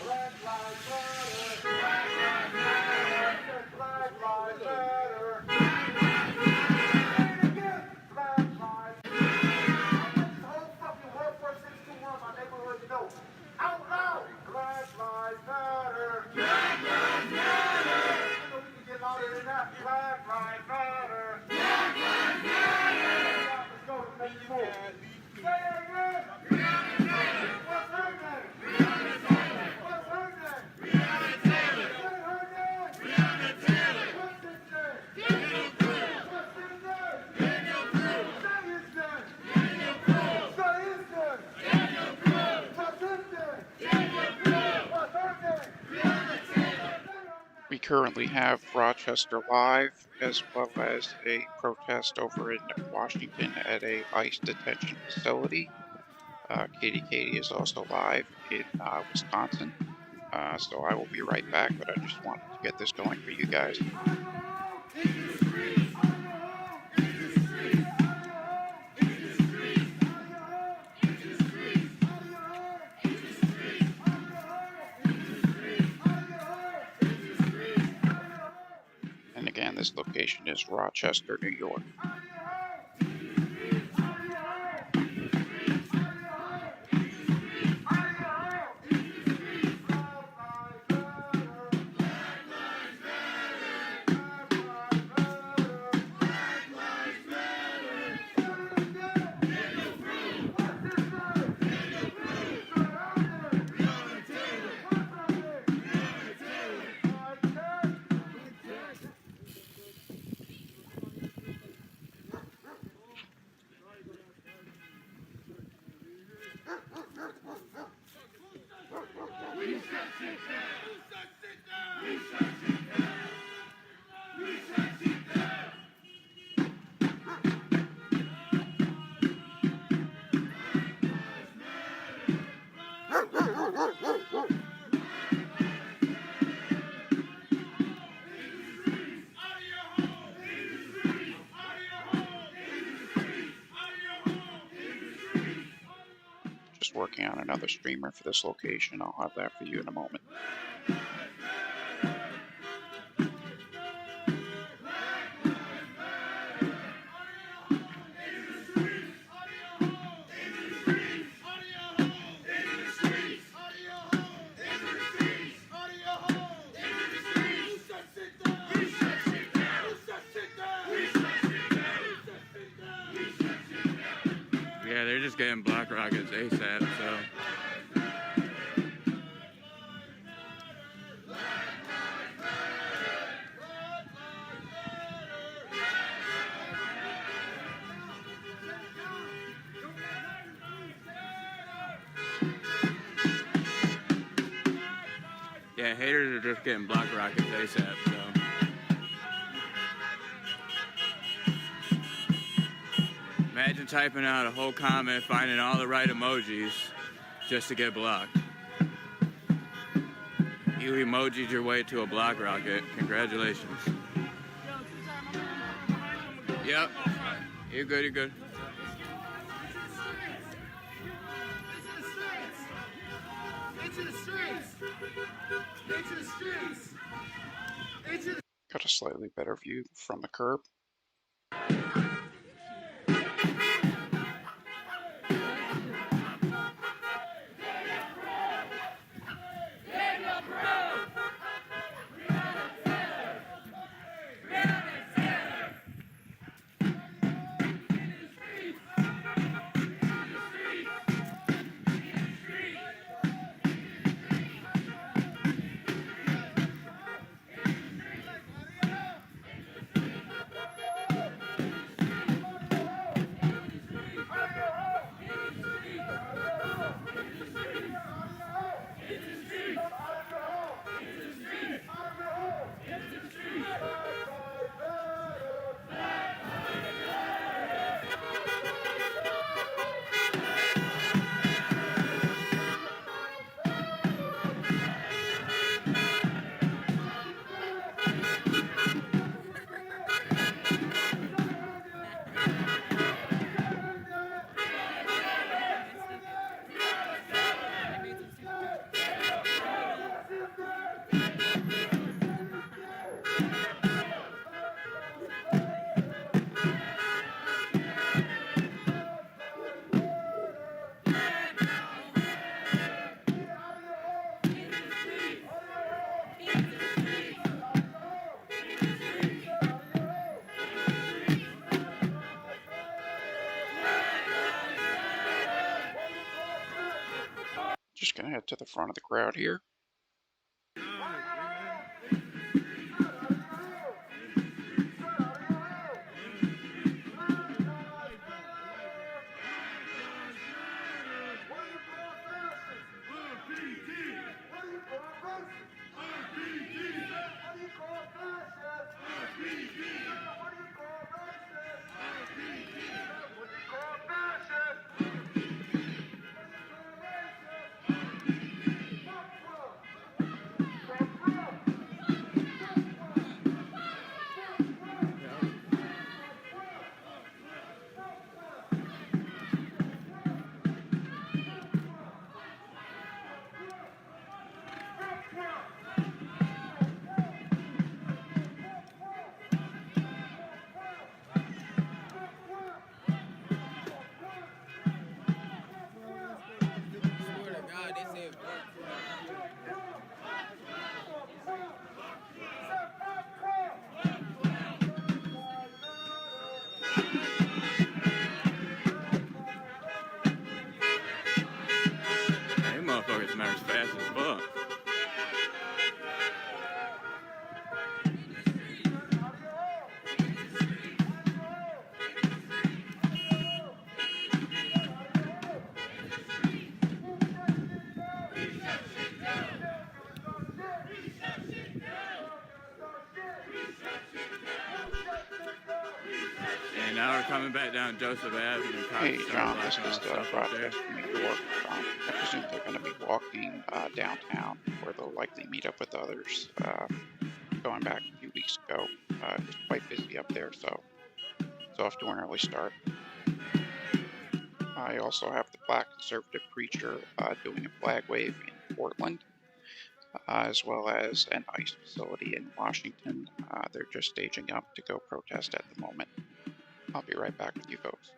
Black lives matter. Black lives matter. Black lives matter. Black lives matter. This whole fucking World War 621, my neighborhood, you know. Out loud. Black lives matter. Black lives matter. You know we can get louder than that. Black lives matter. Black lives matter. Let's go. Let's move. Say it again. What's her name? What's her name? Say her name. What's his name? What's his name? Say his name. Say his name. What's his name? What's her name? We currently have Rochester live, as well as a protest over in Washington at a ICE detention facility. Katie is also live in Wisconsin. So I will be right back, but I just wanted to get this going for you guys. And again, this location is Rochester, New York. Just working on another streamer for this location. I'll have that for you in a moment. Yeah, they're just getting black rockets ASAP, so. Yeah, haters are just getting black rockets ASAP, so. Imagine typing out a whole comment, finding all the right emojis just to get blocked. You emojied your way to a black rocket. Congratulations. Yep. You're good, you're good. Got a slightly better view from the curb. head to the front of the crowd here. Hey, motherfuckers march fast as fuck. And now we're coming back down Joseph Avenue. Hey, John, this is Rochester, New York. I presume they're going to be walking downtown, where they'll likely meet up with others. Going back a few weeks ago, it was quite busy up there, so it's off to an early start. I also have the Black Conservative Preacher doing a flag wave in Portland, as well as an ICE facility in Washington. They're just staging up to go protest at the moment. I'll be right back with you folks.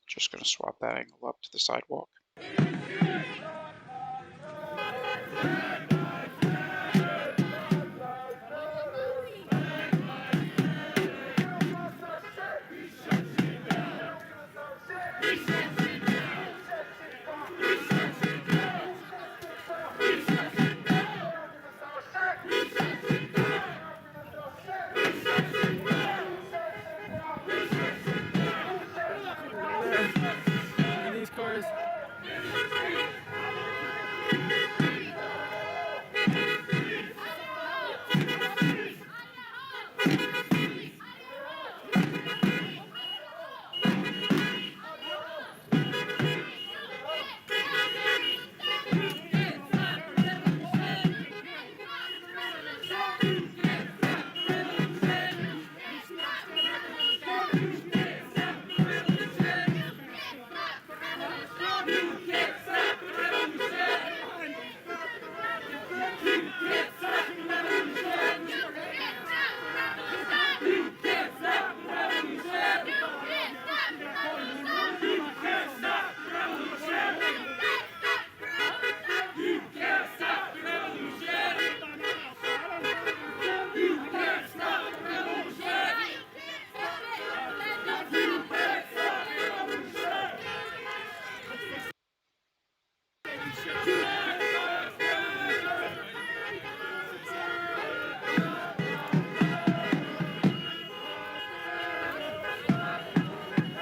Just going to swap that angle up to the sidewalk.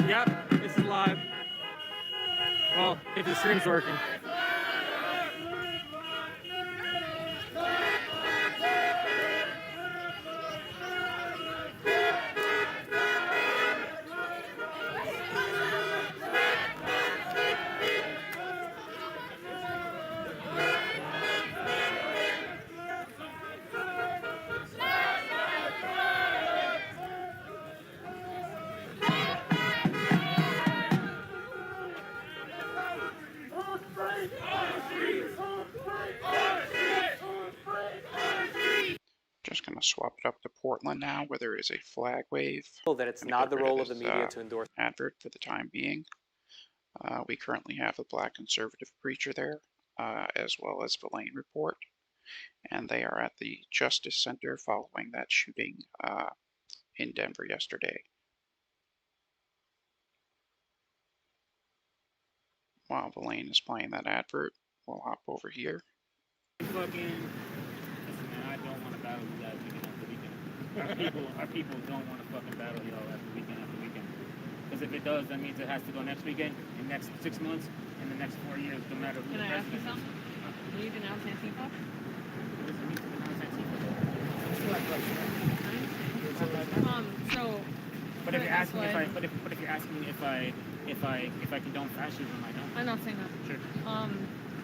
Yep, this is live. Well, if the stream's working. swap it up to Portland now, where there is a flag wave. That it's not the role of the media to endorse advert for the time being. We currently have a black conservative preacher there, as well as Villain Report, and they are at the Justice Center following that shooting in Denver yesterday. While Villain is playing that advert, we'll hop over here. Fucking, listen, man, I don't want to battle you guys weekend after weekend. Our people don't want to fucking battle y'all after weekend. Because if it does, that means it has to go next weekend, in next 6 months, in the next 4 years, no matter who the president is. Can I ask you something? Do you denounce Antifa? What does it mean to denounce Antifa? So. But if you're asking me if you're asking me if I condone fascism, I don't. I'm not saying that. Sure.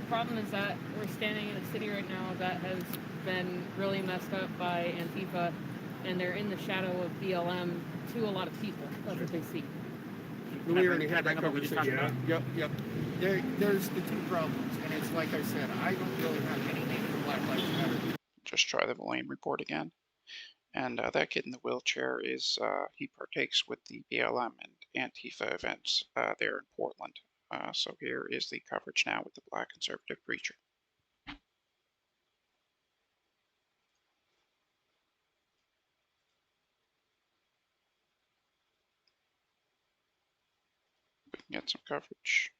The problem is that we're standing in a city right now that has been really messed up by Antifa, and they're in the shadow of BLM to a lot of people. That's what they see. We already had that conversation. Yep. There's the two problems, and it's like I said, I don't really have anything for Black Lives Matter. Just try the Villain Report again. And that kid in the wheelchair is, he partakes with the BLM and Antifa events there in Portland. So here is the coverage now with the black conservative preacher. We can get some coverage.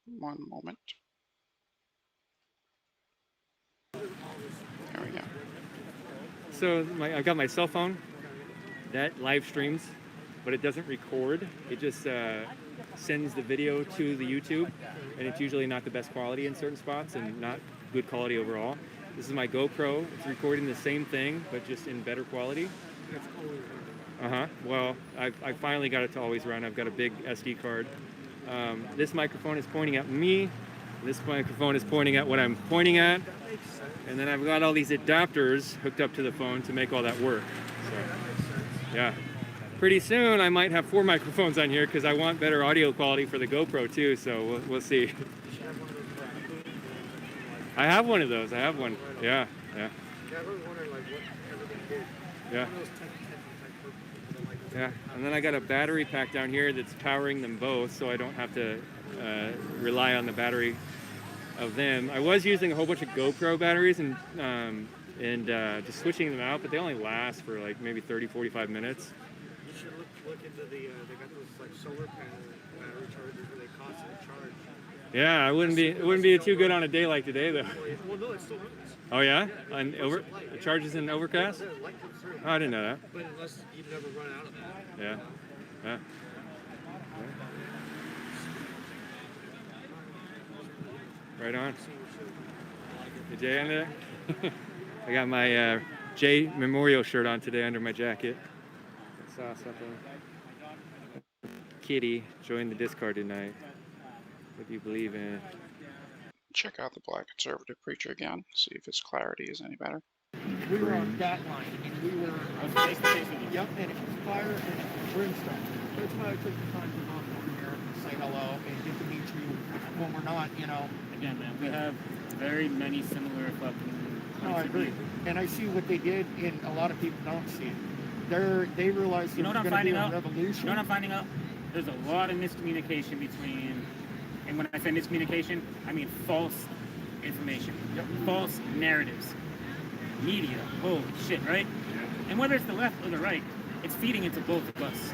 One moment. There we go. So I got my cell phone that live streams, but it doesn't record. It just sends the video to the YouTube, and it's usually not the best quality in certain spots and not good quality overall. This is my GoPro. It's recording the same thing, but just in better quality. Well, I finally got it to always run. I've got a big SD card. This microphone is pointing at me. This microphone is pointing at what I'm pointing at. And then I've got all these adapters hooked up to the phone to make all that work. So, yeah. Pretty soon I might have 4 microphones on here because I want better audio quality for the GoPro too, so we'll see. I have one of those. I have one. Yeah. Yeah, and then I got a battery pack down here that's powering them both, so I don't have to rely on the battery of them. I was using a whole bunch of GoPro batteries and just switching them out, but they only last for like maybe 30-45 minutes. You should look into the, they got those like solar panel battery chargers where they constantly charge. Yeah, it wouldn't be too good on a day like today though. Well, no, it still runs. Oh yeah? It charges in overcast? Oh, I didn't know that. But unless you never run out of that. Yeah. Right on. The J on there? I got my J Memorial shirt on today under my jacket. I saw something. Kitty joined the Discord tonight. What do you believe in? Check out the black conservative preacher again, see if his clarity is any better. We were on that line, and we were face to face with you. Yep, and it was fire and it was brimstone. That's why I took the time to come over here and say hello and get to meet you when we're not, Again, man, we have very many similar fucking. No, I agree. And I see what they did, and a lot of people don't see it. They realize there's going to be a revolution. You know what I'm finding out? There's a lot of miscommunication between, and when I say miscommunication, I mean false information, false narratives, media, holy shit, right? And whether it's the left or the right, it's feeding into both of us.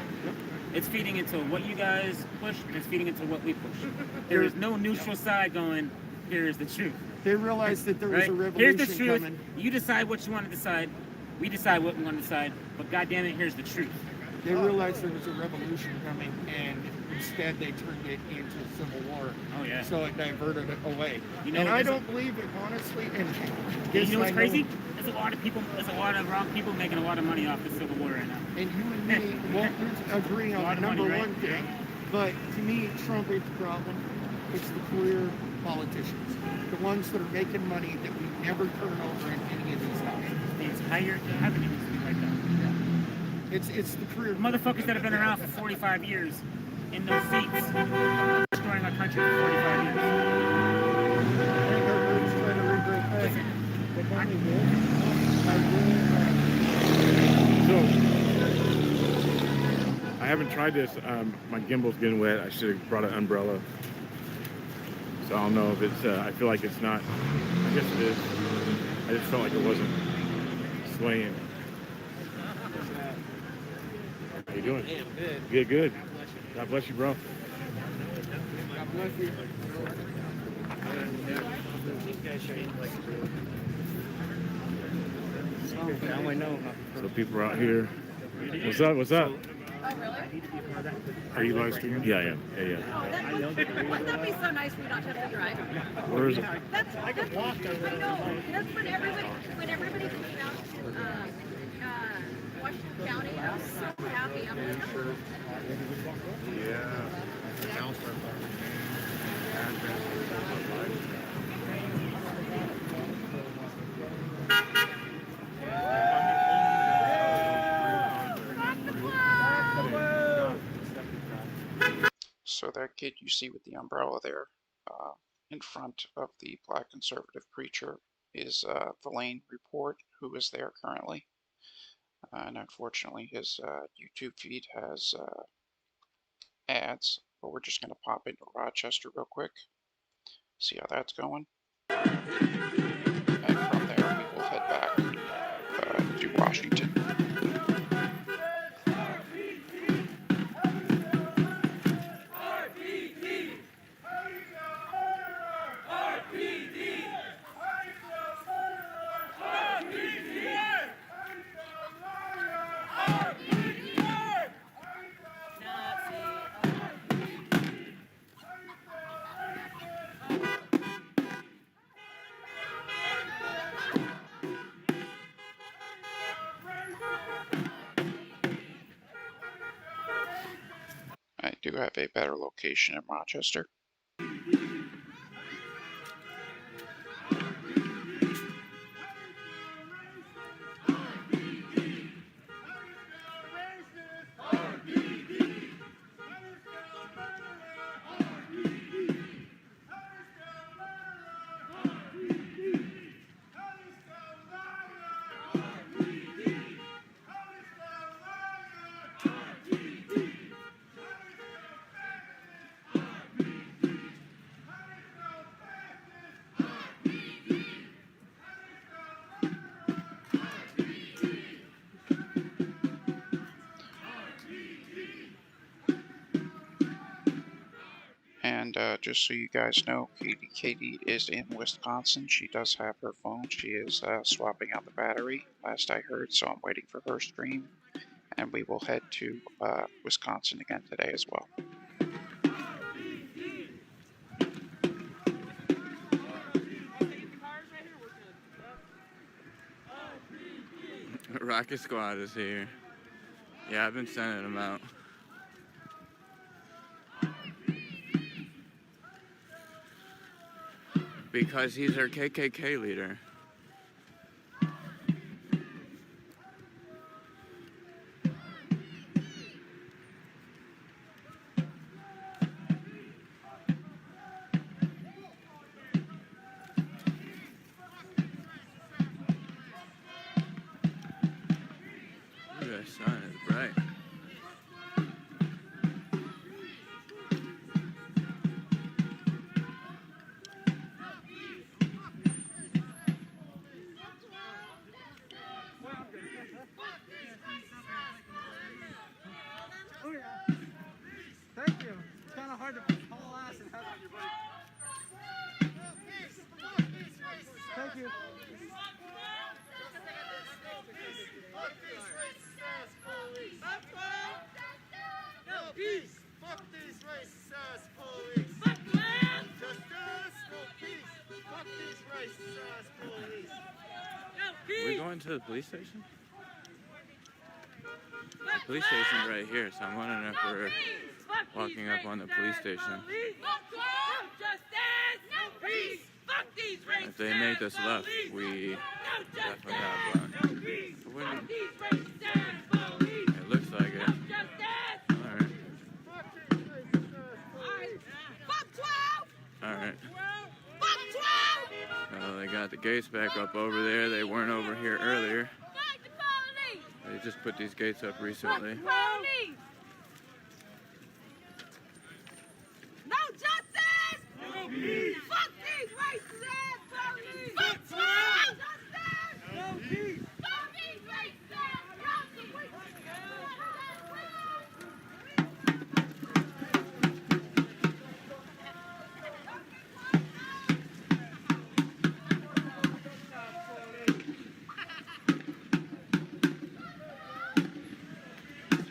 It's feeding into what you guys push, and it's feeding into what we push. There is no neutral side going, here is the truth. They realized that there was a revolution Here's the truth. coming. You decide what you want to decide. We decide what we want to decide. But goddamn it, here's the truth. They realized there was a revolution coming, and instead they turned it into civil war. Oh yeah. So it diverted it away. You know, and I don't believe it, honestly. And you know what's crazy? There's a lot of wrong people making a lot of money off the Civil War right now. And you and me won't agree on the number one thing. But to me, Trump is the problem. It's the career politicians, the ones that are making money that we never turn over in any of these houses. The entire cabinet needs to be like that. Yeah. It's the career. Motherfuckers that have been around for 45 years in those seats, destroying our country for 45 years. I think everybody's trying to regret that. But not me, I really haven't tried this. My gimbal's getting wet. I should have brought an umbrella. So I don't know if it's, I feel like it's not, I guess it is. I just felt like it wasn't swaying. How you doing? Damn good. Good, good. God bless you, bro. God bless you. Now I know. So people are out here. What's up? What's up? Oh, really? Are you live streaming? Yeah, I am. Yeah, yeah. Wouldn't that be so nice for you not to have to drive? Where is it? That's I know. That's when everybody came out to Washington County. I was so happy. I'm like, So that kid you see with the umbrella there in front of the black conservative preacher is the Lane Report, who is there currently. And unfortunately, his YouTube feed has ads, but we're just going to pop into Rochester real quick, see how that's going. And from there, we will head back to Washington. I do have a better location in Rochester. And just so you guys know, Katie is in Wisconsin. She does have her phone. She is swapping out the battery, last I heard, so I'm waiting for her stream. And we will head to Wisconsin again today as well. Rocket Squad is here. Yeah, I've been sending them out. Because he's our KKK leader. Ooh, that sun is bright. Thank you. It's kind of hard to haul ass and have everybody. Thank you. No peace! Fuck these racist ass police! Fuck land! Justice! No peace! Fuck these racist ass police! No peace! We're going to the police station? The police station's right here, so I'm wondering if we're walking up on the police station. If they make us left, we definitely have one. It looks like it. Alright. Alright. Well, they got the gates back up over there. They weren't over here earlier. They just put these gates up recently.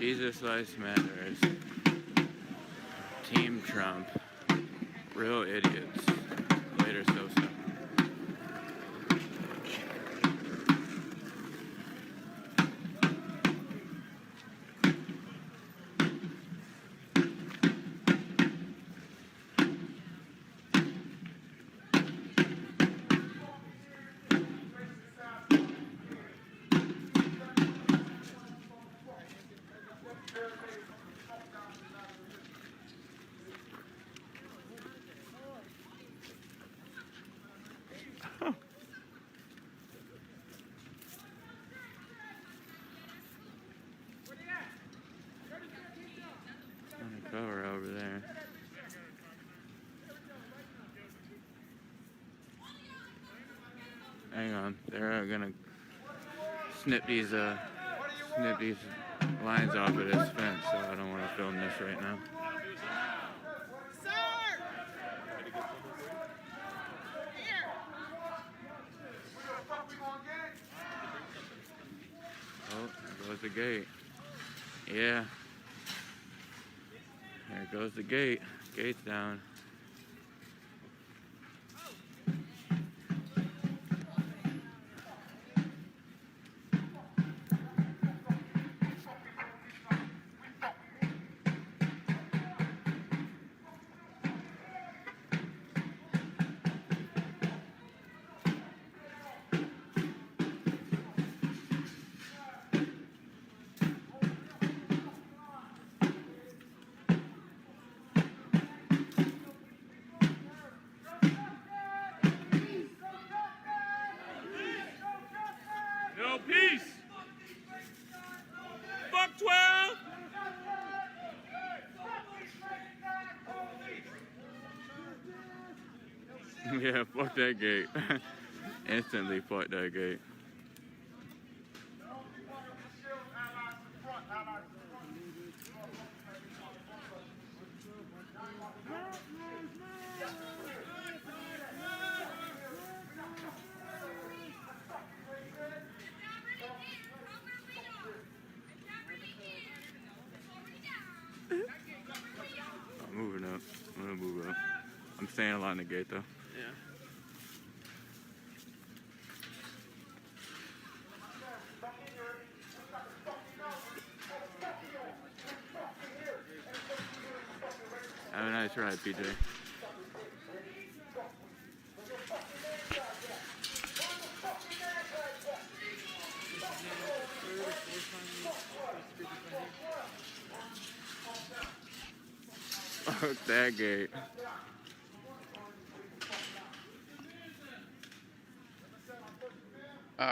Jesus Lives Matters. Team Trump. Real idiots. Later, Sosa. Undercover over there. Hang on, they're gonna snip these lines off of this fence, so I don't want to film this right now. Oh, there goes the gate. Yeah. There goes the gate. Gate's down. No peace. Fuck 12. Yeah, fuck that gate. Instantly fuck that gate. I'm moving up. I'm gonna move up. I'm staying along the gate though. Yeah. Have a nice ride, PJ. Fuck that gate.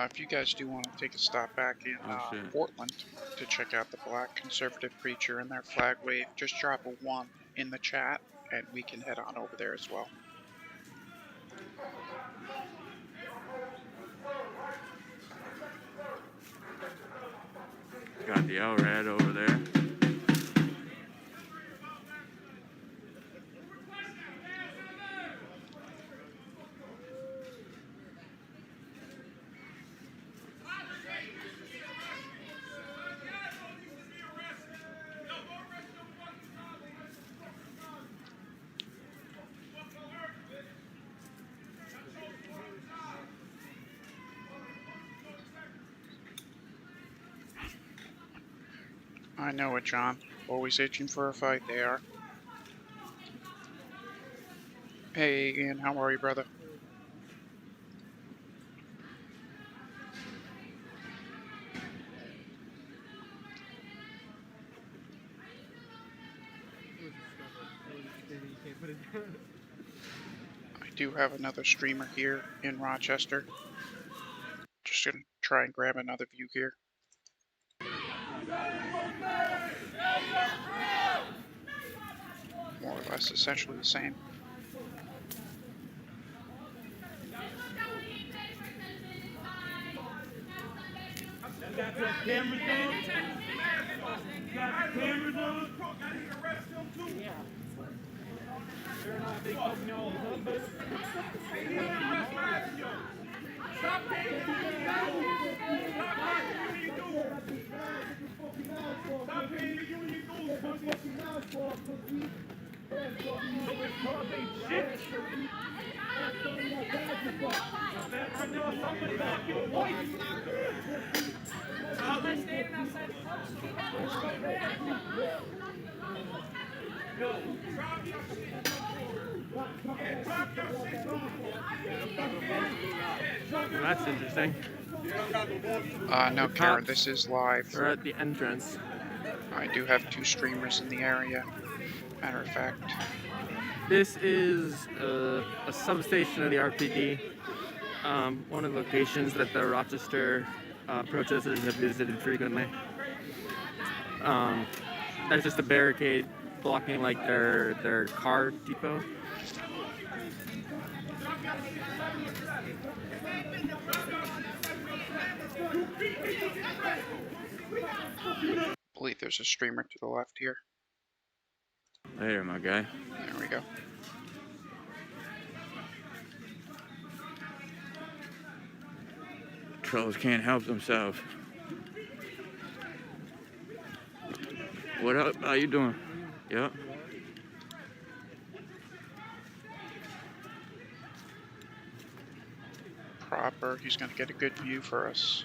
If you guys do want to take a stop back in Portland to check out the Black Conservative Preacher and their flag wave, just drop a 1 in the chat and we can head on over there as well. Got the LRAD over there. I know it, John. Always itching for a fight, they are. Hey, Ian, how are you, brother? I do have another streamer here in Rochester. Just gonna try and grab another view here. More or less essentially the same. Got the cameras on. Got the cameras on. I need to arrest them too. Yeah. They're not big fucking y'all. They need to arrest my ass, yo. Stop taking me. Stop what you need to do. Stop paying the union dues, pussy. Nobody called they shit. That's for now, somebody got your voice. That's interesting. No, The Karen, cops this is live. are at the entrance. I do have 2 streamers in the area. Matter of fact. This is a substation of the RPD. One of the locations that the Rochester protesters have visited frequently. There's just a barricade blocking like their car depot. I believe there's a streamer to the left here. Later, my guy. There we go. Trolls can't help themselves. What up? How you doing? Yep. Proper. He's going to get a good view for us.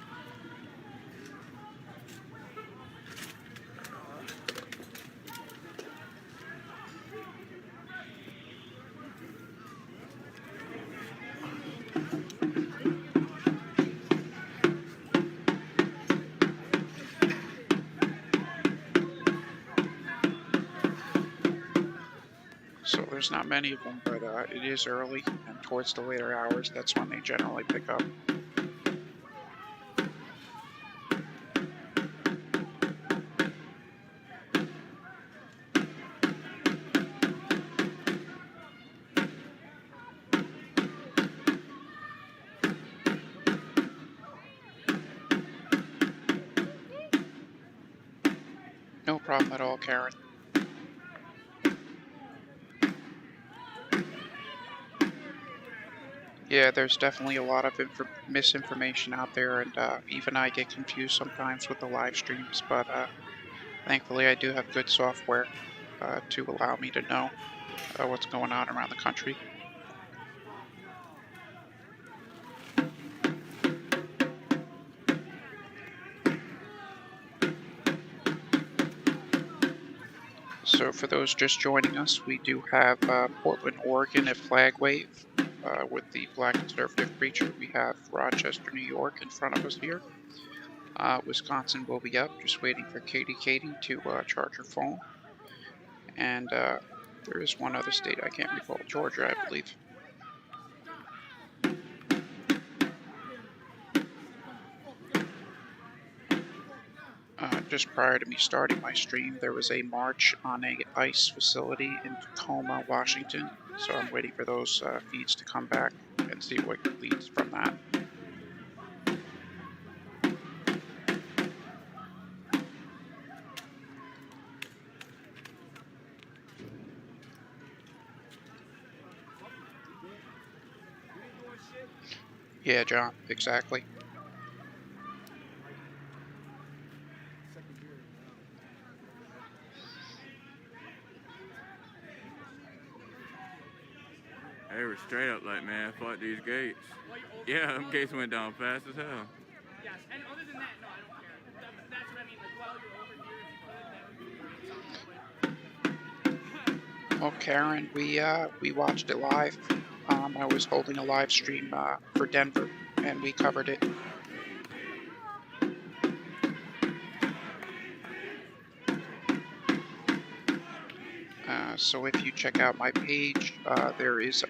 So there's not many of them, but it is early, and towards the later hours, that's when they generally pick up. No problem at all, Karen. Yeah, there's definitely a lot of misinformation out there, and even I get confused sometimes with the live streams, but thankfully I do have good software to allow me to know what's going on around the country. So for those just joining us, we do have Portland, Oregon at Flag Wave with the Black Conservative Preacher. We have Rochester, New York in front of us here. Wisconsin will be up, just waiting for Katie to charge her phone. And there is one other state I can't recall, Georgia, I believe. Just prior to me starting my stream, there was a march on a ICE facility in Tacoma, Washington. So I'm waiting for those feeds to come back and see what leads from that. Yeah, John, exactly. They were straight up like, man, fuck these gates. Yeah, them gates went down fast as hell. Yes, and other than that, no, I don't care. That's what I mean. Like, while you're over here, if you could, that would be Well, Karen, we watched it live. I was holding a live stream for Denver, and we covered it. So if you check out my page, there is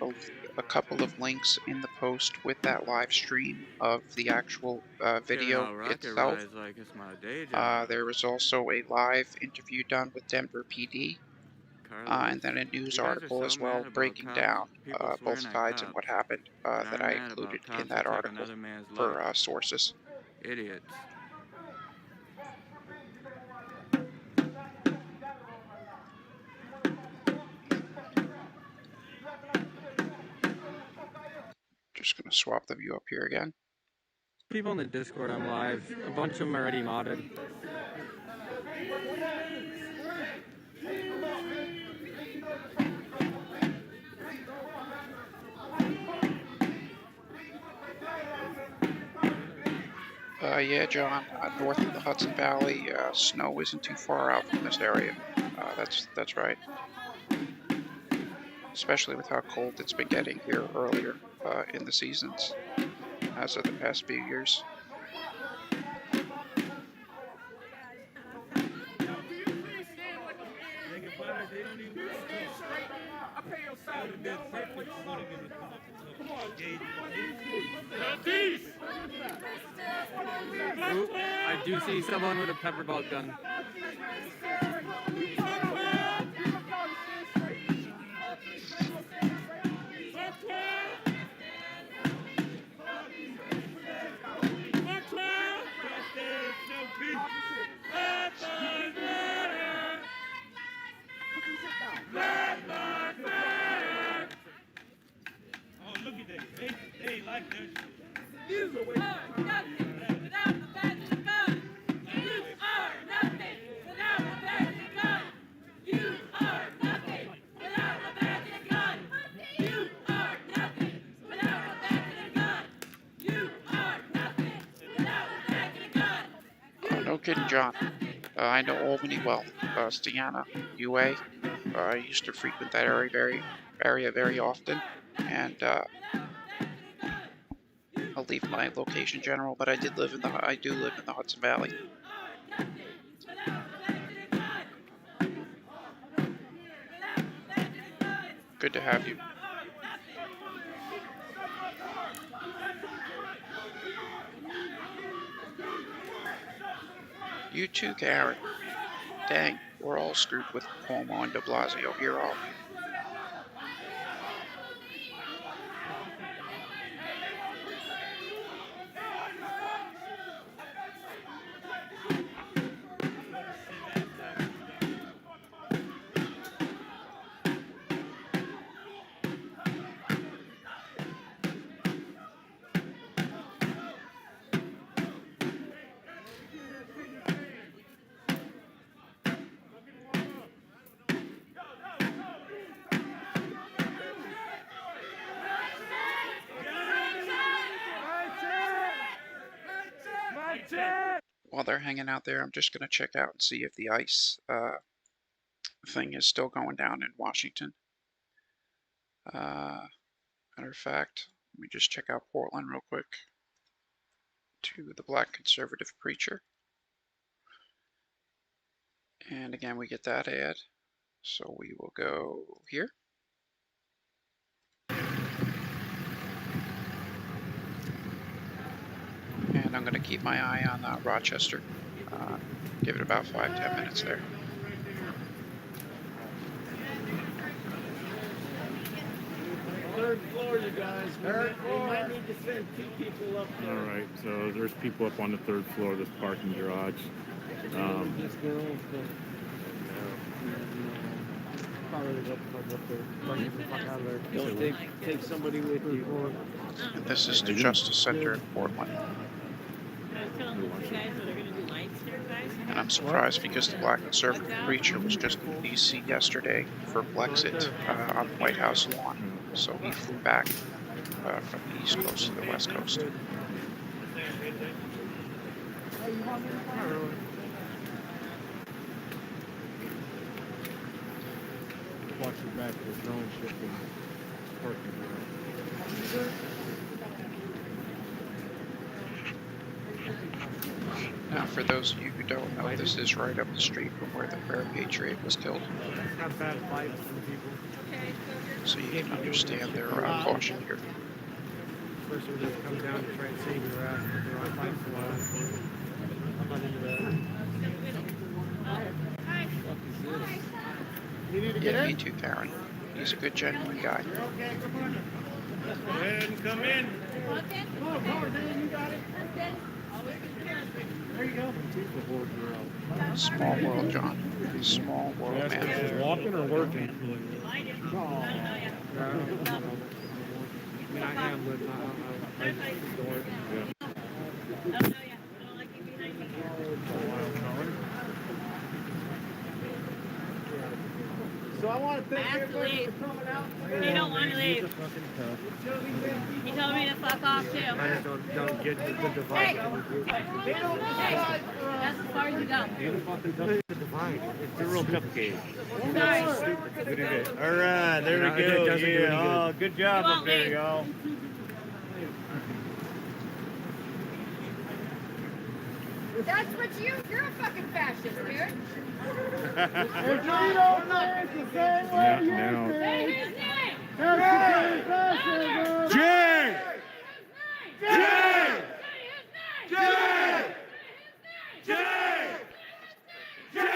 a couple of links in the post with that live stream of the actual video itself. Like it's my day job. There was also a live interview done with Denver PD, and then a news article as well breaking down both sides and what happened that I included in that article for sources. Idiots. Just gonna swap the view up here again. People in the Discord, I'm live. A bunch of them already modded. Yeah, John, north of the Hudson Valley, snow isn't too far out from this area. That's right. Especially with how cold it's been getting here earlier in the seasons, as of the past few years. Ooh, I do see someone with a pepper belt gun. Oh, look at that. They like that. You are nothing without the badge and the gun. You are nothing without the badge and the gun. You are nothing without the badge and the gun. You are nothing without the badge and the gun. You are nothing without the badge and the gun. No kidding, John. I know Albany well. Siena, UA. I used to frequent that area very often, and I'll leave my location general, but I do live in the Hudson Valley. Good to have you. You too, Karen. Dang, we're all screwed with Cuomo and de Blasio here, all. While they're hanging out there, I'm just going to check out and see if the ICE thing is still going down in Washington. Matter of fact, let me just check out Portland real quick. To the Black Conservative Preacher. And again, we get that ad. So we will go here. And I'm going to keep my eye on Rochester. Give it about 5-10 minutes there. Third floor, you guys. We might need to send 2 people up there. All right, so there's people up on the 3rd floor of this parking garage. Don't take somebody with you. And this is the Justice Center in Portland. And I'm surprised because the Black Conservative Preacher was just in D.C. yesterday for Brexit on the White House lawn. So he flew back from the East Coast to the West Coast. Watch your back, there's drone shifting parking garage. Now, for those of you who don't know, this is right up the street from where the Prayer Patriot was killed. Got bad vibes from people. So you can understand their caution here. First, we're just come down to try and save your ass, but they're on fighting for a while. I'm not into that. What is this? You need to get Yeah, me in? too, Karen. He's a good, genuine guy. Okay, come on. Go ahead and come in. Come on, Dan, you got it. There you go. Small world, John. Small world, man. Walking or working? I mean, I am, but I just don't work. I have to leave. He don't want to leave. He told me to fuck off too. I just don't get the divide. Hey, that's as far as you go. You fucking tell me the divide. It's a real cupcake. Sorry. All right, there we go. It doesn't do any good. Oh, good job You up won't there, leave. y'all. That's what you're a fucking fascist, dude. If you don't think the same way you Now, Say his name. that's fascism. Jay! Jay! Jay! Jay! Jay!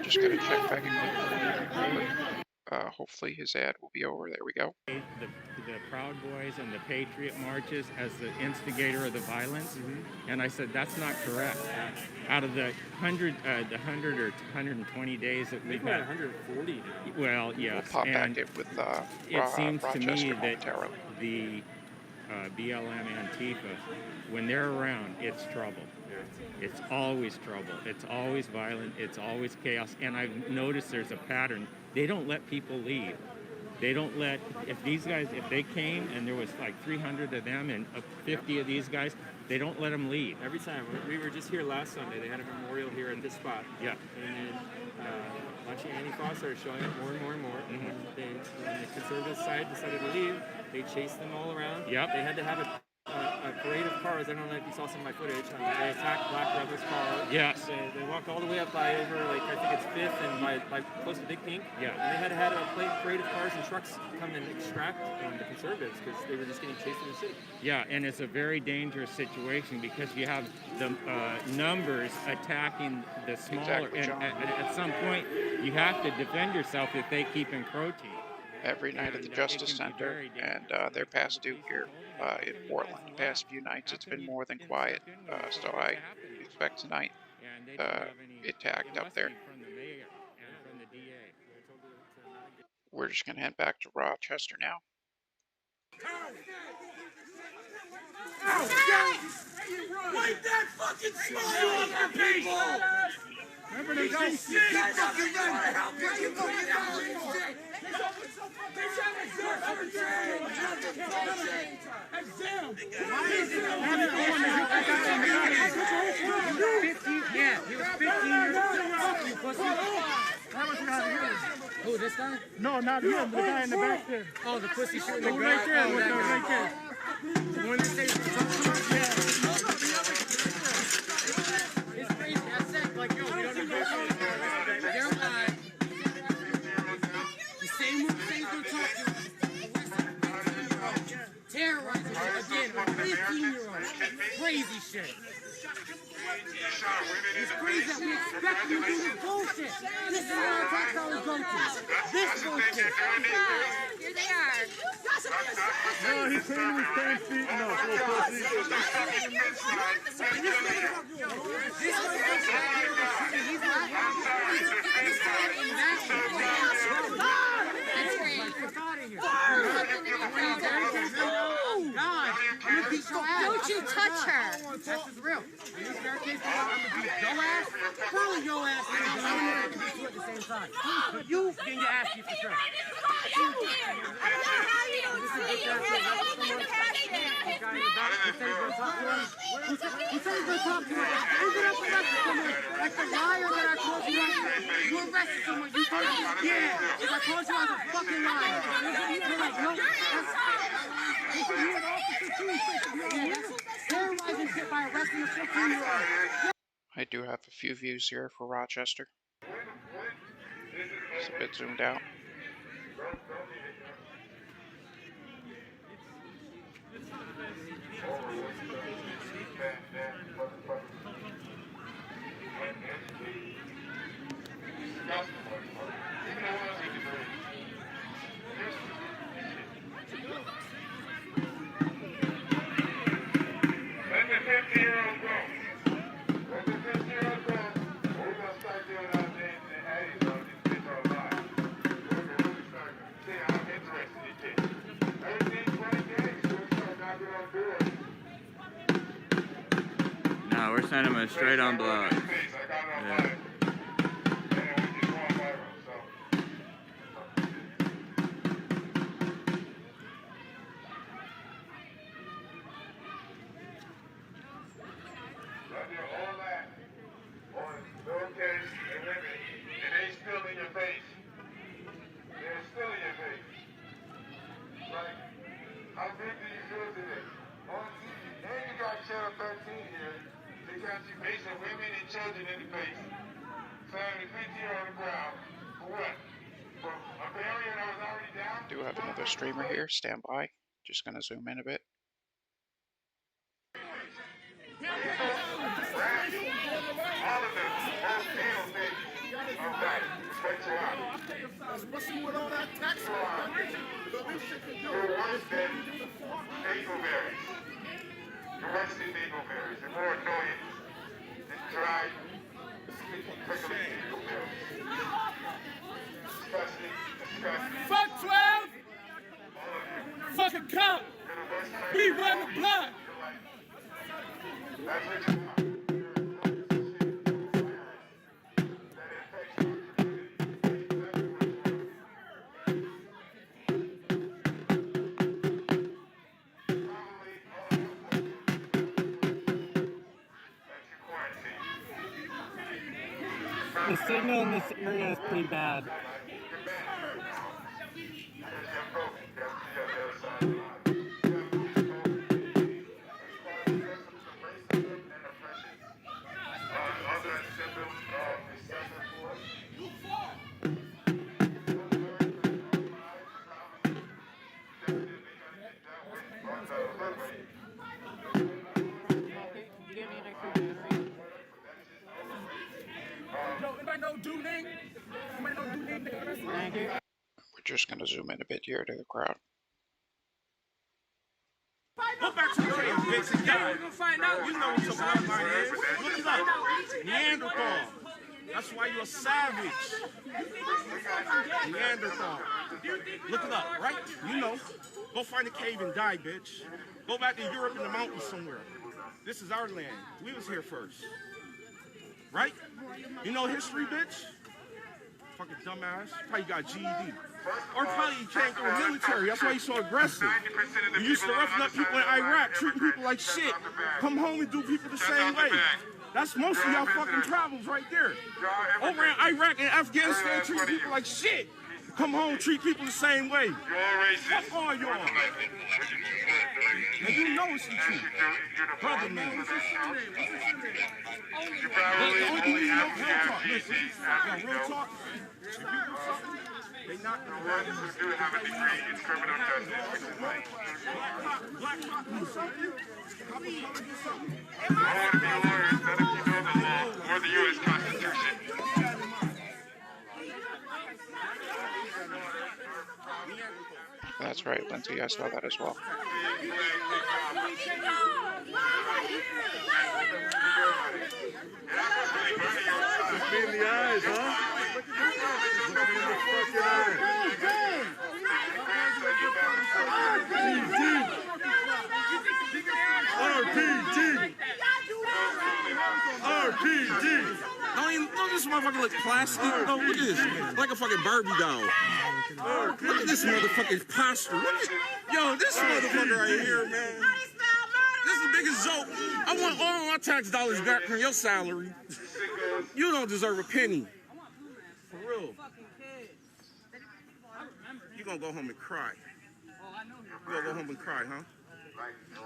Just gotta check back in with hopefully his ad will be over. There we go. The Proud Boys and the Patriot marches as the instigator of the violence, and I said that's not correct. Out of the 100 or 120 days that we've had, 140 now. well, yes, We'll pop and back in with it seems to me Rochester that momentarily. the BLM Antifa, when they're around, it's trouble. It's always trouble. It's always violent. It's always chaos. And I've noticed there's a pattern. They don't let people leave. They don't let, if they came and there was like 300 of them and 50 of these guys, they don't let them leave. Every time. We were just here last Sunday. They had a memorial here at this spot. Yeah. And then a bunch of Antifa started showing up more and more and more. And when the conservative side decided to leave, they chased them all around. Yep. They had to have a parade of cars. I don't know if you saw some of my footage. They attacked Black Rebels' car. Yes. They walked all the way up by over, like, I think it's 5th and by close to Big Pink. Yeah. And they had to have a parade of cars and trucks come and extract the conservatives because they were just getting chased in the city. Yeah, and it's a very dangerous situation because you have the numbers attacking the smaller, Exactly, and John. at some point you have to defend yourself if they keep encroaching. Every night at the And, Justice it can be Center, very and dangerous. they're past due here in Portland. The past few nights it's been more than quiet, so I expect tonight And they don't have any, it tagged up must there. be from the mayor and from the DA. We're just gonna head back to Rochester now. Wipe that fucking smile off your people! Remember they don't see that fucking red. How dare you fucking out of shit? They shot at Zerk for change. At Zim. Why is it Yeah, he was 15 years old. You pussy. That was not him. Who, this guy? No, not him. The guy in the back there. Oh, the pussy shooting the gun. Right there. Oh, right there. When they say, it's crazy. I said, like, yo, we don't negotiate. They're alive. The same gonna talk to us. Terrorizing again, a 15-year-old. Crazy shit. It's crazy that we expect you to do this bullshit. This is what our tax dollars go to. This bullshit. Here they are. No, he's saying his pants feet. No, Don't you touch her. This is real. And these barricades, I'm gonna beat your ass, probably your ass, and I'm gonna beat you at the same time. But you can get ass beat for sure. Who said he's gonna talk to us? Who's gonna arrest someone? Like the liar that I called you out. You arrested someone. You told me, yeah. If I called you, I was a fucking liar. You're like, no, you an officer too. Yeah, that's terrorizing shit by arresting a 15-year-old. I do have a few views here for Rochester. It's a bit zoomed out. No, we're sending him straight on block. Yeah. How big do you feel today? On TV. And you got Channel 13 here. They got you facing women and children in the face. Slamming the 50 on the ground. For what? For a barrier that was already down? Do have another streamer here. Stand by. Just gonna zoom in a bit. Especially with all that tax law. You're worse than dingleberries. You're worse than dingleberries. They're more annoying than dried, prickly dingleberries. Disgusting, disgusting. Fuck 12! Fuck a cop! We run the block! That's what you want. The signal in this area is pretty bad. We're just gonna zoom in a bit here to the crowd. Go back to the cave, bitch. Yeah, we're gonna find out. You know what your bloodline is. Look it up. Neanderthal. That's why you're a savage. Neanderthal. Look it up, right? You know. Go find a cave and die, bitch. Go back to Europe in the mountains somewhere. This is our land. We was here first. Right? You know history, bitch? Fucking dumbass. Probably got GED. Or probably you came through the military. That's why you're so aggressive. You used to roughen up people in Iraq, treating people like shit. Come home and do people the same way. That's most of y'all fucking problems right there. Over in Iraq and Afghanistan, treating people like shit. Come home, treat people the same way. Fuck all y'all. And you know it's the truth. Brother, man. What's this shit name? The only thing you know is real talk. Listen, real talk. If you do something, they not gonna work. You do have a degree in criminal justice, which is like, Black cop do something. I want to be a lawyer instead of you know the law or the U.S. Constitution. That's right, Lindsay. I saw that as well. Just be in the eyes, huh? Look in the fucking eyes. RPG! RPG! Don't this motherfucker look plastic? No, look at this. Like a fucking Barbie doll. Look at this motherfucking posture. Yo, this motherfucker right here, man. This is the biggest joke. I want all my tax dollars back from your salary. You don't deserve a penny. For real. You gonna go home and cry. You gonna go home and cry, huh?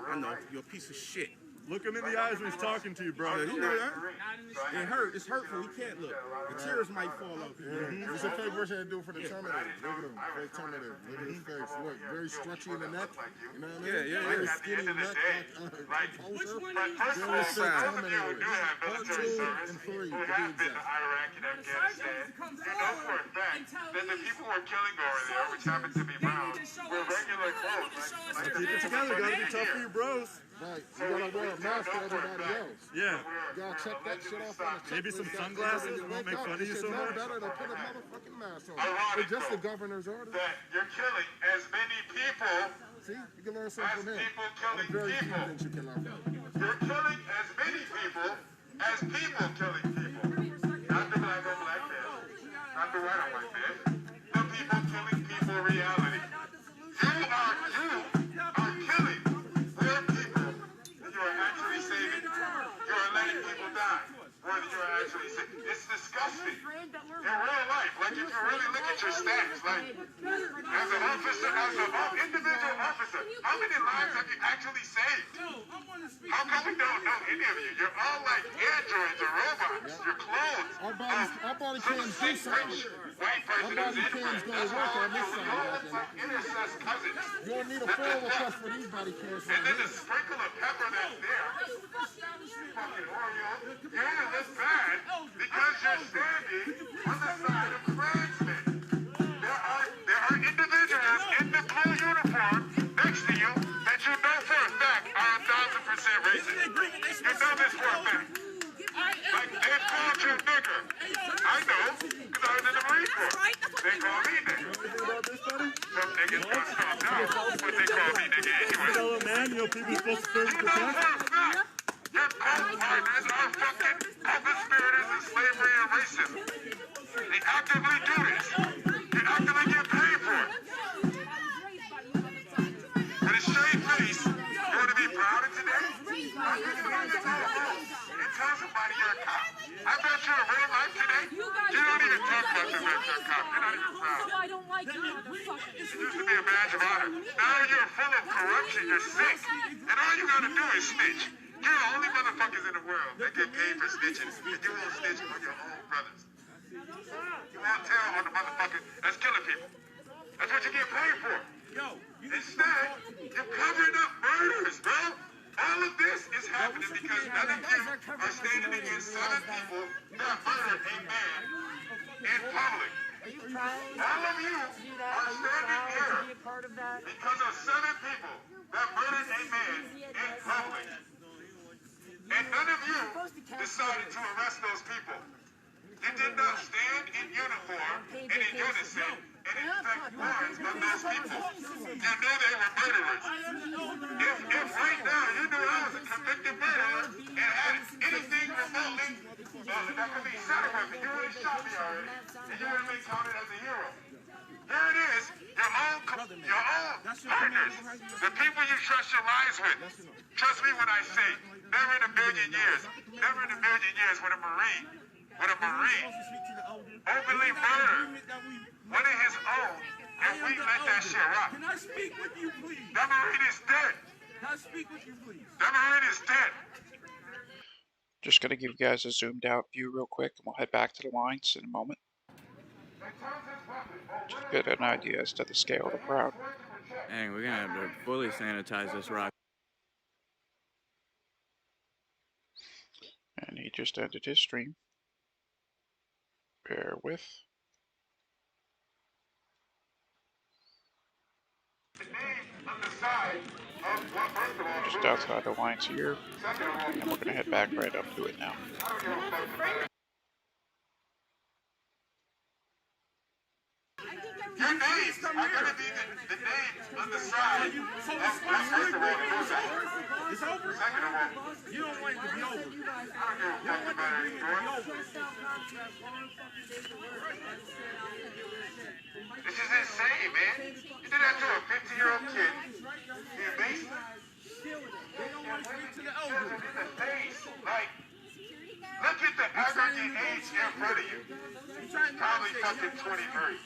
I know. You're a piece of shit. Look him in the eyes when he's talking to you, bro. Yeah, you know that. It hurt. It's hurtful. He can't look. The tears might fall off. It's a fake version they do for the Terminator. Look at him. Fake Terminator. Look at his face. Look, very stretchy in the neck. You know what I mean? Yeah. Very skinny neck. Which one Very fake Terminator. Part 2 and 3 to be exact. Iraq and Afghanistan, you know for a fact that the people who are killing over there, which happen to be brown, were regular folks. Like Keep it together. Gotta be tough for your bros. Right. You gotta wear a mask for everybody else. Yeah. You gotta check that shit off on the Maybe some checklist. sunglasses won't make fun of you so much. Better to put a motherfucking mask on. It's just the governor's order. that you're killing as many people See, you can learn something as from him. people I'm killing very few people. things you can learn from him. You're killing as many people as people killing people. Not the black on black man. Not the white on white man. The people killing people reality. You are killing more people than you are actually saving. You are letting people die more than you are actually saving. It's disgusting. In real life, like if you really look at your stats, like as an officer, as an individual officer, how many lives have you actually saved? How come we don't know any of you? You're all like androids or robots. You're clones. Our body cams do something. White person Our who's body cams ignorant. gonna work on this side. Clones like intercessed cousins. You don't need a full request for these body cams. And then the sprinkle of pepper that's there. Fucking Oreo. You're gonna look bad because you're standing on the side of Klansmen. There are individuals in the blue uniform next to you that you know for a fact are 1,000% racist. You know this for a fact. Like they called you nigger. I know, because I was in the Marine Corps. They call me nigger. Some niggas don't calm down, but they call me nigger anyway. Fellow man, you know people are supposed to serve You and know for protect. a fact your co-partners are fucking co-conspirators in slavery and racism. They actively do this. They actively get paid for it. With a straight face, you want to be proud of today? I'm going to be in the room and tell somebody you're a cop. I bet you in real life today, you don't even talk about the fact you're a cop. You're not even proud. So I don't like you, motherfucker. It used to be a badge of honor. Now you're full of corruption. You're sick. And all you got to do is snitch. You're the only motherfuckers in the world that get paid for snitching. And you won't snitch on your own brothers. You won't tell on the motherfuckers that's killing people. That's what you get paid for. Instead, you're covering up murders, bro. All of this is happening because none of you are standing against 7 people that murdered a man in public. All of you are standing here because of 7 people that murdered a man in public. And none of you decided to arrest those people. You did not stand in uniform and in unison and infect warrants of those people. You knew they were murderers. If right now you knew I was a convicted murderer and had anything remotely that could be said about me, you would have shot me already, and you would have been counted as a hero. Here it is, your own partners, the people you trust your lives with. Trust me when I say, never in a million years would a Marine openly murder one of his own if we let that shit rock. Can I speak with you, please? That Marine is dead. Can I speak with you, please? That Marine is dead. Just going to give you guys a zoomed out view real quick, and we'll head back to the lines in a moment. Just get an idea as to the scale of the crowd. Dang, we're gonna have to fully sanitize this rock. And he just ended his stream. Bear with. Just outside the lines here, and we're gonna head back right up to it now. Your names are going to be the names on the side of first of all, It's over. second of all, You don't want it to be over. I don't give a fuck about it anymore. This is insane, man. You did that to a 50-year-old kid in a basement. They don't want to speak to the Look elders. in the face. Like, look at the aggregate age in front of you. Probably fucking 23.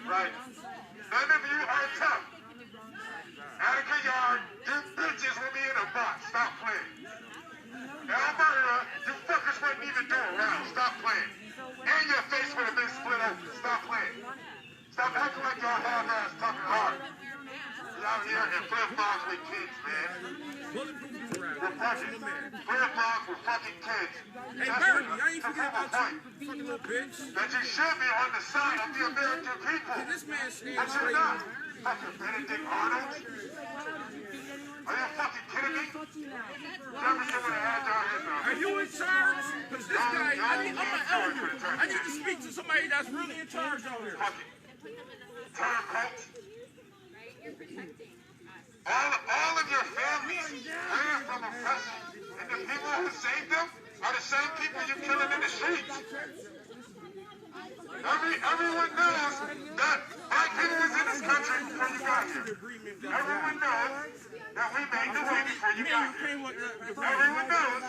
Right. None of you are tough. Attica Yard, You bitches will be in a box. Stop playing. Alberta, you fuckers wouldn't even do a round. Stop playing. And your face would have been split open. Stop playing. Stop acting like y'all hard-ass talking hard. You out here in flip-flops with kids, man. We're fucking flip-flops with fucking kids. Hey, Bernie, I ain't forget about you, fucking little bitch. That you should be on the side of the American people. Can this man stand But you're straight? not. Fucking Benedict Arnold. Are you fucking kidding me? Jefferson would have had y'all his Are you in charge? Because this guy, I'm an elder. I need to speak to somebody that's really in charge out here. turncoats. All of your families ran from oppression, and the people who saved them are the same people you're killing in the streets. Everyone knows that black people was in this country before you got here. Everyone knows that we made the way before you got here. Everyone knows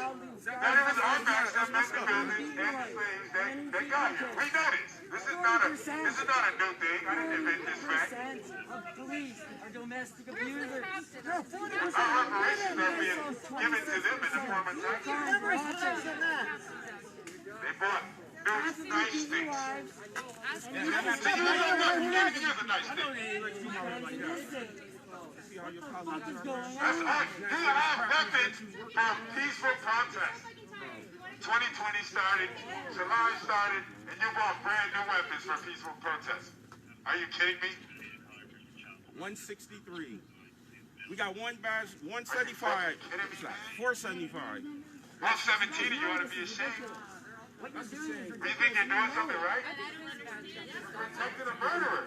that it was our backs that built the buildings and the slaves that got here. We know this. This is not a new thing. I didn't invent this fact. Of police are domestic abusers. Our reparations are being given to them in the form of taxes. They bought new nice things. Here's a nice thing. That's right. You have weapons for peaceful protest. 2020 started, July started, and you bought brand new weapons for peaceful protest. Are you kidding me? 163. We got one badge, 175, 475. 117, you ought to be ashamed. You think you're doing something right? Protecting a murderer.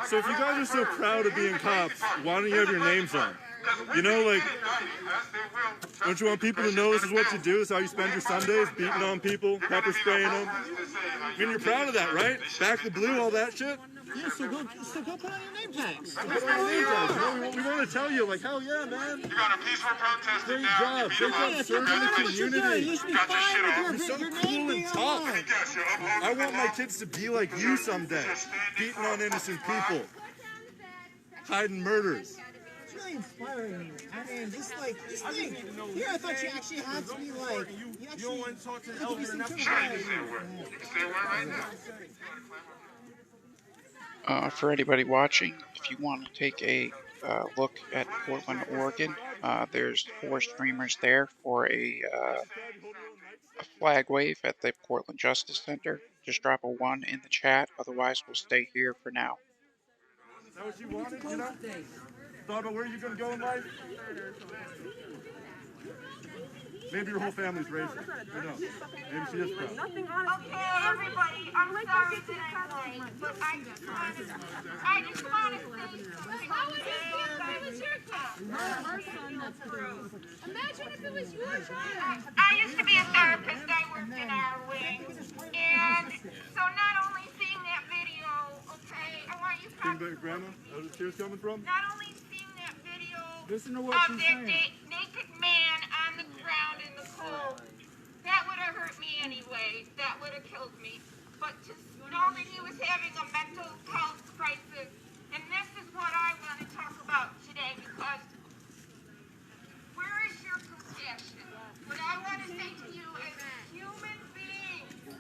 So if you guys are so proud of being cops, why don't you have your names on? You know, like, don't you want people to know this is what you do? This is how you spend your Sundays, beating on people, pepper spraying them? I mean, you're proud of that, right? Back the blue, all that shit? Yeah, so go put on your name tags. Put on your name tags. You know, we want to tell you, like, hell yeah, man. You got a peaceful protest Great now. job. Great job serving the community. You should be fine You're with so your cool name and being tough. on. I want my kids to be like you someday, beating on innocent people, hiding murders. It's really inspiring me. I mean, just think. Here, I thought you actually had to be like. You don't want to talk to an elder be some enough. kind of Sure, you can say a word. You can say a word right now. For anybody watching, if you want to take a look at Portland, Oregon, there's 4 streamers there for a flag wave at the Portland Justice Center. Just drop a 1 in the chat, otherwise we'll stay here for now. Is that what you wanted, you know? Thought about where you're going to go in life? Maybe your whole family's racist. Who knows? Maybe she is proud. Okay, everybody, I'm sorry that I'm late, but I just want to say something. How would you feel if it was your kid? Imagine if it was your child. I used to be a therapist. I worked in our wing. And so not only seeing that video, okay, I want you to Seeing the grandma? Where's the tears coming from? not only seeing that video Listen to what of she's that saying. naked man on the ground in the cold, that would have hurt me anyway. That would have killed me. But to know that he was having a mental health crisis, and this is what I want to talk about today, because where is your compassion? What I want to say to you is human beings,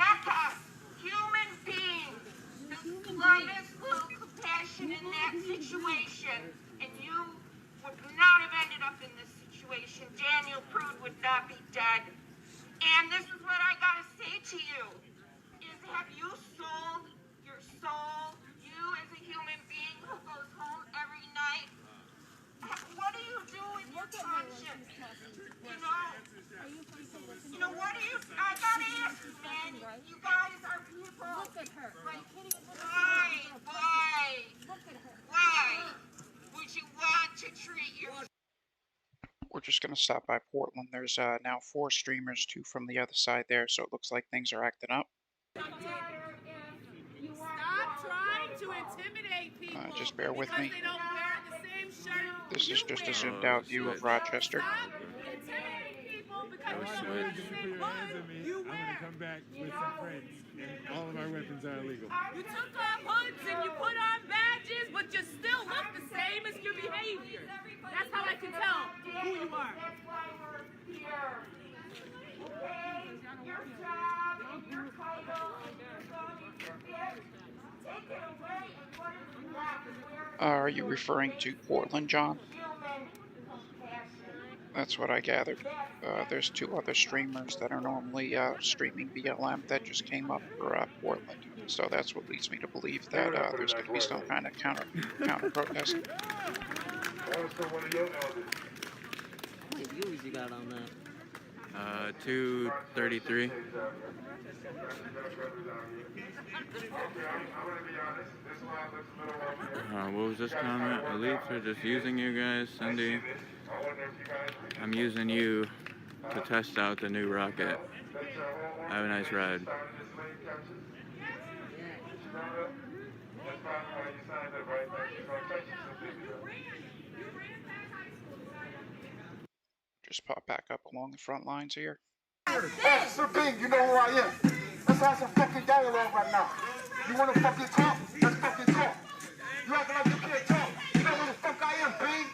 not us, human beings, the slightest little compassion in that situation, and you would not have ended up in this situation. Daniel Prude would not be dead. And this is what I gotta say to you, is have you sold your soul, you as a human being who goes home every night? What do you do with your conscience? You know, what do you, I gotta ask you, man, you guys are people. Look at her. Why would you want to treat your We're just going to stop by Portland. There's now 4 streamers, 2 from the other side there, so it looks like things are acting up. Stop trying to intimidate people. Just bear with me. They don't wear the same shirt This is just a zoomed out view of Rochester. Stop intimidating people because Which, Just put your hands on me, I'm gonna come back with some friends, and all of our weapons are illegal. You took off hoods and you put on badges, but you still look the same as your behavior. That's how I can tell who you are. That's why we're here. Okay? Your job and your title and your gun and your gift. Take it away and put it in black. Are you referring to Portland, John? Human compassion. That's what I gathered. There's two other streamers that are normally streaming BLM that just came up for Portland. So that's what leads me to believe that there's going to be some kind of counter protest. How many views you got on that? 233. What was this comment? Elites are just using you guys, Cindy. I'm using you to test out the new rocket. Have a nice ride. Just pop back up along the front lines here. Officer Bing, you know who I am. Let's have some fucking dialogue right now. You wanna fucking talk? Let's fucking talk. You acting like you can't talk. You know who the fuck I am, Bing.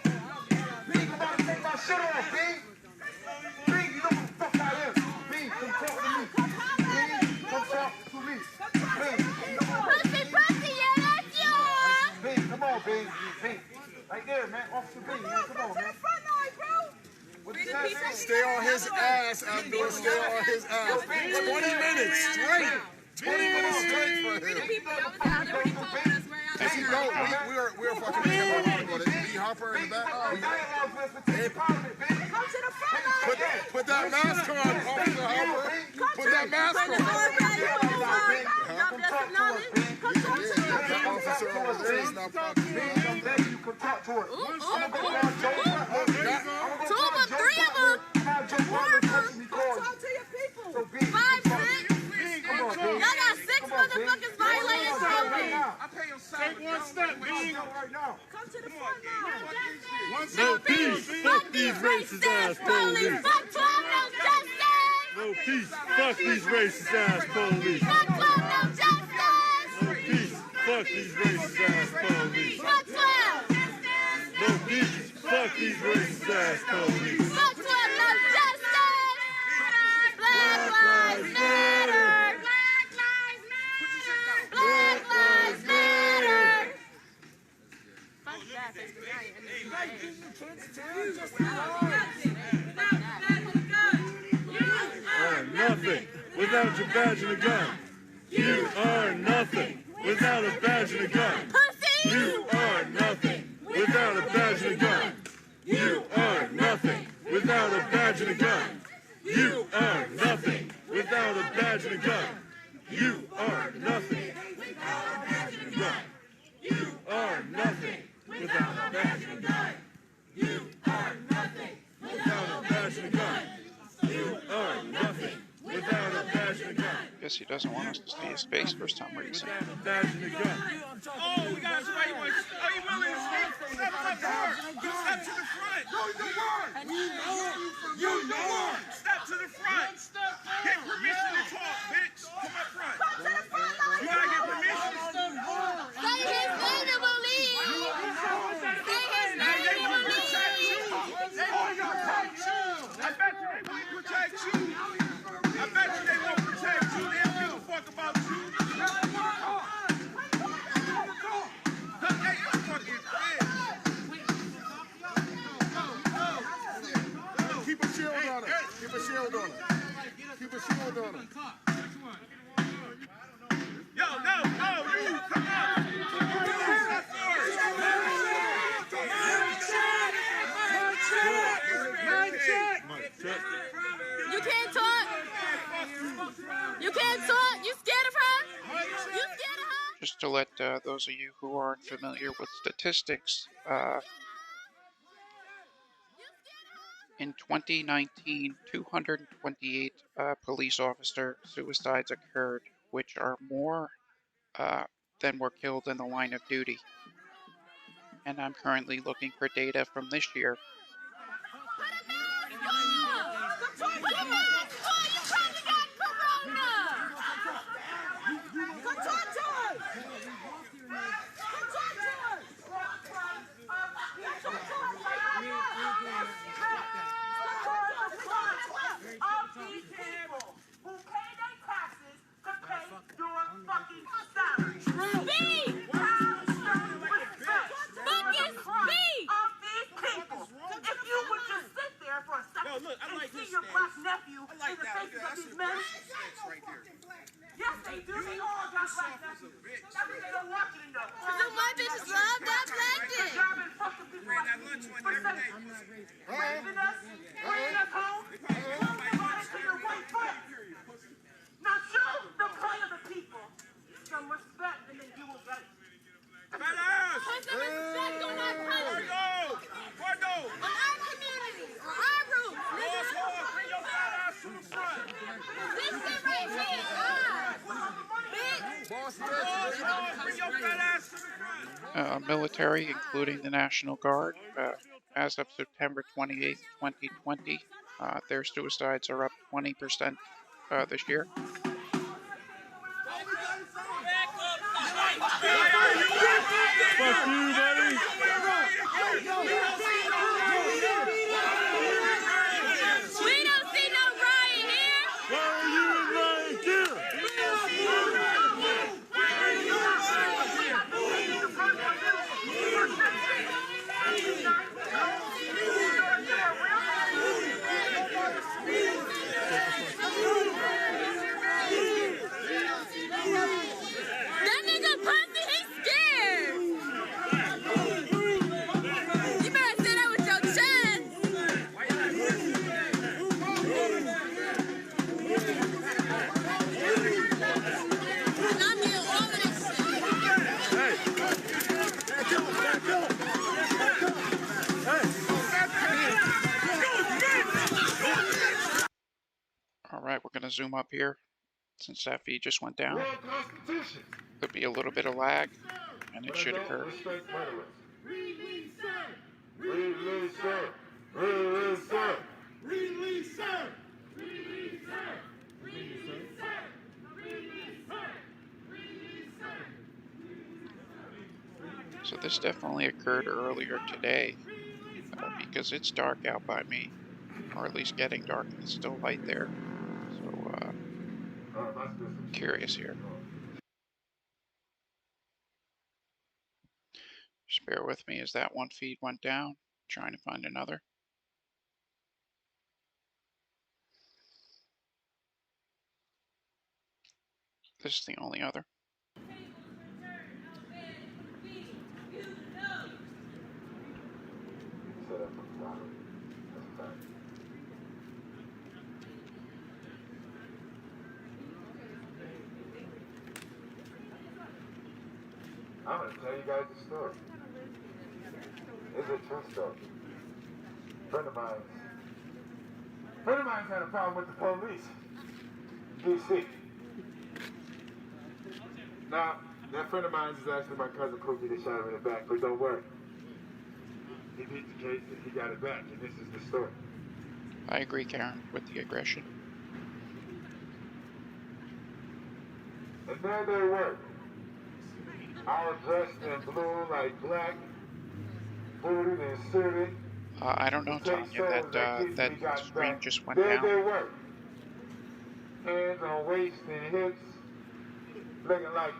Bing, you about to take my shit off, Bing. Bing, you know who the fuck I am. Bing, come talk to me. Bing, come talk to me. Bing, you know who I am. Pussy, yeah, that's yours. Bing, come on, Bing. Bing. Right there, man. Officer Bing, man. Come on, man. Stay on his ass, Abdul. Stay on his ass. 20 minutes straight. 20 minutes straight for him. As you know, we are fucking with B. Hopper in the back. Put that mask on, Officer Hopper. Put that mask on. That officer over there is not fucking. You can talk to us. Two of them, three of them, four of them. Talk to your people. 5, 6. Y'all got 6 motherfuckers violating something. Take one step, B. Come to the front line. No peace. Fuck these racist ass police. Fuck 12, no justice. No peace. Fuck these racist ass police. Fuck 12, no justice. No peace. Fuck these racist ass police. Fuck 12. No peace. Fuck these racist ass police. Fuck 12, no justice. Black lives matter. Black lives matter. Fuck that. Nothing without your badge and a gun. You are nothing without a badge and a gun. You are nothing without a badge and a gun. You are nothing without a badge and a gun. You are nothing without a badge and a gun. You are nothing without a badge and a gun. You are nothing without a badge and a gun. You are nothing without a badge and a gun. You are nothing without a badge and a gun. Guess he doesn't want us to see his face for some reason. Without a badge and a gun. Oh, we got to wait. Are you willing to step up to her? Step to the front. You the one. Step to the front. Get permission to talk, bitch. Come up front. You gotta get permission. Say his name and we'll leave. Say his name and we'll leave. I bet you they won't protect you. I bet you they won't protect you. They don't give a fuck about you. Hey, I'm fucking bitch. Keep a shield on her. Keep a shield on her. Keep a shield on her. Yo, no, you, come on. Step forward. You can't talk. You can't talk. You scared of her? You scared of her? Just to let those of you who aren't familiar with statistics, in 2019, 228 police officer suicides occurred, which are more than were killed in the line of duty. And I'm currently looking for data from this year. Put a mask like see this your stance. black nephew I like in the that. faces of That's these a men? bullshit stance right there. Yes, they do. They all got black Soft as a nephews. bitch. That's what they don't want you to know. So my bitches love that black dick. German fucking people Ran like that you lunch for money every saying, day. raping us, bringing us home, pulling the bodies to your white foot. Now show the plight of the people some respect, and then you will get it. Fellas! Put some respect on our country. Pardo! On our community. On our roots. Boss hog, bring your fat ass to the front. This shit right here is ours. Bitch. Boss hog, bring your fat ass to the front. Military, including the National Guard, as of September 28th, 2020, their suicides are up 20% this year. Fuck you, buddy. We don't see no riot here. Why are you in riot gear? That nigga pussy, he's scared. You better say that with your chest. And I'm here all of this shit. All right, we're going to zoom up here since that feed just went down. World Constitution. Could be a little bit of lag, and it should occur. Respect murderers. Release her. Release her. Release her. Release her. Release her. Release her. Release her. Release her. So this definitely occurred earlier today because it's dark out by me, or at least getting dark, and it's still light there. So curious here. Just bear with me as that one feed went down. Trying to find another. This is the only other. I'm going to tell you guys a story. It's a true story. Friend of mine's had a problem with the police. DC. Now, that friend of mine is actually my cousin Cookie that shot him in the back, but don't worry. He beat the case and he got it back, and this is the story. I agree, Karen, with the aggression. And there they were. All dressed in blue like black, booted and suited. I don't know, Tanya, that screen just went there down. They were. Hands on waist and hips, looking like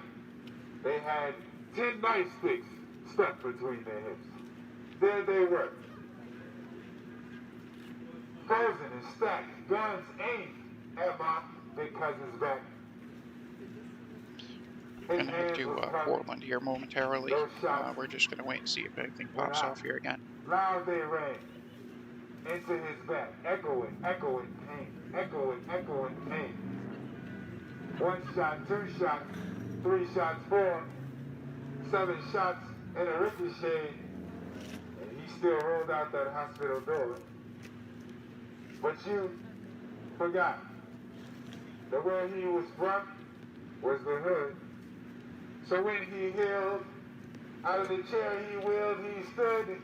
they had 10 nightsticks stuck between their hips. There they were. Frozen and stacked, guns aimed at my big cousin's back. We're going to head to Portland here momentarily. We're just going to wait and see if anything pops off here again. Loud they rang into his back, echoing pain, echoing pain. 1 shot, 2 shots, 3 shots, 4, 7 shots in a ricochet, and he still rolled out that hospital door. But you forgot that where he was from was the hood. So when he healed, out of the chair he wheeled, he stood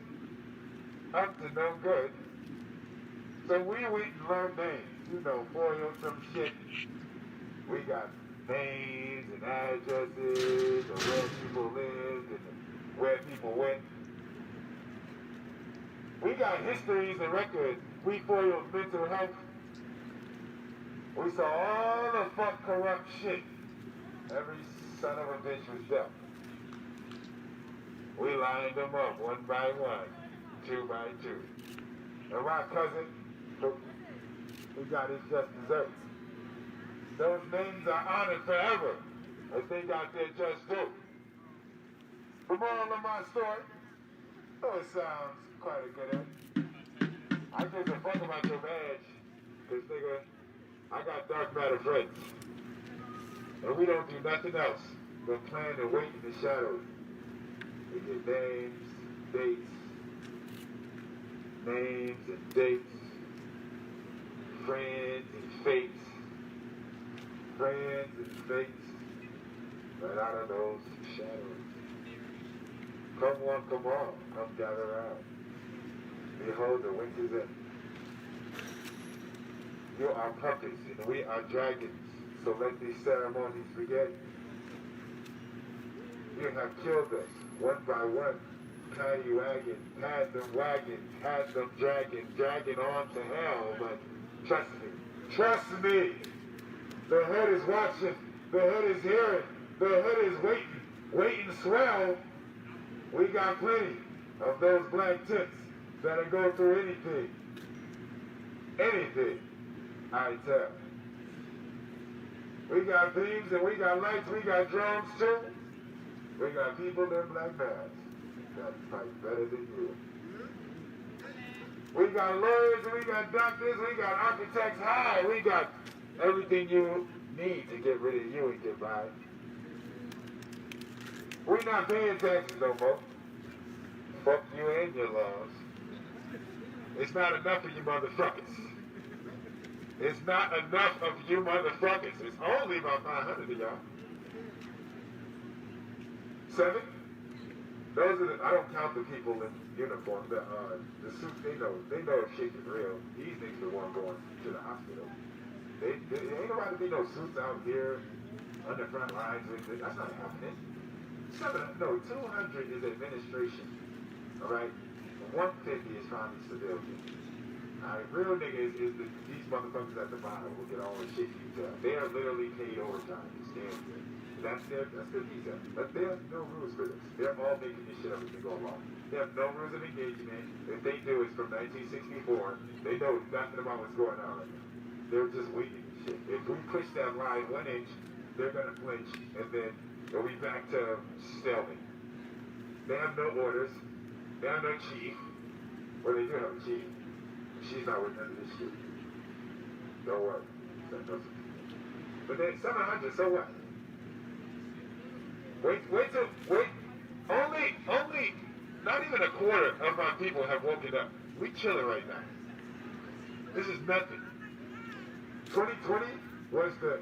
up to no good. So we went and learned names, foiled some shit. We got names and addresses and where people lived and where people went. We got histories and records. We foiled mental health. We saw all the fuck corrupt shit. Every son of a bitch was dealt. We lined them up 1 by 1, 2 by 2. And my cousin, got is just desserts. Those names are honored forever as they got their just due. The moral of my story, though it sounds quite a good end, I give a fuck about your badge, because nigga, I got dark matter friends. And we don't do nothing else but plan and wait in the shadows. We get names and dates, friends and fates, right out of those shadows. Come one, come all, come gather round. Behold, the winter's end. You are puppets and we are dragons, so let these ceremonies begin. You have killed us, one by one, paddy-wagon, had them dragging on to hell, but trust me, the head is watching, the head is hearing, the head is waiting swell. We got plenty of those black tits that'll go through anything, I tell. We got beams and we got lights, we got drones too. We got people in black masks that fight better than you. We got lawyers, we got doctors, we got architects, we got everything you need to get rid of you and get by. We're not paying taxes no more. Fuck you and your laws. It's not enough of you motherfuckers. It's not enough of you motherfuckers. It's only about 500 of y'all. 7? Those are the, I don't count the people in uniform. The suits, they know if shit is real. These niggas are the one going to the hospital. They ain't nobody be no suits out here on the front lines. That's not happening. 200 is administration. All right? 150 is trying to be civilian. All right? Real niggas is these motherfuckers at the bottom who get all the shit you tell. They are literally paid overtime to stand here. That's their visa. But they have no rules for this. They're all making this shit up as they go along. They have no rules of engagement. If they do, it's from 1964. They know nothing about what's going on right now. They're just waiting shit. If we push that line 1 inch, they're gonna flinch, and then we'll be back to stalemate. They have no orders. They have no chief. Well, they do have a chief. She's not with none of this shit. Don't worry. That doesn't. But then 700, so what? Wait, only, not even a quarter of our people have woken up. We chilling right now. This is nothing. 2020 was the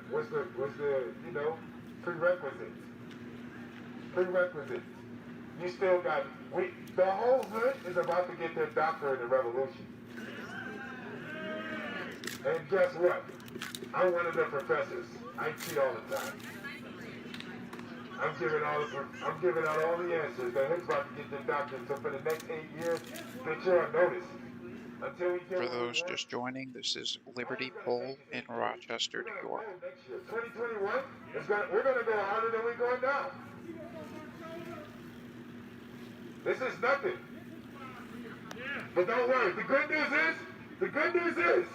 prerequisites. You still got, the whole hood is about to get their doctorate in revolution. And guess what? I'm one of the professors. I cheat all the time. I'm giving out all the answers. The hood's about to get their doctorate. So for the next 8 years, get you on notice. Until we get For those just joining, this is Liberty Pole in Rochester, New York. 2021, we're going to go harder than we're going now. This is nothing. But don't worry, the good news is,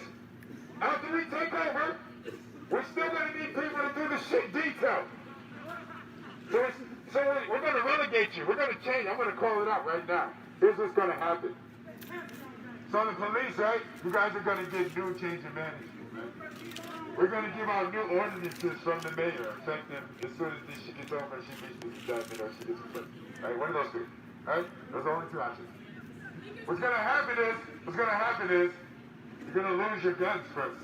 after we take over, we're still going to need people to do the shit detailed. So we're going to relegate you. We're going to change. I'm going to call it out right now. Here's what's going to happen. So the police, right? You guys are going to get new change of management, right? We're going to give out new ordinances from the mayor, effective as soon as this shit gets over and she reaches the indictment or she gets replaced. Right? One of those two. Right? Those are only 2 options. What's going to happen is, you're going to lose your guns first.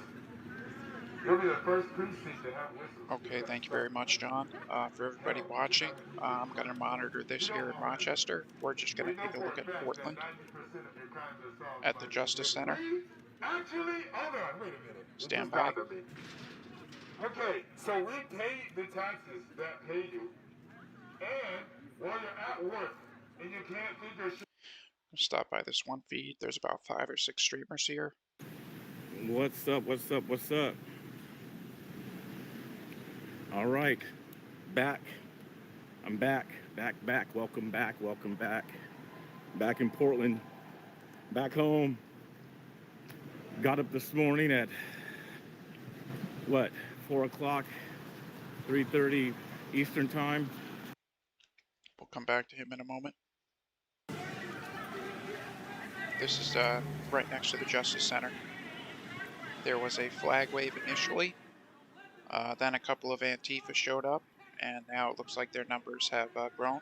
You'll be the first precinct to have whistles. Okay, thank you very much, John. For everybody watching, I'm going to monitor this here in Rochester. We're just going to take a look at Portland at the Justice Center. Actually, hold on, wait a minute. Stand by. Okay, so we pay the taxes that pay you, and while you're at work, and you can't figure shit. Stop by this one feed. There's about 5 or 6 streamers here. What's up? All right, back. I'm back. Welcome back. Back in Portland. Back home. Got up this morning at what, 4 o'clock, 3:30 Eastern time. We'll come back to him in a moment. This is right next to the Justice Center. There was a flag wave initially, then a couple of Antifa showed up, and now it looks like their numbers have grown.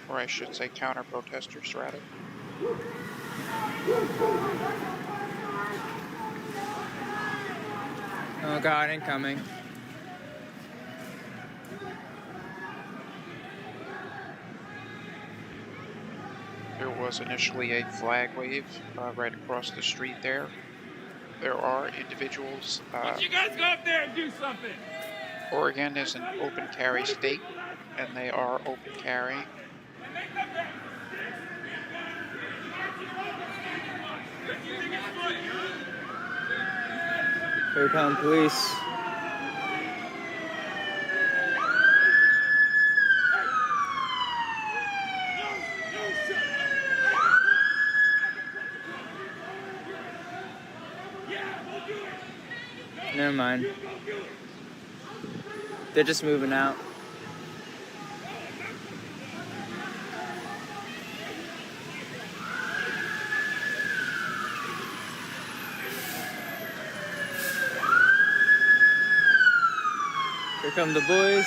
Or I should say counter-protesters, rather. Oh God, incoming. There was initially a flag wave right across the street there. There are individuals. Why don't you guys go up there and do something? Oregon is an open carry state, and they are open carrying. Here come police. Never mind. They're just moving out. Here come the boys.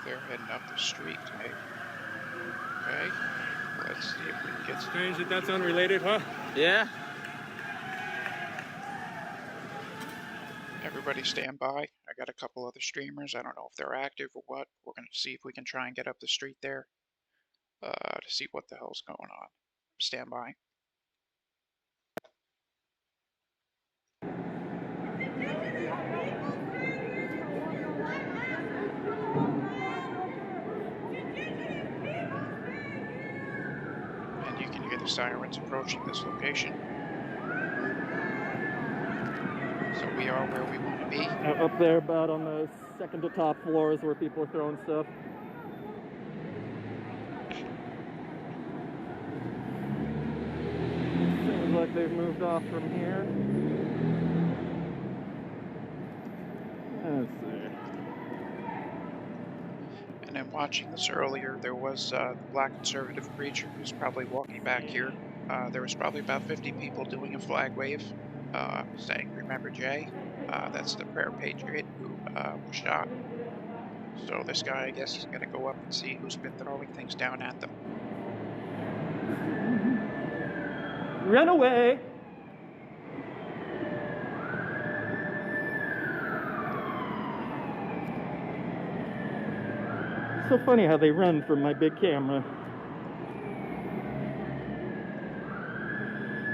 They're heading up the street, hey? Okay, let's see if we can get some. Strange that that's unrelated, huh? Yeah. Everybody stand by. I got a couple other streamers. I don't know if they're active or what. We're going to see if we can try and get up the street there to see what the hell's going on. Stand by. And you can hear the sirens approaching this location. So we are where we want to be. Up there, about on the second to top floors where people are throwing stuff. Seems like they've moved off from here. Let's see. And then watching this earlier, there was the black conservative preacher who's probably walking back here. There was probably about 50 people doing a flag wave, saying, "Remember Jay?" That's the prayer patriot who was shot. So this guy, I guess, is going to go up and see who's been throwing things down at them. Run away! So funny how they run from my big camera.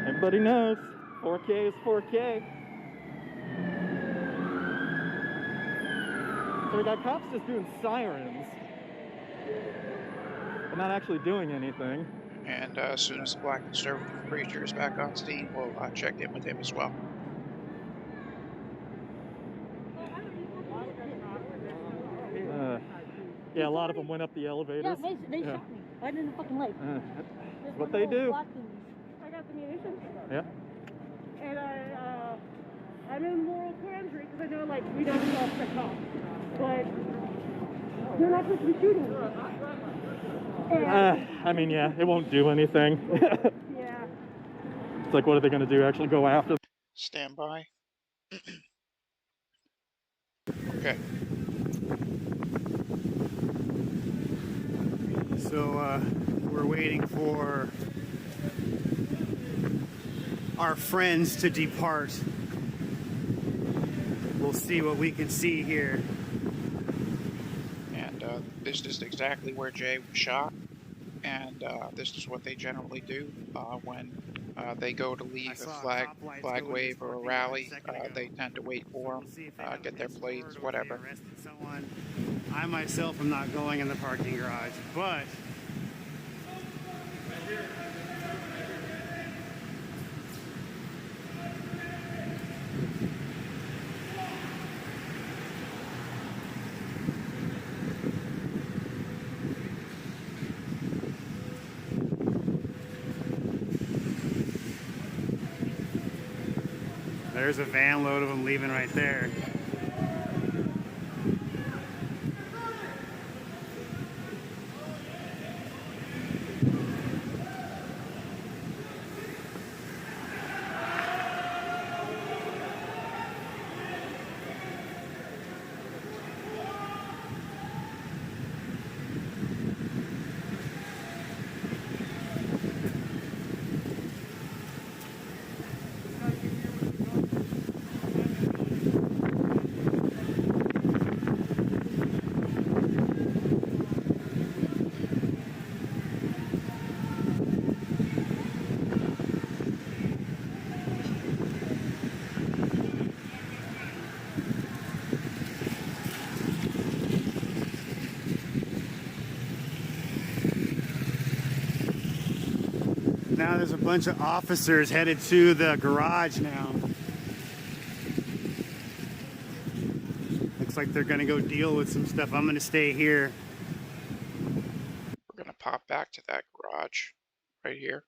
Everybody knows 4K is 4K. So we got cops just doing sirens. They're not actually doing anything. And as soon as the black conservative preacher is back on scene, we'll check in with him as well. Yeah, a lot of them went up the elevators. Yeah, they shot me right in the fucking leg. That's what they do. I got the munitions. Yeah. And I'm in moral quandary because I know, like, we don't trust the cops. But they're not supposed to be shooting me. I mean, yeah, it won't do anything. Yeah. It's like, what are they going to do? Actually go after them? Stand by. Okay. So we're waiting for our friends to depart. We'll see what we can see here. And this is exactly where Jay was shot. And this is what they generally do when they go to leave a flag wave or a rally. They tend to wait for them, get their plates, whatever. I myself am not going in the parking garage, but There's a van load of them leaving right there. Now there's a bunch of officers headed to the garage now. Looks like they're gonna go deal with some stuff. I'm gonna stay here. We're gonna pop back to that garage right here.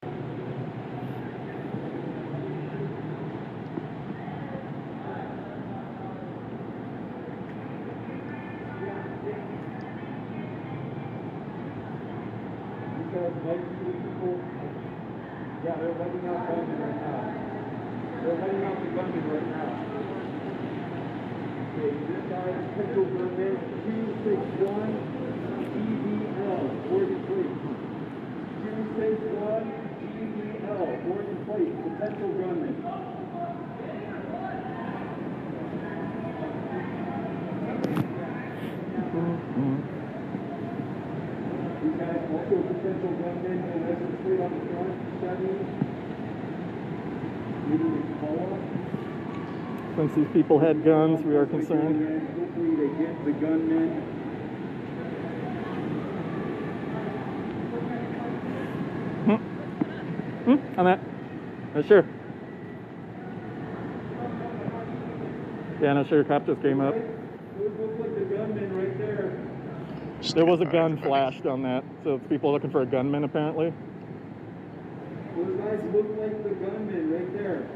Yeah, they're letting out gunmen right now. They're letting out the gunmen right now. Okay, this guy is pencil gunman 261 EBL, Oregon Plate. 261 EBL, Oregon Plate, the pencil gunman. These guys also potential gunmen and license plate on the front, 7. Since these people had guns, we are concerned. Hopefully they get the gunmen. On that? Sure. Yeah, no, sure. Cop just came up. Those look like the gunmen right there. There was a gun flashed on that, so it's people looking for a gunman apparently. Those guys look like the gunmen right there.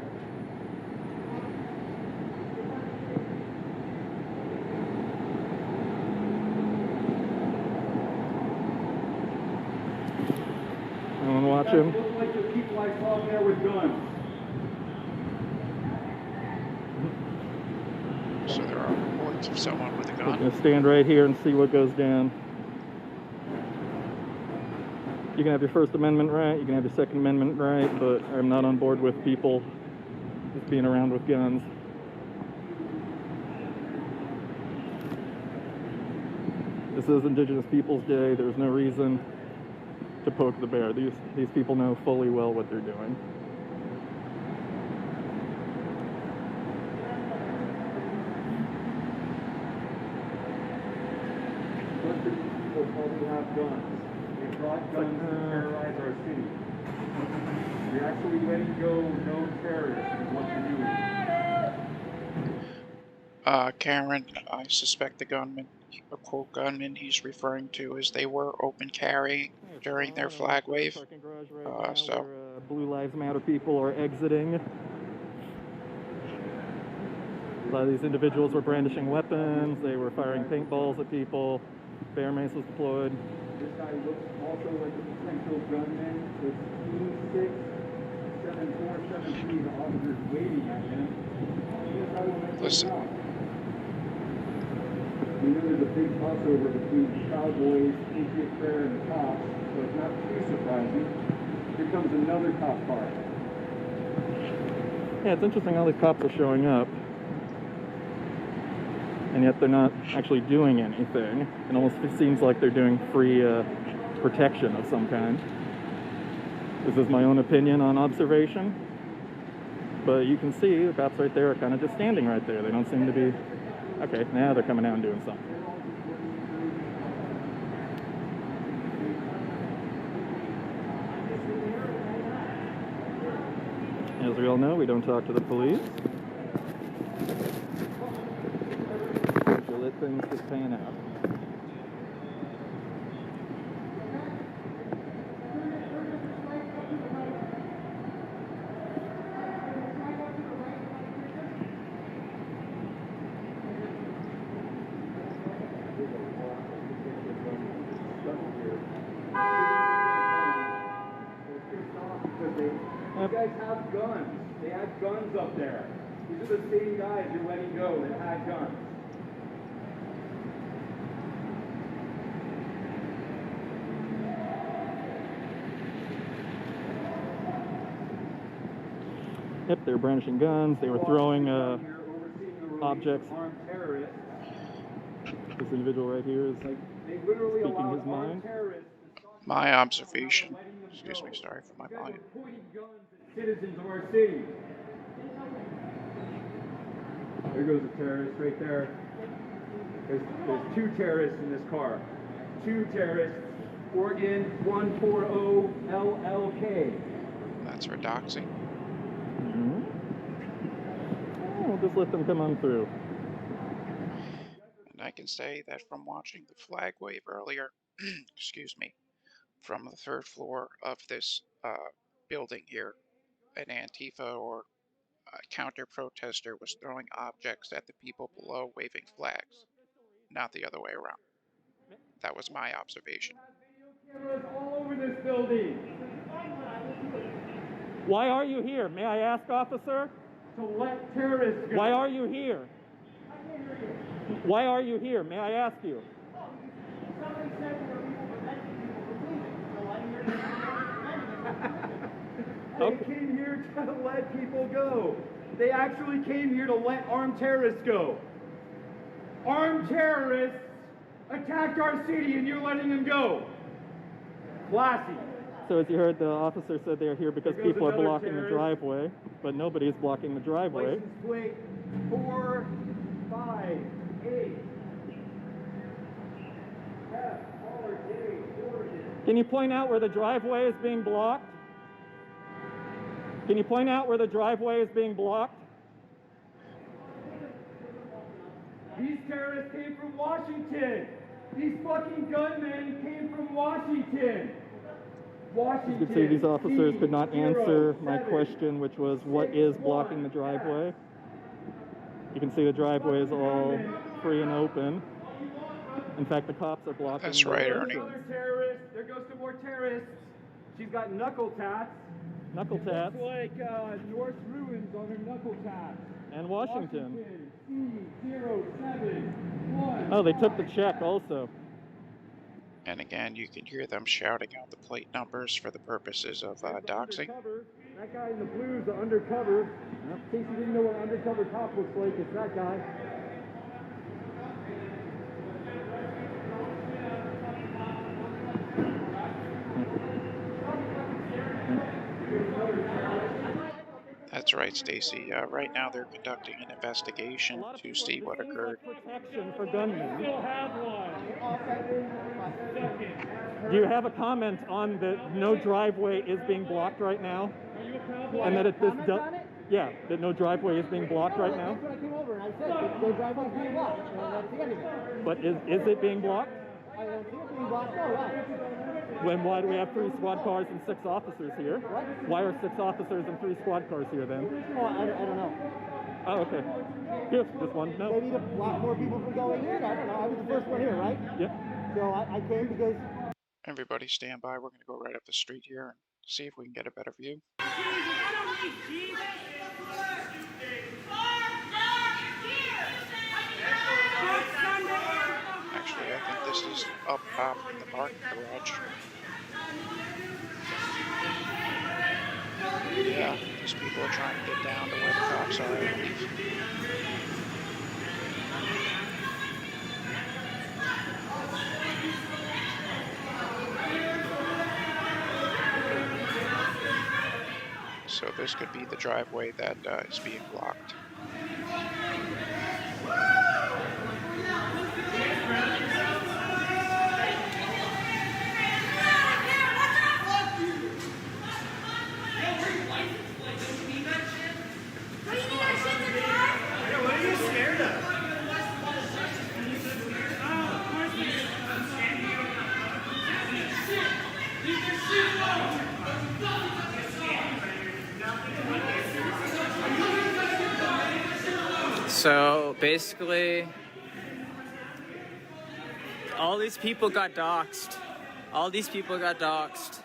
Anyone watch him? Look like the people I saw there with guns. So there are reports of someone with a We're gun. gonna stand right here and see what goes down. You can have your First Amendment right, you can have your Second Amendment right, but I'm not on board with people just being around with guns. This is Indigenous Peoples Day. There's no reason to poke the bear. These people know fully well what they're doing. People probably have guns. They brought guns to terrorize our city. You're actually letting go no terrorists is what you're doing. Cameron, I suspect the gunman, or quote gunman he's referring to, as they were open carrying during their flag wave. So Blue Lives Matter people are exiting. A lot of these individuals were brandishing weapons. They were firing paintballs at people. Bear mace was deployed. This guy looks also like a potential gunman with E67473 officers waiting at him. listen. We know there's a big crossover between cowboys, Patriot Prayer, and the cops, so it's not too surprising. Here comes another cop car. Yeah, it's interesting how these cops are showing up, and yet they're not actually doing anything. It almost seems like they're doing free protection of some kind. This is my own opinion on observation, but you can see the cops right there are kind of just standing right there. They don't seem to be... Okay, now they're coming out and doing something. As we all know, we don't talk to the police. So let things just pan out. guys have guns. They had guns up there. These are the same guys you're letting go that had guns. Yep, they were brandishing guns. They were throwing objects. This individual right here is speaking his mind. My observation, excuse me, sorry for my volume. Citizens of our city. There goes a terrorist right there. There's 2 terrorists in this car. 2 terrorists. Oregon 140 LLK. That's for doxing. We'll just let them come on through. And I can say that from watching the flag wave earlier, excuse me, from the 3rd floor of this building here, an Antifa or counter protester was throwing objects at the people below waving flags, not the other way around. That was my observation. Cameras all over this building. Why are you here? May I ask, officer? To let terrorists go. Why are you here? Why are you here? May I ask you? They came here to let people go. They actually came here to let armed terrorists go. Armed terrorists attacked our city and you're letting them go. Classy. So as you heard, the officer said they are here because people are blocking the driveway, but nobody is blocking the driveway. License plate 458. Can you point out where the driveway is being blocked? Can you point out where the driveway is being blocked? These terrorists came from Washington. These fucking gunmen came from Washington. As you can see, these officers could not answer my question, which was, what is blocking the driveway? You can see the driveway is all free and open. In fact, the cops are blocking. That's right, Ernie. There goes some more terrorists. She's got knuckle tats. Knuckle tats. Looks like North ruins on her knuckle tats. And Washington. C071. Oh, they took the check also. And again, you can hear them shouting out the plate numbers for the purposes of doxing. That guy in the blue is the undercover. In case you didn't know what an undercover cop looks like, it's that guy. That's right, Stacy. Right now they're conducting an investigation to see what occurred. Protection for gunmen. Do you have a comment on the no driveway is being blocked right now? And that that no driveway is being blocked right now? That's what I came over and I said, the driveway is being blocked. And I don't see anything. But is it being blocked? I don't see it being blocked. No, why? Why do we have 3 squad cars and 6 officers here? What? Why are 6 officers and 3 squad cars here then? Oh, I don't know. Oh, okay. Yes, just one. No. Maybe to block more people from going in. I don't know. I was the first one here, right? Yep. So I came because... Everybody stand by. We're going to go right up the street here and see if we can get a better view. Actually, I think this is up top in the parking garage. Yeah, these people are trying to get down to where the cops are, I believe. So this could be the driveway that is being blocked. So basically, all these people got doxxed. All these people got doxxed.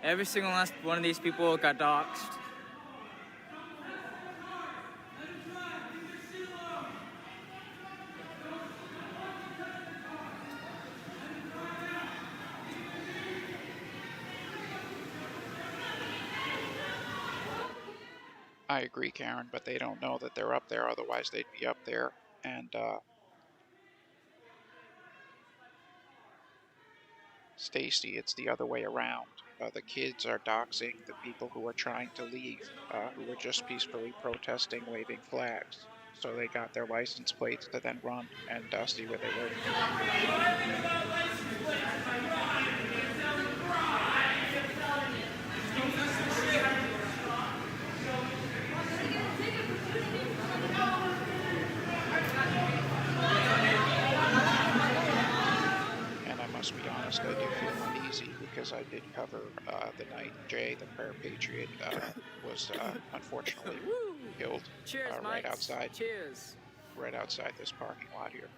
Every single last one of these people got doxxed. I agree, Karen, but they don't know that they're up there, otherwise they'd be up there. And Stacy, it's the other way around. The kids are doxing the people who are trying to leave, who were just peacefully protesting, waving flags. So they got their license plates to then run and see where they live. And I must be honest, I do feel uneasy because I did cover the night Jay, the prayer patriot, was unfortunately killed right outside. Cheers. Right outside this parking lot here.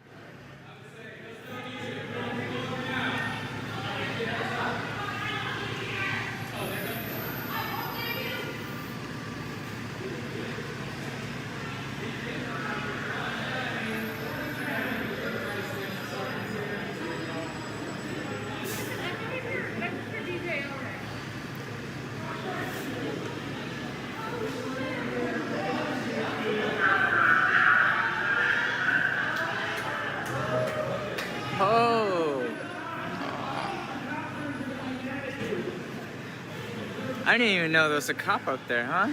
Oh. I didn't even know there was a cop up there, huh?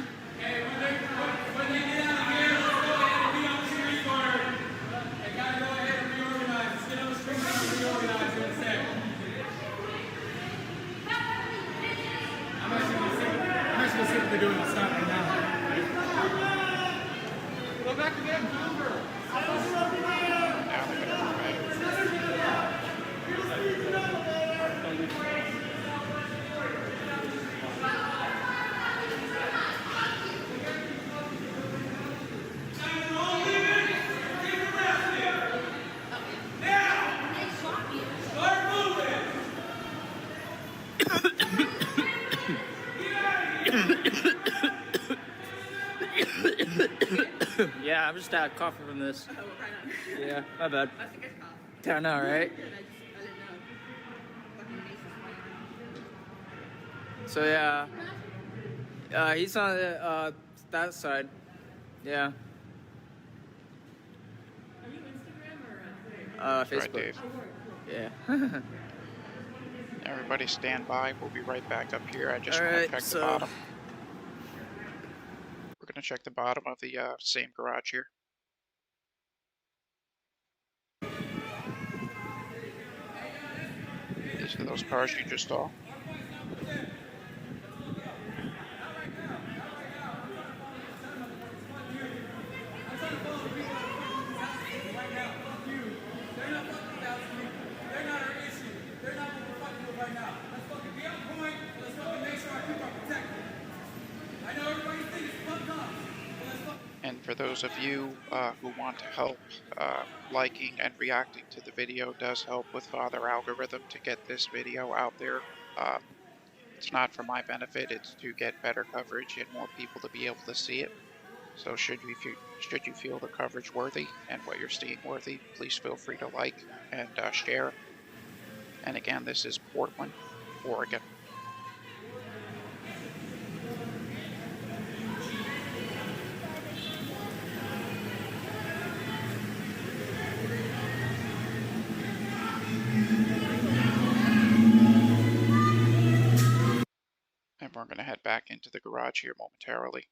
They're doing a stop right now. Go back to that number. Yeah, I'm just coughing from this. Yeah, my bad. I know, right? So yeah, he's on the, that side. Yeah. Facebook. Right, Dave. Yeah. Everybody stand by. We'll be right back up here. I just All want right, to check so the bottom. We're going to check the bottom of the same garage here. These are those cars you just saw. And for those of you who want to help, liking and reacting to the video does help with Father Algorithm to get this video out there. It's not for my benefit, it's to get better coverage and more people to be able to see it. So should you feel the coverage worthy and what you're seeing worthy, please feel free to like and share. And again, this is Portland, Oregon. And we're going to head back into the garage here momentarily.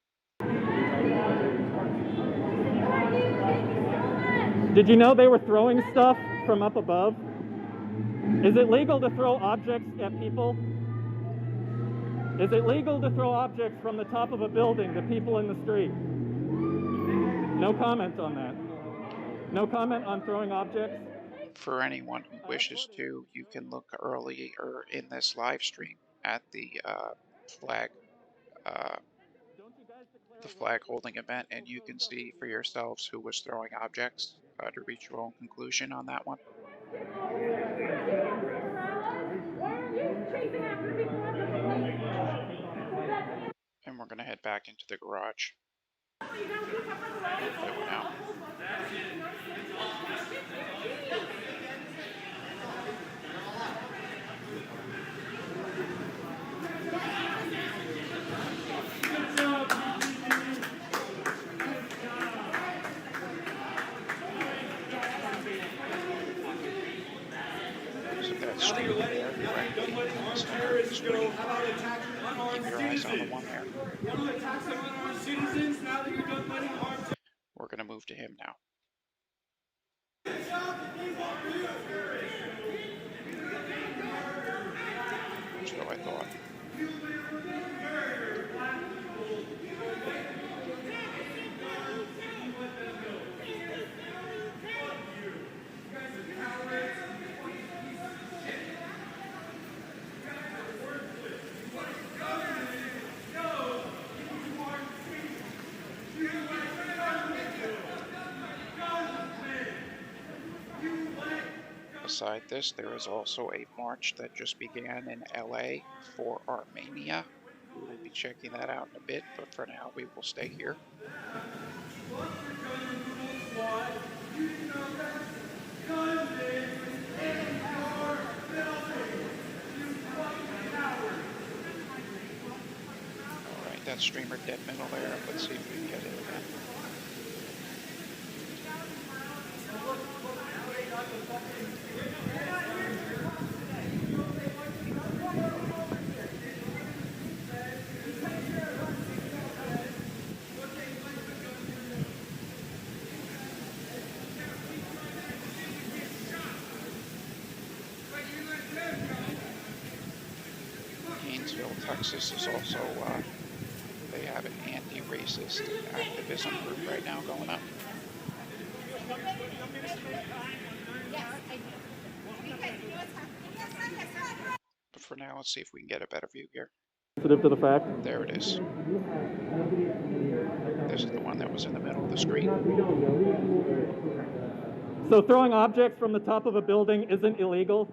Did you know they were throwing stuff from up above? Is it legal to throw objects at people? Is it legal to throw objects from the top of a building to people in the street? No comment on that. No comment on throwing objects? For anyone who wishes to, you can look earlier in this live stream at the flag holding event, and you can see for yourselves who was throwing objects to reach your own conclusion on that one. And we're going to head back into the garage. Now. street over there directly in the center of the street. Keep your eyes on the one there. We're going to move to him now. So I thought. Beside this, there is also a march that just began in LA for Armenia. We will be checking that out in a bit, but for now we will stay here. Alright, that's streamer dead middle there. Let's see if we can get it again. Texas is also, they have an anti-racist activism group right now going up. But for now, let's see if we can get a better view here. Sensitive to the fact. There it is. This is the one that was in the middle of the screen. So throwing objects from the top of a building isn't illegal?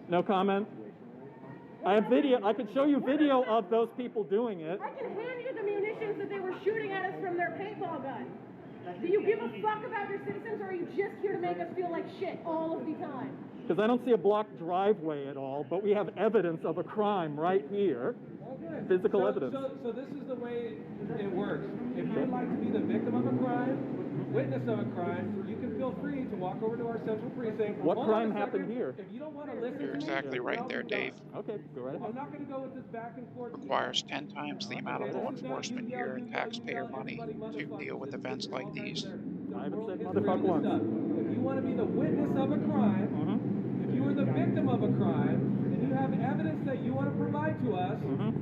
No comment? I have video. I can show you video of those people doing it. I can hand you the munitions that they were shooting at us from their paintball gun. Do you give a fuck about your citizens, or are you just here to make us feel like shit all of the time? Because I don't see a blocked driveway at all, but we have evidence of a crime right here. Physical evidence. So this is the way it works. If you'd like to be the victim of a crime, witness of a crime, you can feel free to walk over to our central precinct. What crime happened here? If you don't want to listen, you're exactly right there, Dave. Okay, go right ahead. I'm not going to go with this back and forth. Requires 10 times the amount of law enforcement here and taxpayer money to deal with events like these. I haven't said motherfucker once. If you want to be the witness of a crime, if you were the victim of a crime, and you have evidence that you want to provide to us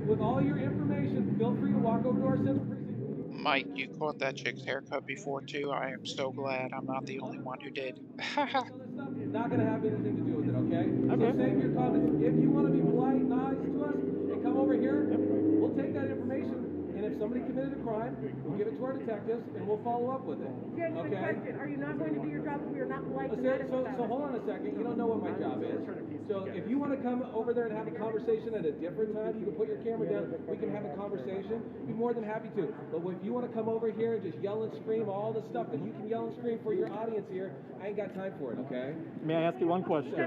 with all your information, feel free to walk over to our central precinct. Mike, you caught that chick's haircut before too. I am so glad I'm not the only one who did. Not going to have anything to do with it, okay? So save your comments. If you want to be polite, nice to us, and come over here, we'll take that information. And if somebody committed a crime, we'll give it to our detectives, and we'll follow up with it. Genuine question. Are you not going to do your job if we are not polite and nice about it? So hold on a second. You don't know what my job is. So if you want to come over there and have a conversation at a different time, you can put your camera down. We can have a conversation. Be more than happy to. But if you want to come over here and just yell and scream all the stuff that you can yell and scream for your audience here, I ain't got time for it, okay? May I ask you one question?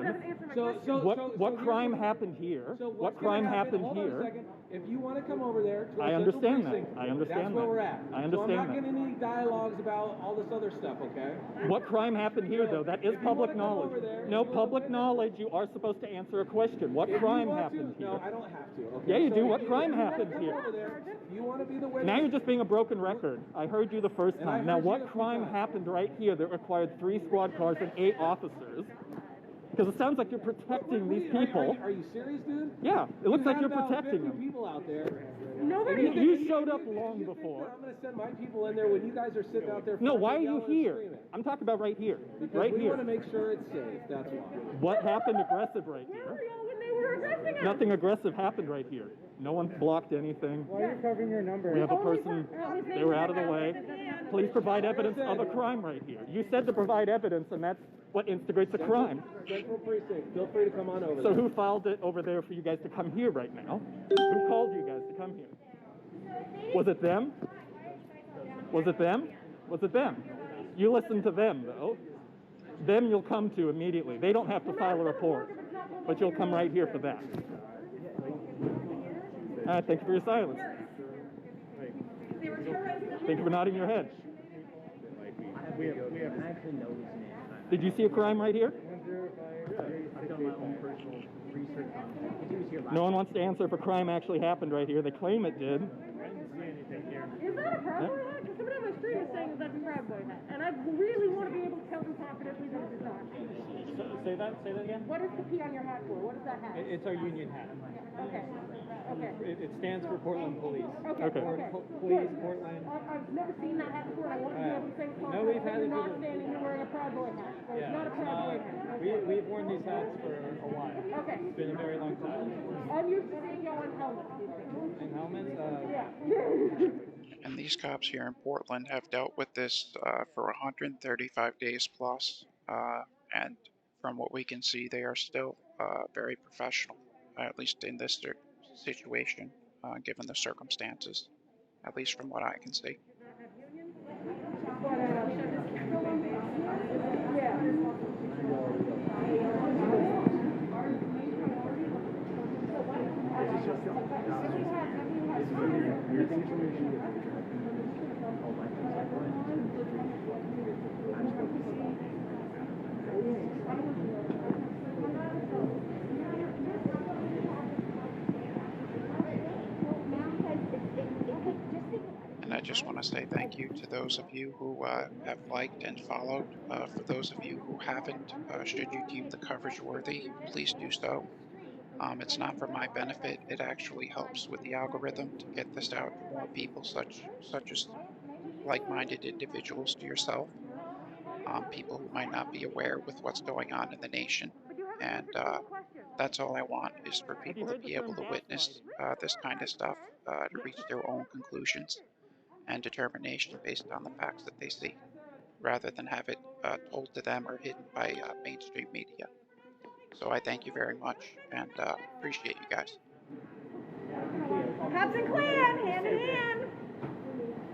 What crime happened here? What crime happened here? If you want to come over there, I understand that. I understand that's where we're at. I understand so I'm not getting any dialogues about all this other stuff, okay? What crime happened here, though? That is public knowledge. No, public knowledge. You are supposed to answer a question. What crime happened here? No, I don't have to. Okay? Yeah, you do. What crime happened here? You want to be the witness? Now you're just being a broken record. I heard you the first time. Now, what crime happened right here that required 3 squad cars and 8 officers? Because it sounds like you're protecting these people. Are you serious, dude? Yeah, it looks like you're protecting them. People out there. Nobody. You showed up long before. I'm going to send my people in there when you guys are sitting out there. No, why are you here? I'm talking about right here. Because right we here. want to make sure it's safe. That's why. What happened aggressive right here? Nothing aggressive happened right here. No one blocked anything. Why are you covering your number? We have a person. They were out of the way. Please provide evidence of a crime right here. You said to provide evidence, and that's what instigates a crime. Central precinct. Feel free to come on over. So who filed it over there for you guys to come here right now? Who called you guys to come here? Was it them? Was it them? Was it them? You listen to them, though. Them you'll come to immediately. They don't have to file a report, but you'll come right here for that. All right, thank you for your silence. Thank you for nodding your head. We have actually noticed. Did you see a crime right here? I've done my own personal research on it. He was here last No one wants to answer if a crime actually happened right here. They claim it did. Is that a Proud Boy hat? Because somebody on my street is saying that that's a Proud Boy hat. And I really want to be able to tell them confidently that it is not. Say that again? What is the P on your hat for? What is that hat? It's our union hat. Okay. Okay. It stands for Portland Police. Okay. Okay. Police, Portland. I've never seen that hat before. I want to be able to say it's No, we've had it you're for not standing, you're wearing a Proud Boy hat. So it's not a Proud Boy hat. Okay. We've worn these hats for a while. Okay. It's been a very long time. I'm used to seeing y'all in helmets. In helmets? Yeah. And these cops here in Portland have dealt with this for 135 days plus, and from what we can see, they are still very professional, at least in this situation, given the circumstances, at least from what I can see. And I just want to say thank you to those of you who have liked and followed. For those of you who haven't, should you deem the coverage worthy, please do so. It's not for my benefit. It actually helps with the algorithm to get this out to more people, such as like-minded individuals to yourself, people who might not be aware with what's going on in the nation. And that's all I want, is for people to be able to witness this kind of stuff, to reach their own conclusions and determination based on the facts that they see, rather than have it told to them or hidden by mainstream media. So I thank you very much, and appreciate you guys. Cops and Klan, hand in hand.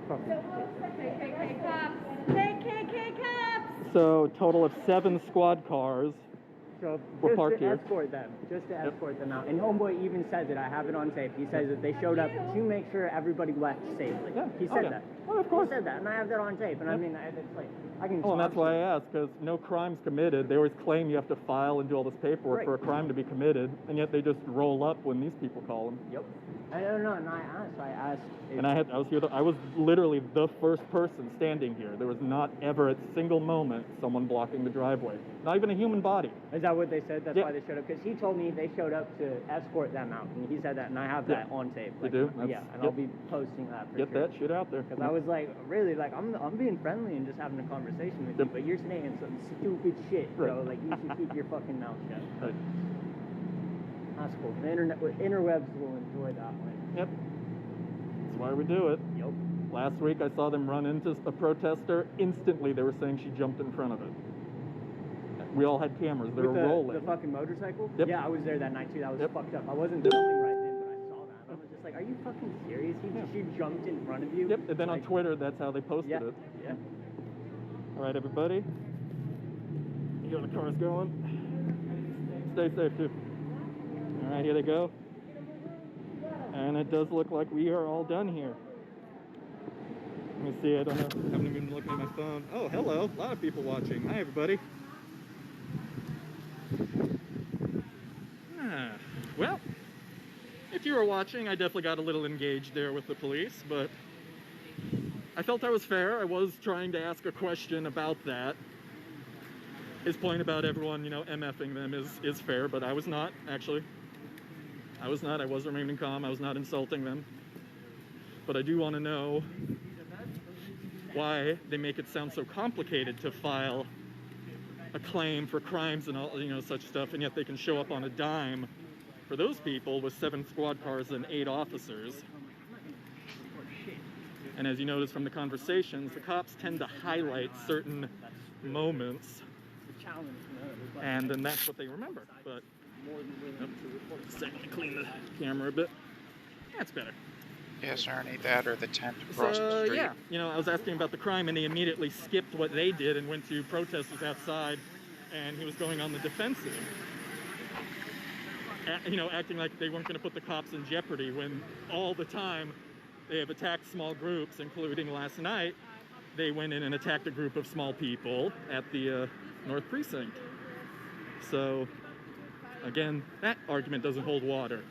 KKK cops. KKK cops. So, total of 7 squad cars So were just parked to here. escort them, just to escort them out. And Homeboy even says it. I have it on tape. He says that they showed up to make sure everybody left safely. Yeah. He said yeah. that. Well, of course. He said that, and I have that on tape. And I mean, it's like I can. Well, and that's why I asked, because no crime's committed. They always claim you have to file and do all this paperwork for a crime to be committed, and yet they just roll up when these people call them. Yep. I don't know, and I asked. And I was here. I was literally the first person standing here. There was not ever a single moment someone blocking the driveway. Not even a human body. Is that what they said? That's why they showed up? Because he told me they showed up to escort them out, and he said that, and I have that on tape. You do? Yeah, and I'll be posting that. Get that shit out there. Because I was like, really, like I'm being friendly and just having a conversation with you, but you're saying some stupid shit, bro. Like you should keep your fucking mouth shut. Right. That's cool. The interwebs will enjoy that one. Yep. That's why we do it. Yep. Last week I saw them run into a protester. Instantly they were saying she jumped in front of it. We all had cameras. They were rolling. The fucking motorcycle? Yep. Yeah, I was there that night too. That was fucked up. I wasn't filming right then, but I saw that. I was just like, are you fucking serious? She jumped in front of you? Yep, and then on Twitter, that's how they posted it. Yeah. All right, everybody. You know the car's going. Stay safe, too. All right, here they go. And it does look like we are all done here. Let me see, I don't know. I haven't even been looking at my phone. Oh, hello. A lot of people watching. Hi, everybody. Well, if you were watching, I definitely got a little engaged there with the police, but I felt I was fair. I was trying to ask a question about that. His point about everyone, you know, MFing them is fair, but I was not, actually. I was not. I was remaining calm. I was not insulting them. But I do want to know why they make it sound so complicated to file a claim for crimes and all, you know, such stuff, and yet they can show up on a dime for those people with 7 squad cars and 8 officers. And as you notice from the conversations, the cops tend to highlight certain moments, and then that's what they remember. But second to clean the camera a bit. That's better. Yes, Ernie, that or the tent across the street. Yeah, you know, I was asking about the crime, and he immediately skipped what they did and went to protesters outside, and he was going on the defensive. You know, acting like they weren't going to put the cops in jeopardy when all the time they have attacked small groups, including last night, they went in and attacked a group of small people at the North Precinct. So, Again, that argument doesn't hold water.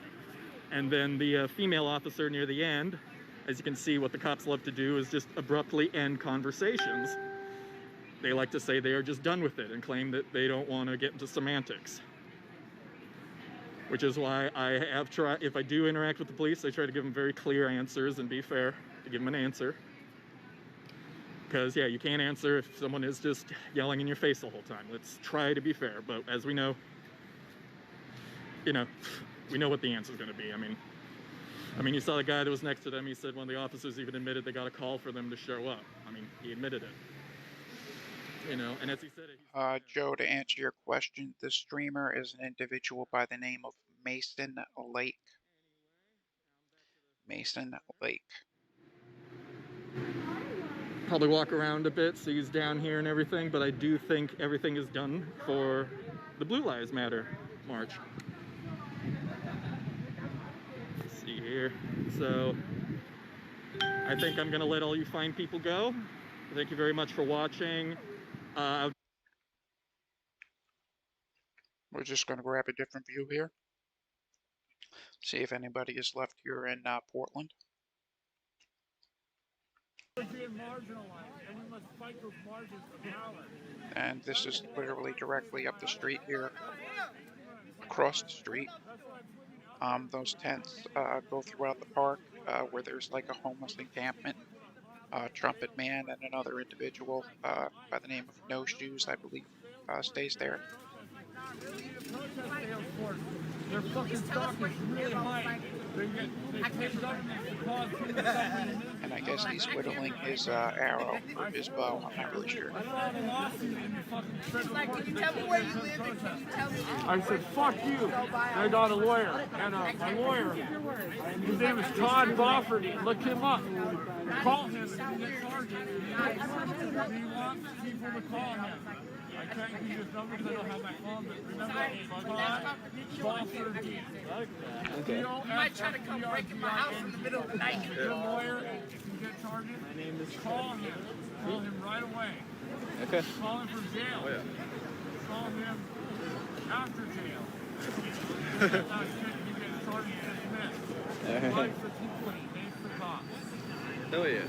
And then the female officer near the end, as you can see, what the cops love to do is just abruptly end conversations. They like to say they are just done with it and claim that they don't want to get into semantics. Which is why I have tried, if I do interact with the police, I try to give them very clear answers and be fair to give them an answer. Because, yeah, you can't answer if someone is just yelling in your face the whole time. Let's try to be fair. But as we know, you know, we know what the answer is going to be. I mean, you saw the guy that was next to them. He said one of the officers even admitted they got a call for them to show up. I mean, he admitted it. You know, and as he said it. Joe, to answer your question, the streamer is an individual by the name of Mason Lake. Mason Lake. Probably walk around a bit, so he's down here and everything, but I do think everything is done for the Blue Lives Matter march. Let's see here. So I think I'm going to let all you fine people go. Thank you very much for watching. We're just going to grab a different view here. See if anybody is left here in Portland. And this is literally directly up the street here, across the street. Those tents go throughout the park where there's like a homeless encampment. Trumpet Man and another individual by the name of No Shoes, I believe, stays there. Their fucking stock is really high. They pay government to cause people to suffer. And I guess he's whittling his arrow or his bow. I'm not really sure. I filed a lawsuit in the fucking federal court. Can you tell me where you live and can you tell me? I said, fuck you. I got a lawyer. And my lawyer, his name is Todd Bofferty. Look him up. Call him and get charged. He wants people to call him. I can't give you his number because I don't have my phone, but remember, Todd Bofferty. Okay. You might try to come break in my house in the middle of the night. Your lawyer, if you get charges, my name is call him. Call him right away. Okay. Call him from jail. Oh, yeah. Call him after jail. You get charges dismissed. Life's a T-20, thanks for cops. Hell yeah.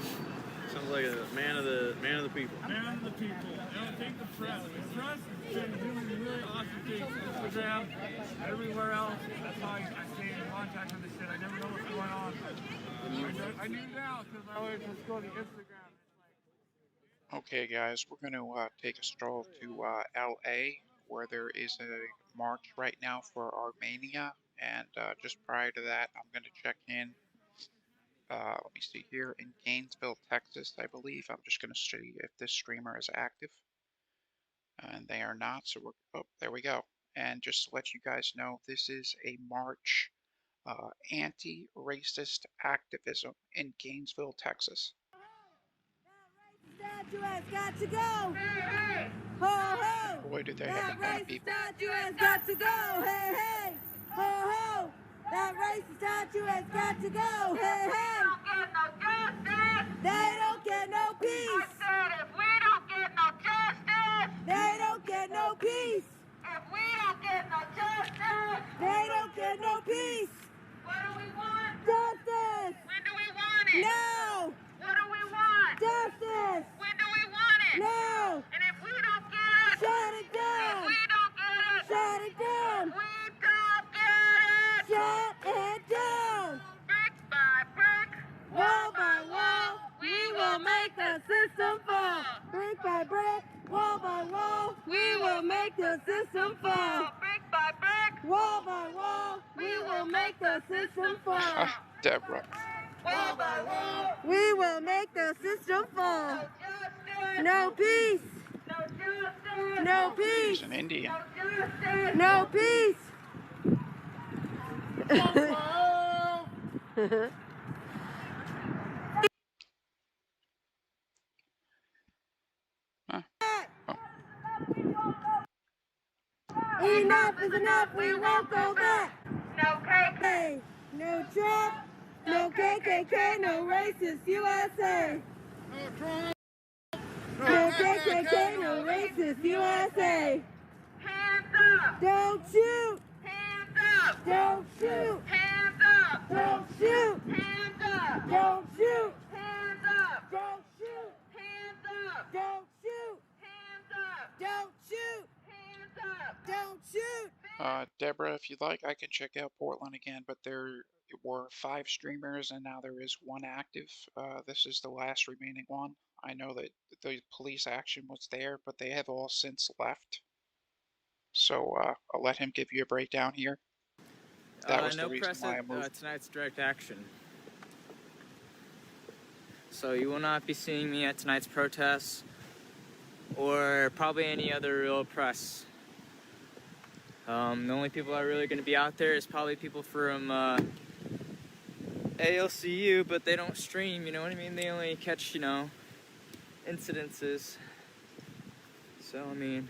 Sounds like a man of the people. Man of the people. Don't take the press. The press has been doing really awesome things. Instagram, everywhere else. That's how I stay in contact with this shit. I never know what's going on. I knew now because I always just go to Instagram. Okay, guys, we're going to take a stroll to LA, where there is a march right now for Armenia. And just prior to that, I'm going to check in. Let me see here in Gainesville, Texas, I believe. I'm just going to see if this streamer is active. And they are not, so we're, oh, there we go. And just to let you guys know, this is a march, anti-racist activism in Gainesville, Texas. Statue has got to go. Hey, hey. Ho, ho. Boy, do they have a lot of people. Statue has got to go. Hey, hey. Ho, ho. That racist statue has got to go. Hey, hey. They don't get no justice. They don't get no peace. I said if we don't get no justice. They don't get no peace. If we don't get no justice. They don't get no peace. What do we want? Justice. When do we want it? Now. What do we want? Justice. When do we want it? Now. And if we don't get it, shut it down. If we don't get it, shut it down. We don't get it. Shut it down. Brick by brick, wall by wall, we will make the system fall. Brick by brick, wall by wall, we will make the system fall. Brick by brick, wall by wall, we will make the system fall. Deborah. Wall by wall, we will make the system fall. No peace. No justice. No peace. He's an Indian. No peace. Enough is enough, we won't go back. No KK, no Trump, no KKK, no racist USA. No KKK, no racist USA. Hands up. Don't shoot. Don't shoot. Hands up. Don't shoot. Hands up. Don't shoot. Hands up. Don't shoot. Hands up. Don't shoot. Hands up. Don't shoot. Hands up. Don't shoot. Deborah, if you'd like, I can check out Portland again, but there were 5 streamers and now there is 1 active. This is the last remaining one. I know that the police action was there, but they have all since left. So I'll let him give you a breakdown here. That was the No reason press why I at moved. tonight's direct action. So you will not be seeing me at tonight's protests or probably any other real press. The only people that are really going to be out there is probably people from ALCU, but they don't stream, you know what I mean? They only catch, you know, incidences. So, I mean,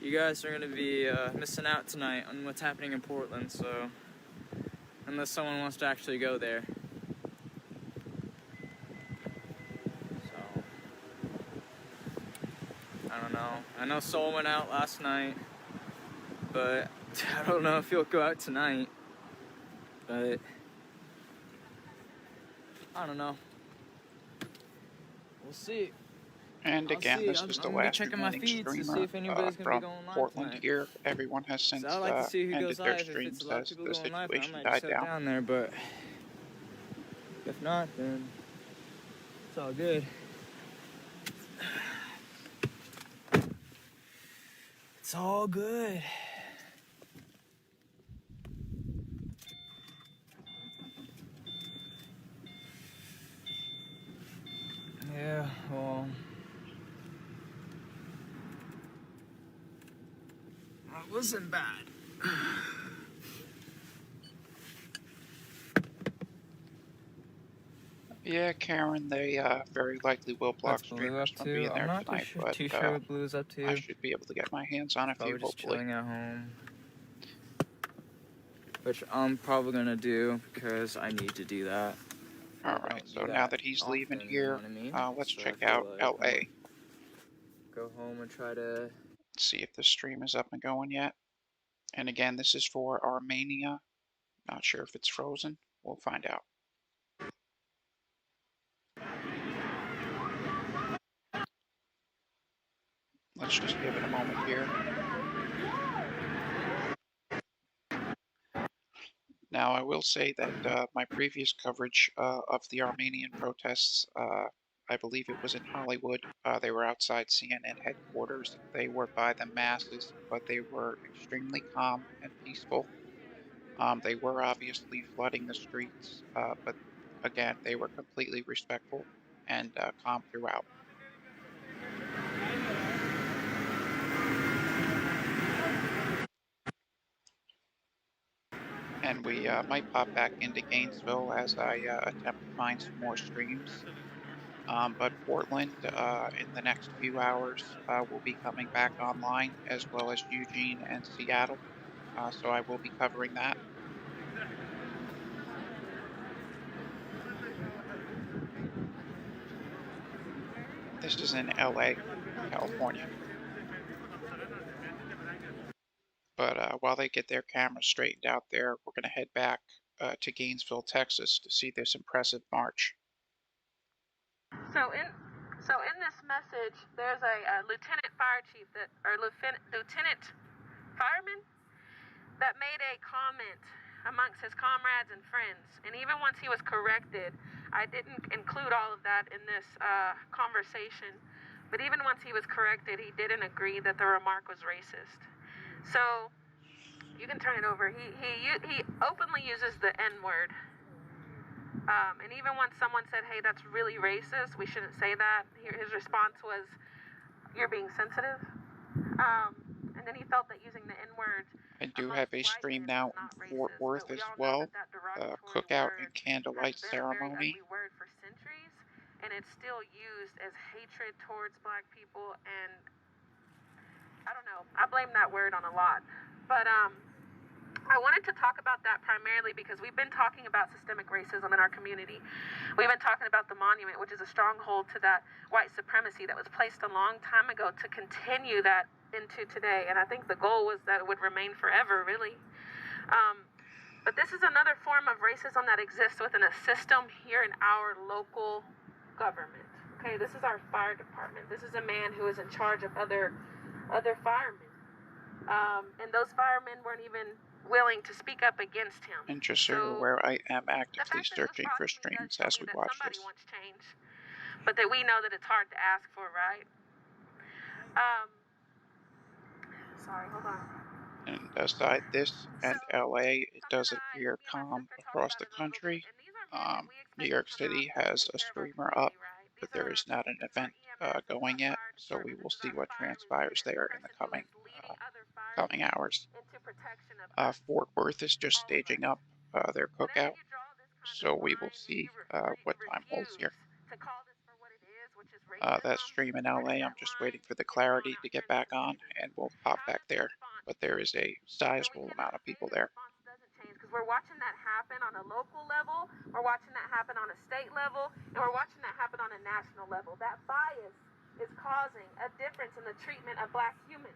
you guys are going to be missing out tonight on what's happening in Portland, so unless someone wants to actually go there. So, I don't know. I know Soul went out last night, but I don't know if he'll go out tonight. But I don't know. We'll see. And again, this is the last remaining streamer from Portland here. Everyone has since I'd like to see who ended goes their live. If it's streams a lot of as people the going live, I situation might died just head down. down there, but if not, then it's all good. It's all good. Yeah, well, it wasn't bad. Yeah, Karen, they very likely will block streamers from being there tonight, but too sure what Blue's up to. I should be able to get my hands on a few, Probably just hopefully. chilling at home, which I'm probably gonna do because I need to do that. Alright, so now that he's leaving here, let's So I check feel out like LA. Go home and try to See if the stream is up and going yet. And again, this is for Armenia. Not sure if it's frozen. We'll find out. Let's just give it a moment here. Now, I will say that my previous coverage of the Armenian protests, I believe it was in Hollywood. They were outside CNN headquarters. They were by the masses, but they were extremely calm and peaceful. They were obviously flooding the streets, but again, they were completely respectful and calm throughout. And we might pop back into Gainesville as I attempt to find some more streams. But Portland, in the next few hours, will be coming back online, as well as Eugene and Seattle. So I will be covering that. This is in LA, California. But while they get their cameras straightened out there, we're going to head back to Gainesville, Texas to see this impressive march. So in this message, there's a lieutenant fire chief lieutenant fireman that made a comment amongst his comrades and friends. And even once he was corrected, I didn't include all of that in this conversation. But even once he was corrected, he didn't agree that the remark was racist. So you can turn it over. He openly uses the N-word. And even when someone said, hey, that's really racist, we shouldn't say that, his response was, you're being sensitive. And then he felt that using the N-word. I do have a stream now in Fort Worth as well, cookout and candlelight ceremony. Word for centuries, and it's still used as hatred towards black people, and I don't know, I blame that word on a lot. But I wanted to talk about that primarily because we've been talking about systemic racism in our community. We've been talking about the monument, which is a stronghold to that white supremacy that was placed a long time ago to continue that into today. And I think the goal was that it would remain forever, really. But this is another form of racism that exists within a system here in our local government. Okay, this is our fire department. This is a man who is in charge of other firemen. And those firemen weren't even willing to speak up against him. And just so you're aware, I am actively searching for streams as we watch Somebody this. wants change, but that we know that it's hard to ask for, right? Sorry, hold on. And aside this and LA, it does appear calm across the country. New York City has a streamer up, but there is not an event going yet, so we will see what transpires there in the coming hours. Fort Worth is just staging up their cookout, so we will see what time holds here. That stream in LA, I'm just waiting for the clarity to get back on, and we'll pop back there. But there is a sizable amount of people there. Because we're watching that happen on a local level, we're watching that happen on a state level, and we're watching that happen on a national level. That bias is causing a difference in the treatment of black humans.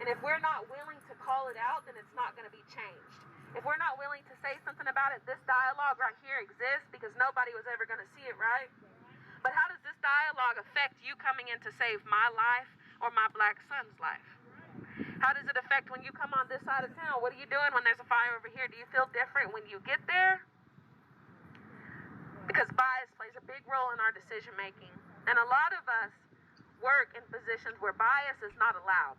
And if we're not willing to call it out, then it's not going to be changed. If we're not willing to say something about it, this dialogue right here exists because nobody was ever going to see it, right? But how does this dialogue affect you coming in to save my life or my black son's life? How does it affect when you come on this side of town? What are you doing when there's a fire over here? Do you feel different when you get there? Because bias plays a big role in our decision making. And a lot of us work in positions where bias is not allowed.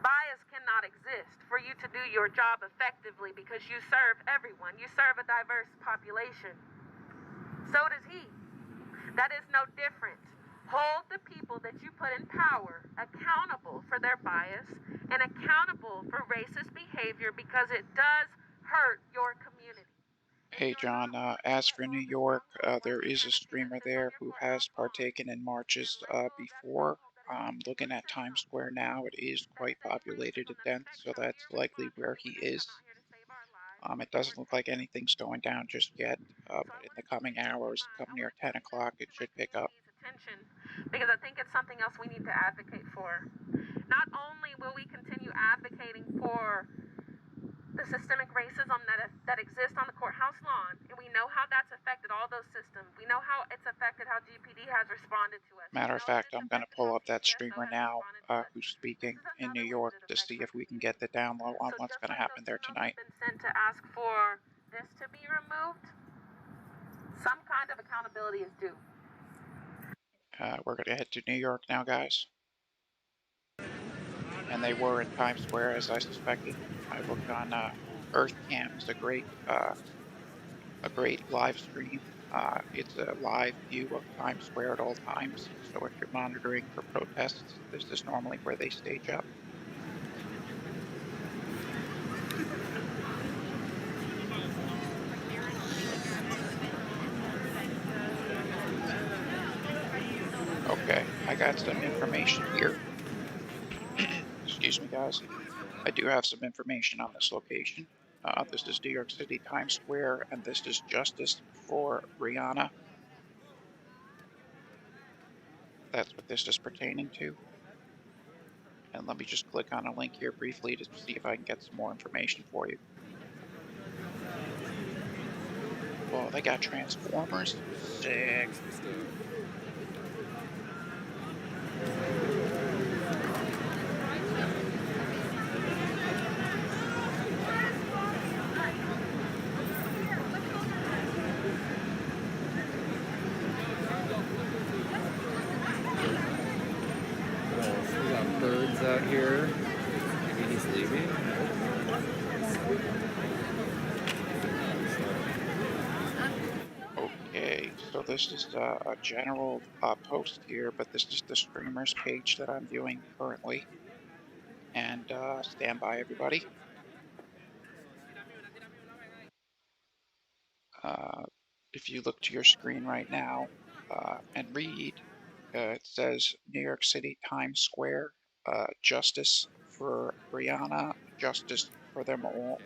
Bias cannot exist for you to do your job effectively because you serve everyone. You serve a diverse population. So does he. That is no different. Hold the people that you put in power accountable for their bias and accountable for racist behavior because it does hurt your community. Hey John, as for New York, there is a streamer there who has partaken in marches before. Looking at Times Square now, it is quite populated and dense, so that's likely where he is. It doesn't look like anything's going down just yet, but in the coming hours, come near 10 o'clock, it should pick up. Because I think it's something else we need to advocate for. Not only will we continue advocating for the systemic racism that exists on the courthouse lawn, and we know how that's affected all those systems. We know how it's affected how GPD has responded to us. Matter of fact, I'm going to pull up that streamer now who's speaking in New York to see if we can get the down low on what's going to happen there tonight. Been sent to ask for this to be removed. Some kind of accountability is due. We're going to head to New York now, guys. And they were in Times Square, as I suspected. I looked on EarthCam. It's a great live stream. It's a live view of Times Square at all times. So if you're monitoring for protests, this is normally where they stage up. Okay, I got some information here. Excuse me, guys. I do have some information on this location. This is New York City, Times Square, and this is Justice for Brianna. That's what this is pertaining to. And let me just click on a link here briefly to see if I can get some more information for you. Oh, they got Transformers. Sick. We got birds out here. Maybe he's leaving. Okay, so this is a general post here, but this is the streamers page that I'm viewing currently. And stand by, everybody. If you look to your screen right now and read, it says New York City, Times Square, justice for Brianna, justice for them all.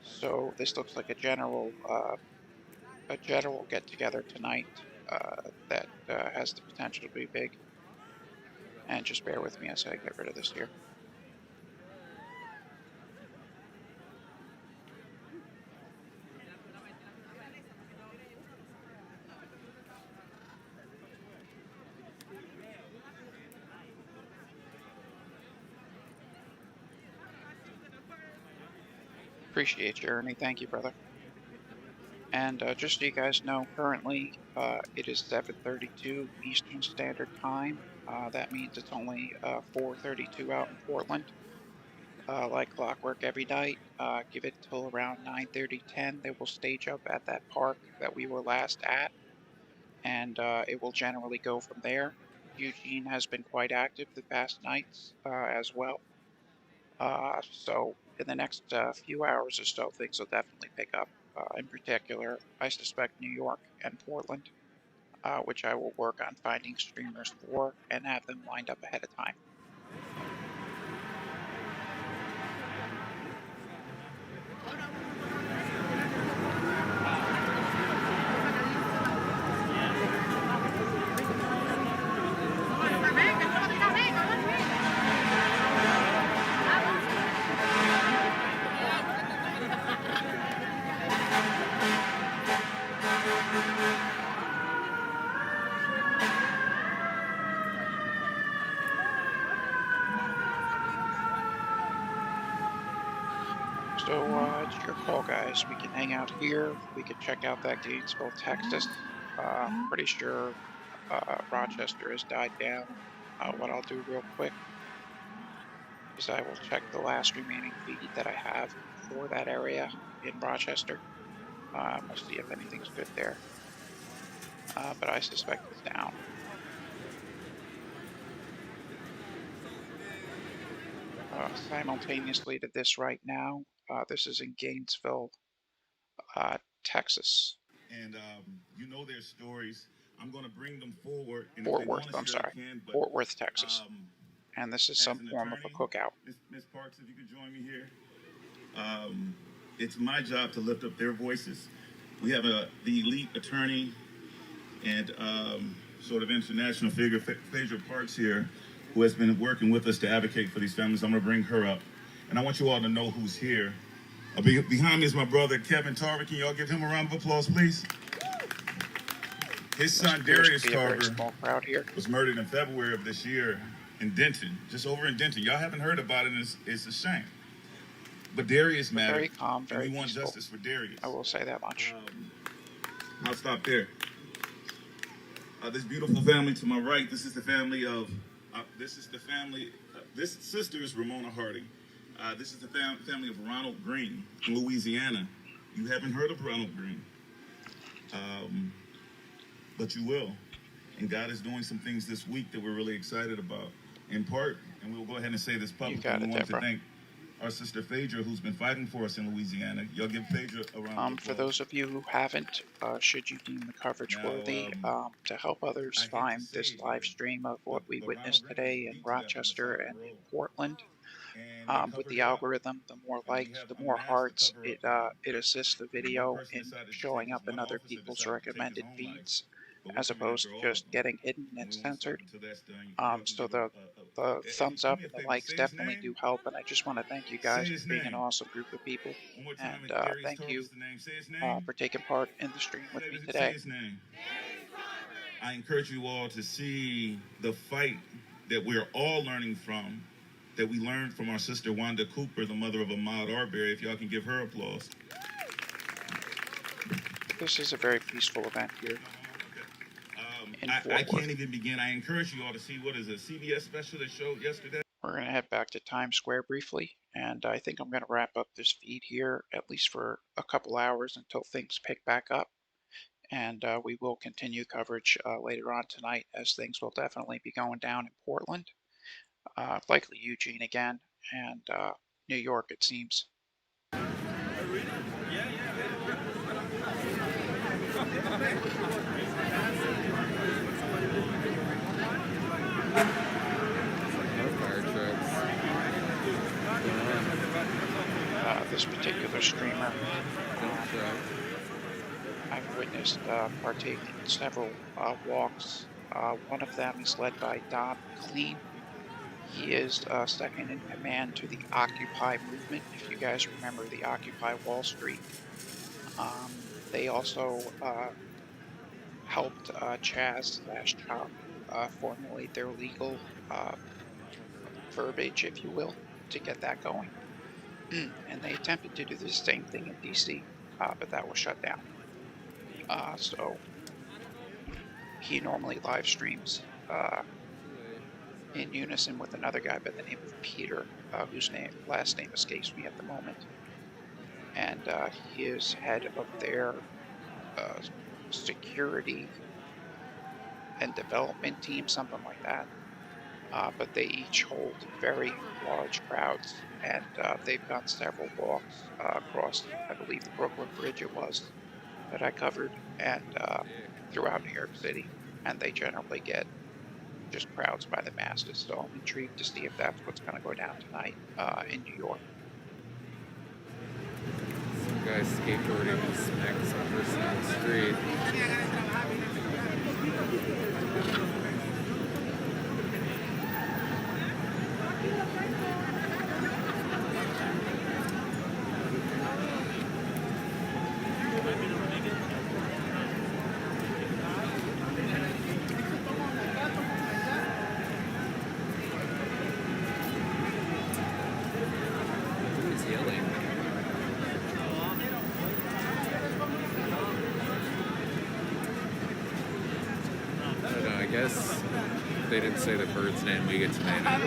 So this looks like a general get-together tonight that has the potential to be big. And just bear with me as I get rid of this here. Appreciate you, Ernie. Thank you, brother. And just so you guys know, currently it is 7:32 Eastern Standard Time. That means it's only 4:32 out in Portland. Like clockwork every night. Give it till around 9:30, 10. They will stage up at that park that we were last at, and it will generally go from there. Eugene has been quite active the past nights as well. So in the next few hours or so, things will definitely pick up. In particular, I suspect New York and Portland, which I will work on finding streamers for and have them lined up ahead of time. So it's your call, guys. We can hang out here. We can check out that Gainesville, Texas. Pretty sure Rochester has died down. What I'll do real quick is I will check the last remaining feed that I have for that area in Rochester. We'll see if anything's good there. But I suspect it's down. Simultaneously to this right now, this is in Gainesville, Texas. And you know their stories. I'm going to bring them forward. And Fort Worth, I'm sorry. Fort Worth, Texas. And this is some form of a cookout. Ms. Parks, if you could join me here. It's my job to lift up their voices. We have the elite attorney and sort of international figure, Phaedra Parks here, who has been working with us to advocate for these families. I'm going to bring her up. And I want you all to know who's here. Behind me is my brother, Kevin Tarver. Can y'all give him a round of applause, please? His son, Darius Tarver, was murdered in February of this year in Denton, just over in Denton. Y'all haven't heard about it, and it's a shame. But Darius mattered. Very calm, very and we want peaceful. Justice for Darius. I will say that much. I'll stop there. This beautiful family to my right, this is the family of, this sister is Ramona Harding. This is the family of Ronald Green in Louisiana. You haven't heard of Ronald Green, but you will. And God is doing some things this week that we're really excited about. In part, and we'll go ahead and say this publicly, we want to thank our sister Phaedra, who's been fighting for us in Louisiana. Y'all give Phaedra a round of applause. For those of you who haven't, should you deem the coverage worthy, to help others find this live stream of what we witnessed today in Rochester and in Portland, with the algorithm, the more likes, the more hearts, it assists the video in showing up in other people's recommended feeds, as opposed to just getting hidden and censored. So the thumbs up and the likes definitely do help, and I just want to thank you guys for being an awesome group of people, and thank you for taking part in the stream with me today. I encourage you all to see the fight that we're all learning from, that we learned from our sister Wanda Cooper, the mother of Ahmaud Arbery. If y'all can give her applause. This is a very peaceful event here. I can't even begin. I encourage you all to see, what is a CBS special that showed yesterday? We're going to head back to Times Square briefly, and I think I'm going to wrap up this feed here, at least for a couple hours until things pick back up. And we will continue coverage later on tonight, as things will definitely be going down in Portland. Likely Eugene again, and New York, it seems. This particular streamer, I've witnessed partaking in several walks. One of them is led by Don Clean. He is second in command to the Occupy movement. If you guys remember the Occupy Wall Street, they also helped Chaz/Chop formulate their legal verbiage, if you will, to get that going. and they attempted to do the same thing in DC, but that was shut down. So he normally live streams in unison with another guy by the name of Peter, whose last name escapes me at the moment, and he is head of their security and development team, something like that. But they each hold very large crowds, and they've done several walks across, I believe, the Brooklyn Bridge it was that I covered, and throughout New York City, and they generally get just crowds by the masses. So I'm intrigued to see if that's what's going to go down tonight in New York. Some guy skateboarding and smacks some person on the street. Who's yelling? I don't know, I guess if they didn't say the bird's name, we get to name it.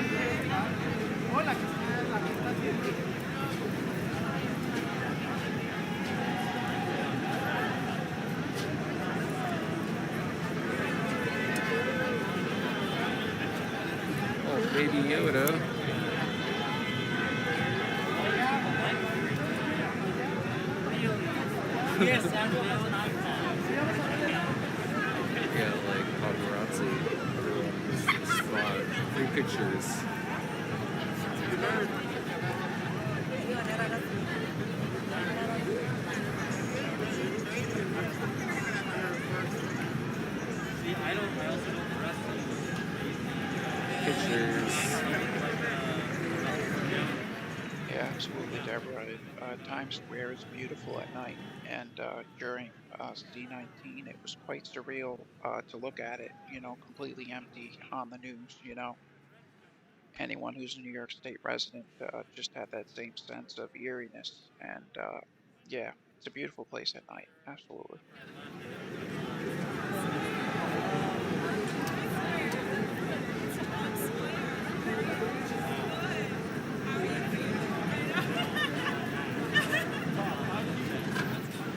Oh, Baby Yoda. Yeah, like paparazzi. Everyone's spot. Free pictures. Pictures. Yeah, absolutely, Deborah. Times Square is beautiful at night, and during C19, it was quite surreal to look at it. Completely empty on the news. Anyone who's a New York State resident just had that same sense of eeriness, and yeah, it's a beautiful place at night. Absolutely.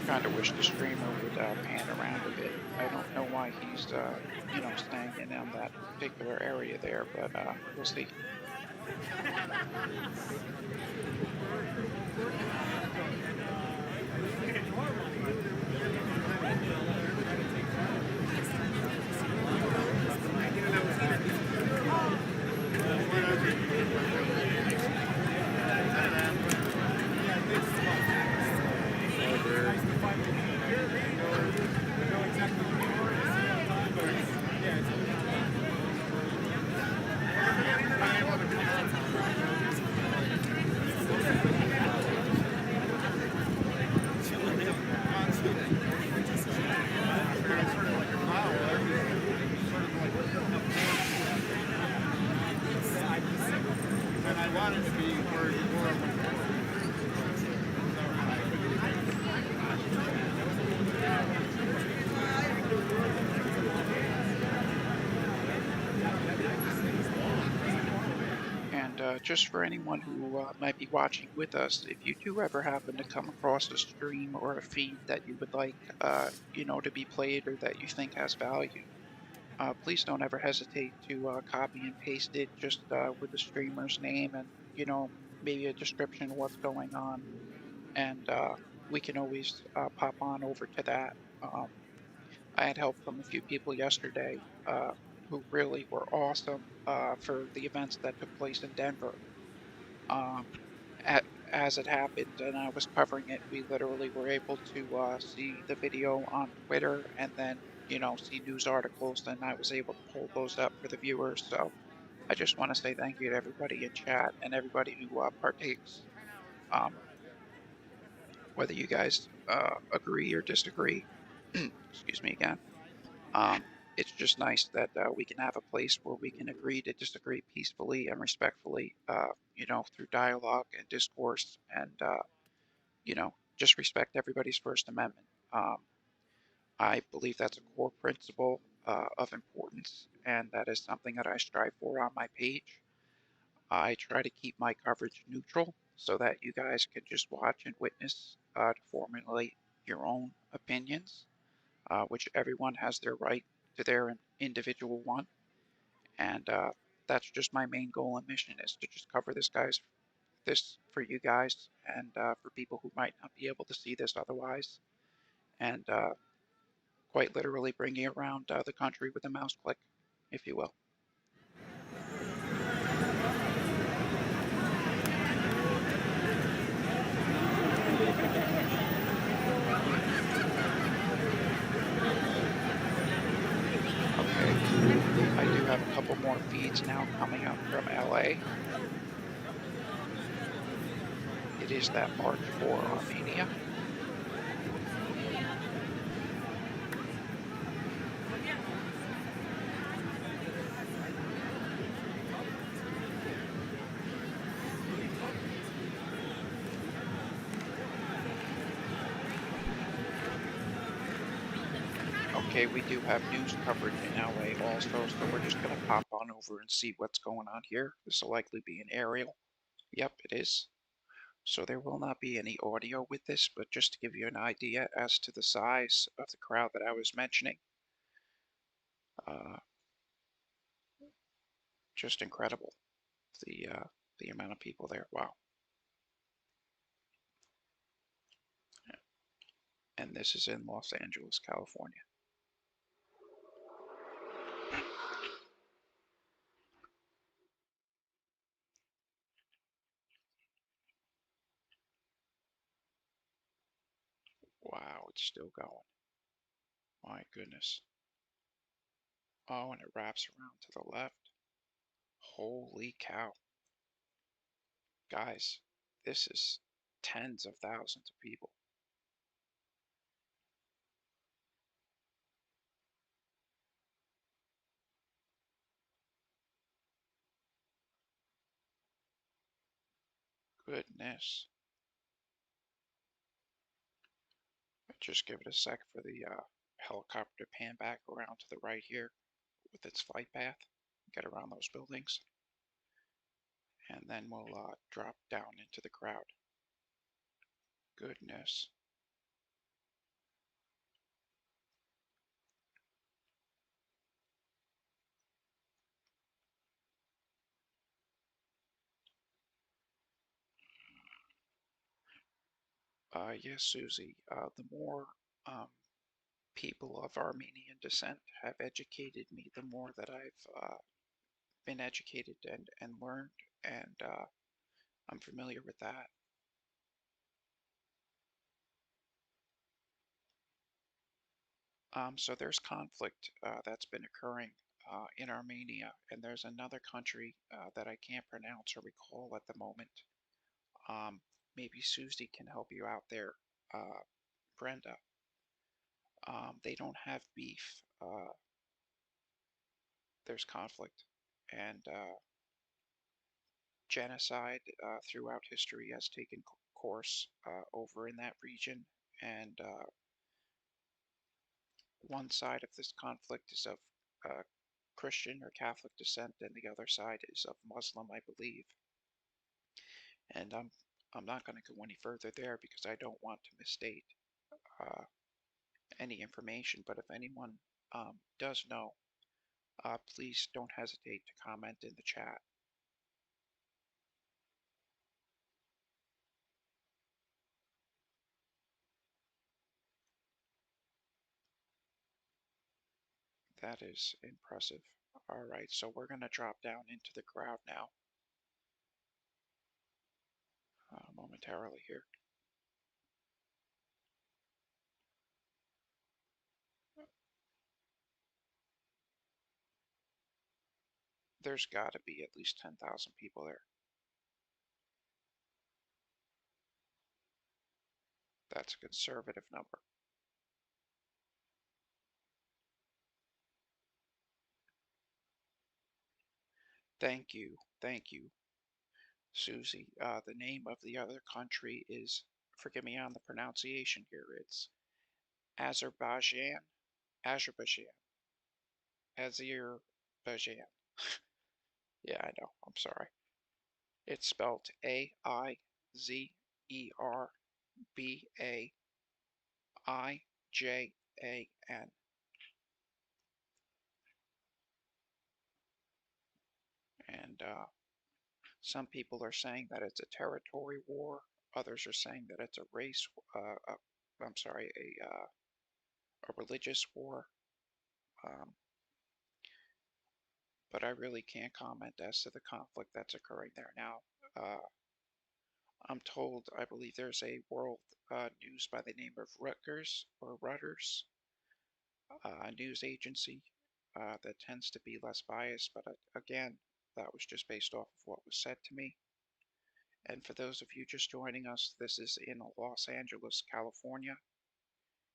Kind of wish the streamer would pan around a bit. I don't know why he's, staying in on that particular area there, but we'll see. Just for anyone who might be watching with us, if you do ever happen to come across a stream or a feed that you would like, to be played or that you think has value, please don't ever hesitate to copy and paste it just with the streamer's name and, maybe a description of what's going on. And we can always pop on over to that. I had help from a few people yesterday who really were awesome for the events that took place in Denver. Um, as it happened and I was covering it, we literally were able to see the video on Twitter and then, see news articles, and I was able to pull those up for the viewers. So I just want to say thank you to everybody in chat and everybody who partakes, um, whether you guys agree or disagree. Excuse me again. Um, it's just nice that we can have a place where we can agree to disagree peacefully and respectfully, you know, through dialogue and discourse, and you know, just respect everybody's First Amendment. I believe that's a core principle of importance, and that is something that I strive for on my page. I try to keep my coverage neutral so that you guys can just watch and witness to formulate your own opinions, which everyone has their right to their individual one. And that's just my main goal and mission, is to just cover this for you guys, and for people who might not be able to see this otherwise, and quite literally bring you around the country with a mouse click, if you will. Okay, I do have a couple more feeds now coming up from LA. It is that March for Armenia. Okay, we do have news coverage in LA also, so we're just going to pop on over and see what's going on here. This will likely be an aerial. Yep, it is. So there will not be any audio with this, but just to give you an idea as to the size of the crowd that I was mentioning. Just incredible, the amount of people there. Wow. And this is in Los Angeles, California. Wow, it's still going. My goodness. Oh, and it wraps around to the left. Holy cow. Guys, this is tens of thousands of people. Goodness. Just give it a sec for the helicopter to pan back around to the right here with its flight path. Get around those buildings. And then we'll drop down into the crowd. Goodness. Yes, Susie. The more people of Armenian descent have educated me, the more that I've been educated and learned, and I'm familiar with that. So there's conflict that's been occurring in Armenia, and there's another country that I can't pronounce or recall at the moment. Maybe Susie can help you out there, Brenda. They don't have beef. There's conflict, and genocide throughout history has taken course over in that region, and one side of this conflict is of Christian or Catholic descent, and the other side is of Muslim, I believe. And I'm not going to go any further there because I don't want to misstate uh, any information. But if anyone does know, please don't hesitate to comment in the chat. That is impressive. All right, so we're going to drop down into the crowd now momentarily here. There's got to be at least 10,000 people there. That's a conservative number. Thank you, Susie. The name of the other country is, forgive me on the pronunciation here, it's Azerbaijan, Azerbaijan, Azerbaijan. Yeah, I know, I'm sorry. It's spelled Aizerbaijn. And some people are saying that it's a territory war. Others are saying that it's a race, I'm sorry, a religious war. Um, but I really can't comment as to the conflict that's occurring there now. I'm told, I believe there's a world news by the name of Rutgers or Reuters, a news agency that tends to be less biased, but again, that was just based off of what was said to me. And for those of you just joining us, this is in Los Angeles, California,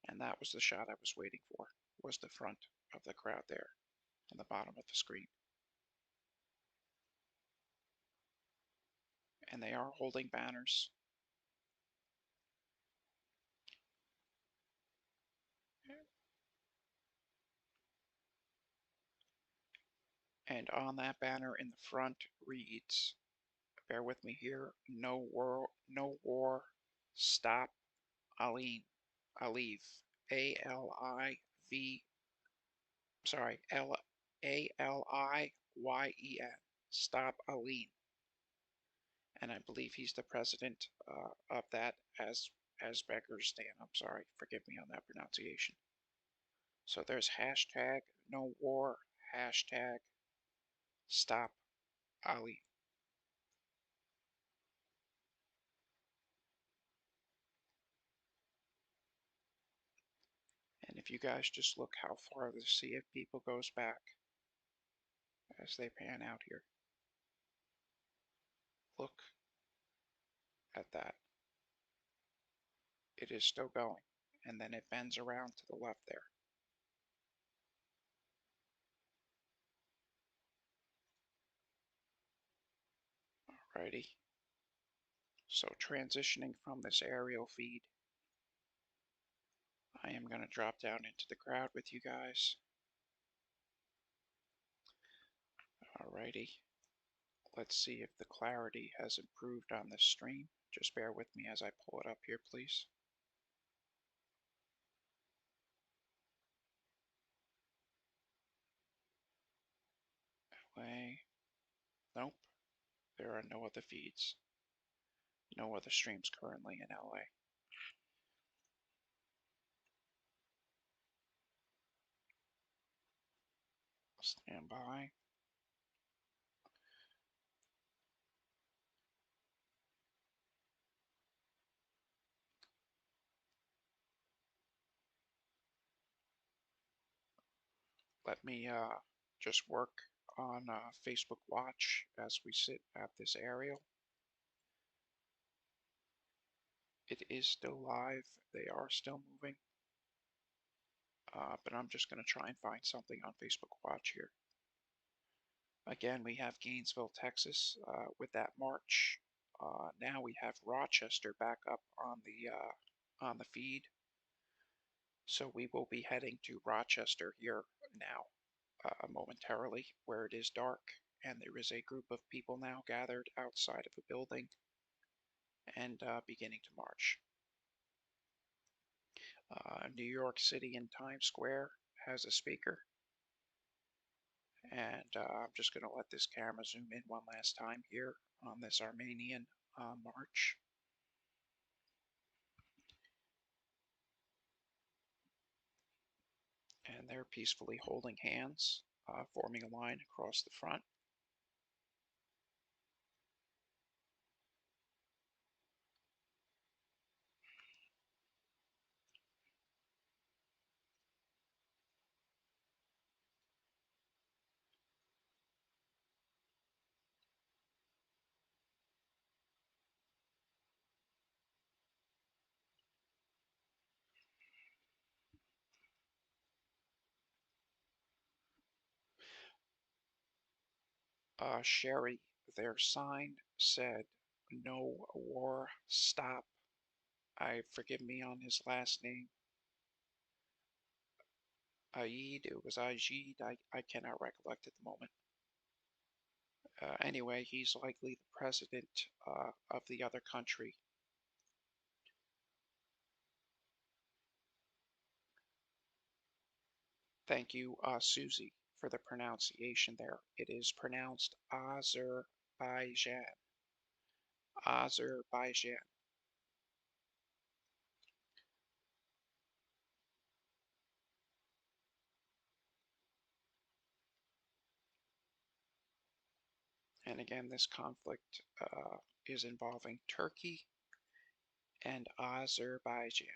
and that was the shot I was waiting for, was the front of the crowd there on the bottom of the screen. And they are holding banners. And on that banner in the front reads, bear with me here, no war, stop Aliv, A-L-I-V, sorry, Aliyen, stop Aline. And I believe he's the president of that Uzbekistan. I'm sorry, forgive me on that pronunciation. So there's hashtag no war, hashtag stop Ali. And if you guys just look how far the sea of people goes back as they pan out here. Look at that. It is still going. And then it bends around to the left there. Alrighty. So transitioning from this aerial feed, I am going to drop down into the crowd with you guys. Alrighty. Let's see if the clarity has improved on this stream. Just bear with me as I pull it up here, please. LA. Nope. There are no other feeds. No other streams currently in LA. Stand by. Let me just work on Facebook Watch as we sit at this aerial. It is still live. They are still moving. But I'm just going to try and find something on Facebook Watch here. Again, we have Gainesville, Texas with that march. Now we have Rochester back up on the feed. So we will be heading to Rochester here now momentarily, where it is dark, and there is a group of people now gathered outside of a building and beginning to march. New York City in Times Square has a speaker. And I'm just going to let this camera zoom in one last time here on this Armenian march. And they're peacefully holding hands, forming a line across the front. Sherry, their sign said, "No war, stop." Forgive me on his last name. Aid, it was Ajid, I cannot recollect at the moment. Anyway, he's likely the president of the other country. Thank you, Susie, for the pronunciation there. It is pronounced Azerbaijan. Azerbaijan. And again, this conflict is involving Turkey and Azerbaijan.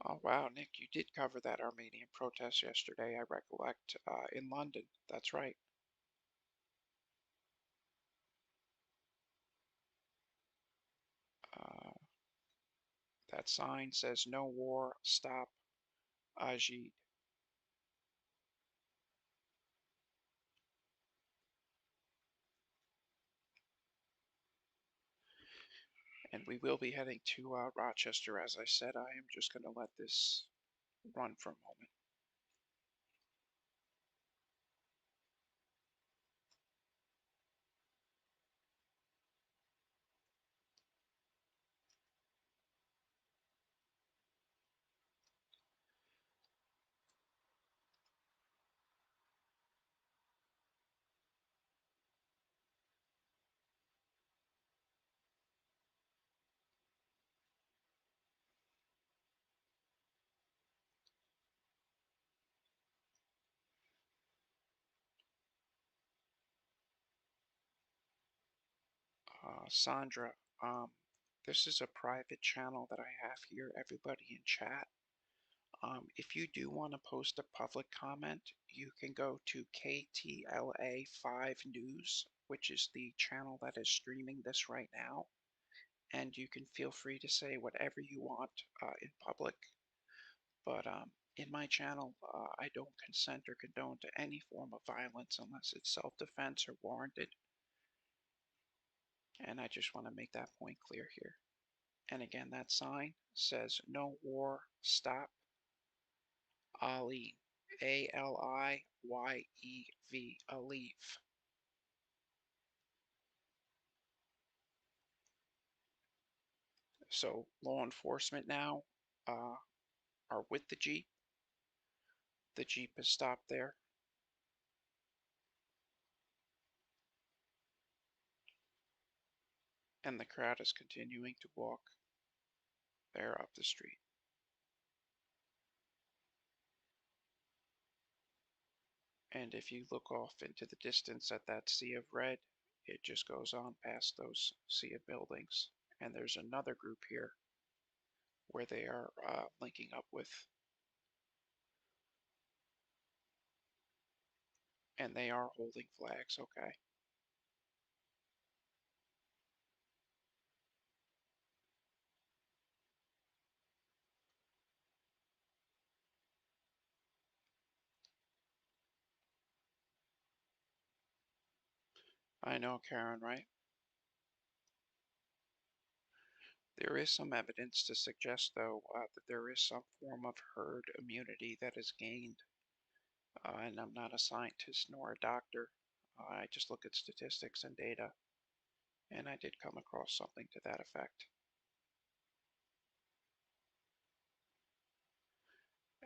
Oh, wow, Nick, you did cover that Armenian protest yesterday, I recollect, in London. That's right. That sign says, "No war, stop, Ajid." And we will be heading to Rochester. As I said, I am just going to let this run for a moment. Sandra, this is a private channel that I have here, everybody in chat. If you do want to post a public comment, you can go to KTLA 5 News, which is the channel that is streaming this right now, and you can feel free to say whatever you want in public. But in my channel, I don't consent or condone to any form of violence unless it's self-defense or warranted. And I just want to make that point clear here. And again, that sign says, "No war, stop, Ali." Aliyev, Aliyev. So law enforcement now are with the Jeep. The Jeep has stopped there. And the crowd is continuing to walk there up the street. And if you look off into the distance at that sea of red, it just goes on past those sea of buildings. And there's another group here where they are linking up with. And they are holding flags, okay. I know, Karen, right? There is some evidence to suggest, though, that there is some form of herd immunity that is gained. And I'm not a scientist nor a doctor. I just look at statistics and data. And I did come across something to that effect.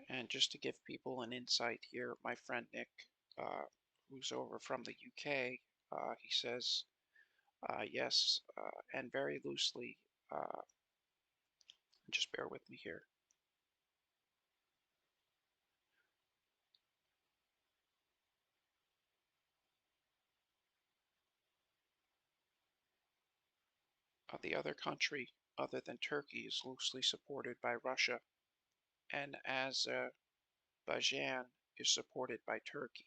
And just to give people an insight here, my friend Nick, who's over from the UK, he says, yes, and very loosely, just bear with me here. The other country, other than Turkey, is loosely supported by Russia, and Azerbaijan is supported by Turkey.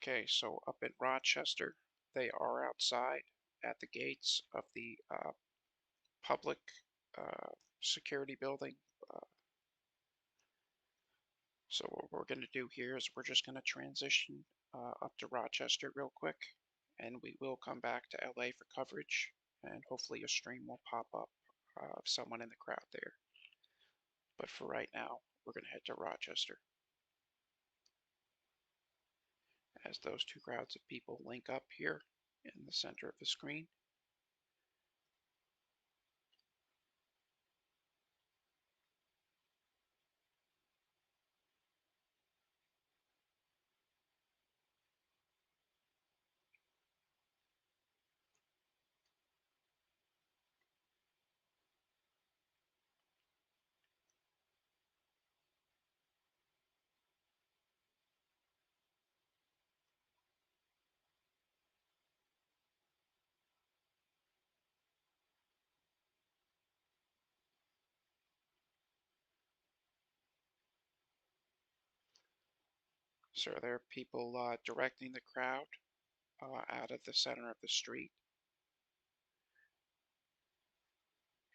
Okay, so up in Rochester, they are outside at the gates of the public security building. So what we're going to do here is we're just going to transition up to Rochester real quick, and we will come back to LA for coverage, and hopefully a stream will pop up of someone in the crowd there. But for right now, we're going to head to Rochester. As those two crowds of people link up here in the center of the screen. So there are people directing the crowd out of the center of the street.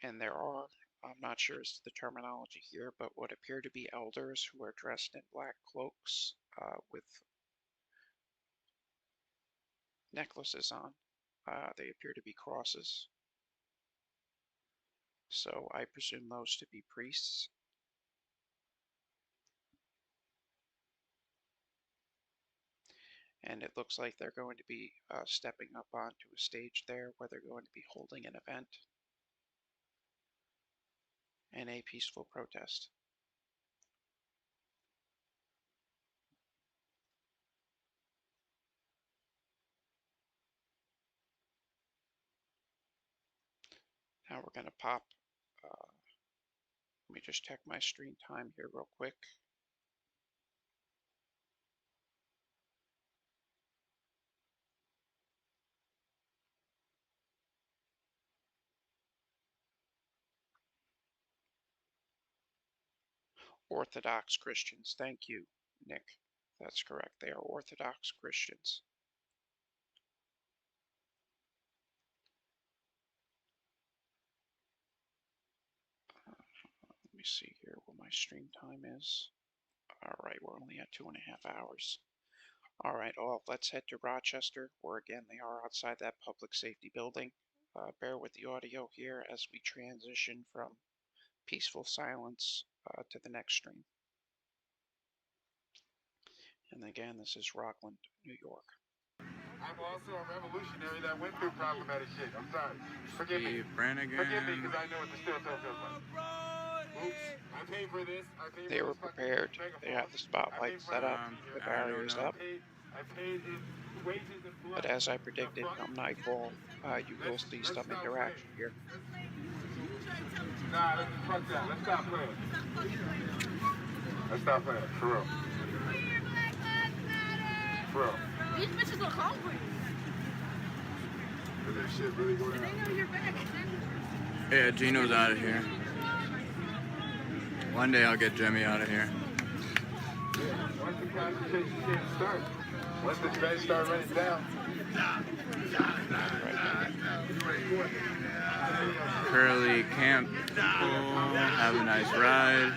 And there are, I'm not sure as to the terminology here, but what appear to be elders who are dressed in black cloaks with necklaces on. They appear to be crosses. So I presume those to be priests. And it looks like they're going to be stepping up onto a stage there where they're going to be holding an event and a peaceful protest. Now we're going to pop, let me just check my stream time here real quick. Orthodox Christians. Thank you, Nick. That's correct. They are Orthodox Christians. Let me see here what my stream time is. All right, we're only at 2.5 hours. All right, let's head to Rochester, where again they are outside that public safety building. Bear with the audio here as we transition from peaceful silence to the next stream. And again, this is Rockland, New York. I'm also a revolutionary that went through problematic shit. I'm sorry. Forgive me. Brannigan. Forgive me because I know what the still feels like. Oops. I paid for this. I paid They for were this fucking prepared. They megaphone. have the spotlight set up, the barriers up. I paid in wages and blood. But as I predicted, come nightfall, you will see some interaction here. Nah, let's fuck that. Let's stop playing. Let's stop playing. For real. For real. These bitches look hungry. Is that shit really going on? They know you're back. Yeah, Gino's out of here. One day I'll get Jimmy out of here. Once the concentration camp starts, once the trend start running down. Curly Camp, have a nice ride.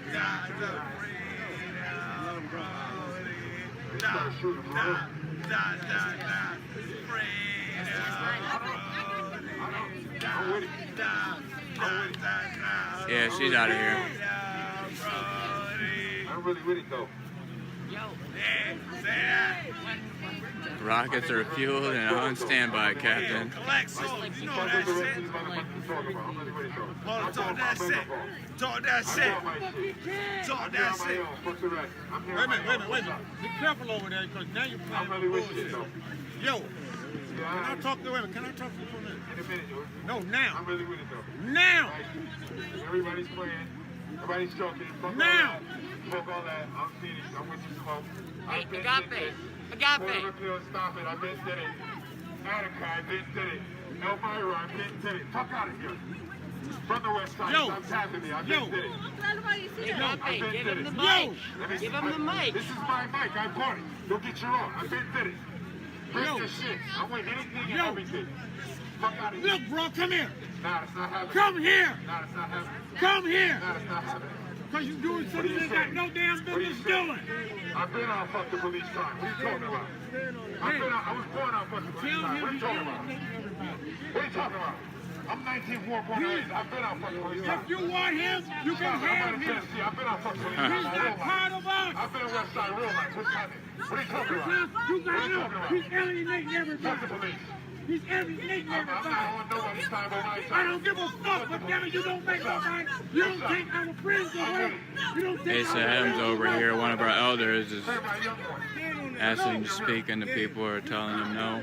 Yeah, she's out of here. I'm really with it though. Rockets are fueled and on standby, Captain. Collect, so you know that shit. Talk that shit. Talk that shit. Talk that shit. Wait a minute. Be careful over there, because now you're playing bullshit. Yo, can I talk to women? Can I talk to you for a minute? In a minute, yo. No, now. I'm really with it though. Now. Everybody's playing. Everybody's joking. Fuck now. Fuck all that. I'm finished. I'm with you, smoke. Hey, I've been agape. did it. Agape. Appeal, stop it. I've been did it. Attica, I've been did it. No Myra, I've been did it. Fuck out of here. From the west side, Yo. stop tapping me. I've been did it. Agape, give him the mic. Give him the mic. This is my mic. I bought it. Don't get your own. I've been did it. Bring this shit. I want anything and everything. Fuck out of here. Look, bro, come here. Nah, it's not happening. Come here. Nah, it's not happening. Come here. Nah, it's not happening. Because you're doing something you ain't got no damn business doing. I've been on fuck the police time. What are you talking about? I was born on fuck the police time. What are you talking about? What are you talking about? I'm 19 war born. I've been on fuck the police time. If you want him, you can have him. I've been on fuck the police time. He's not part of us. I've been West Side real life. What's happening? What are you talking about? You got him. He's alienating Fuck the everybody. police. He's alienating I'm not everybody. on nobody's time but my I time. don't give a fuck, but damn it, you don't make no money. You don't take our friends away. You don't take Asa our Adams friends over away. here, one of our elders, is asking him to speak, and the people are telling him no.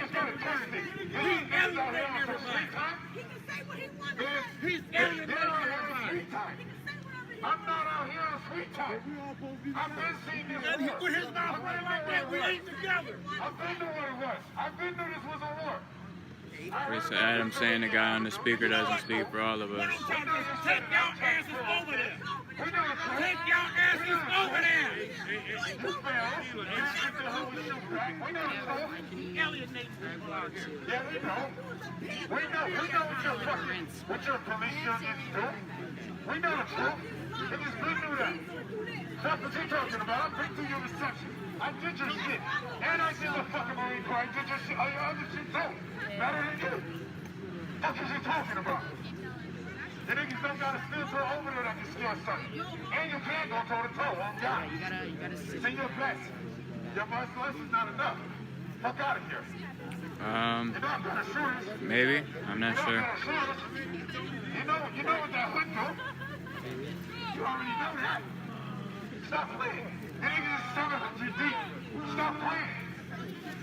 He's alienating everybody. He's alienating everybody. I'm not out here on sweet time. I've been seeing this And he war. put his mouth right like that. We ain't together. I've been to what it was. I've been to this was a war. Asa Adams saying the guy on the speaker doesn't speak for all of us. Take your asses over there. Take your asses over there. Alienating people out here. Yeah, we know. We know what your police unions do. We know the truth. Niggas been through that. That's what you're talking about. I've been through your reception. I did your shit. And I did the fucking Marine Corps. I did your shit. All your other shit too. Better than you. That's what you're talking about. The niggas don't got a steel toe over there that can steal something. And you can't go toe to toe on God. You gotta See your best. Your muscle is not enough. Fuck out of here. You're not gonna shoot us. Maybe? I'm not sure. You know what that hood do? You already know that. Stop playing. The niggas is 700 deep. Stop playing.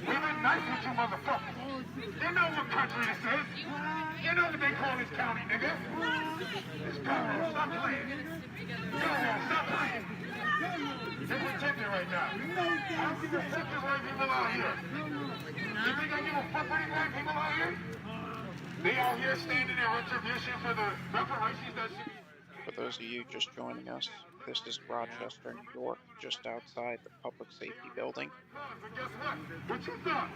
We've been nice with you motherfuckers. You know what country this is. You know what they call this county, nigga. It's Conroe. Stop playing. Conroe, stop playing. You're protected right now. I don't give a fuck with white people out here. You think I give a fuck with these white people out here? They out here standing in retribution for the reparations that should be. For those of you just joining us, this is Rochester, New York, just outside the Public Safety Building. But guess what? What you thought?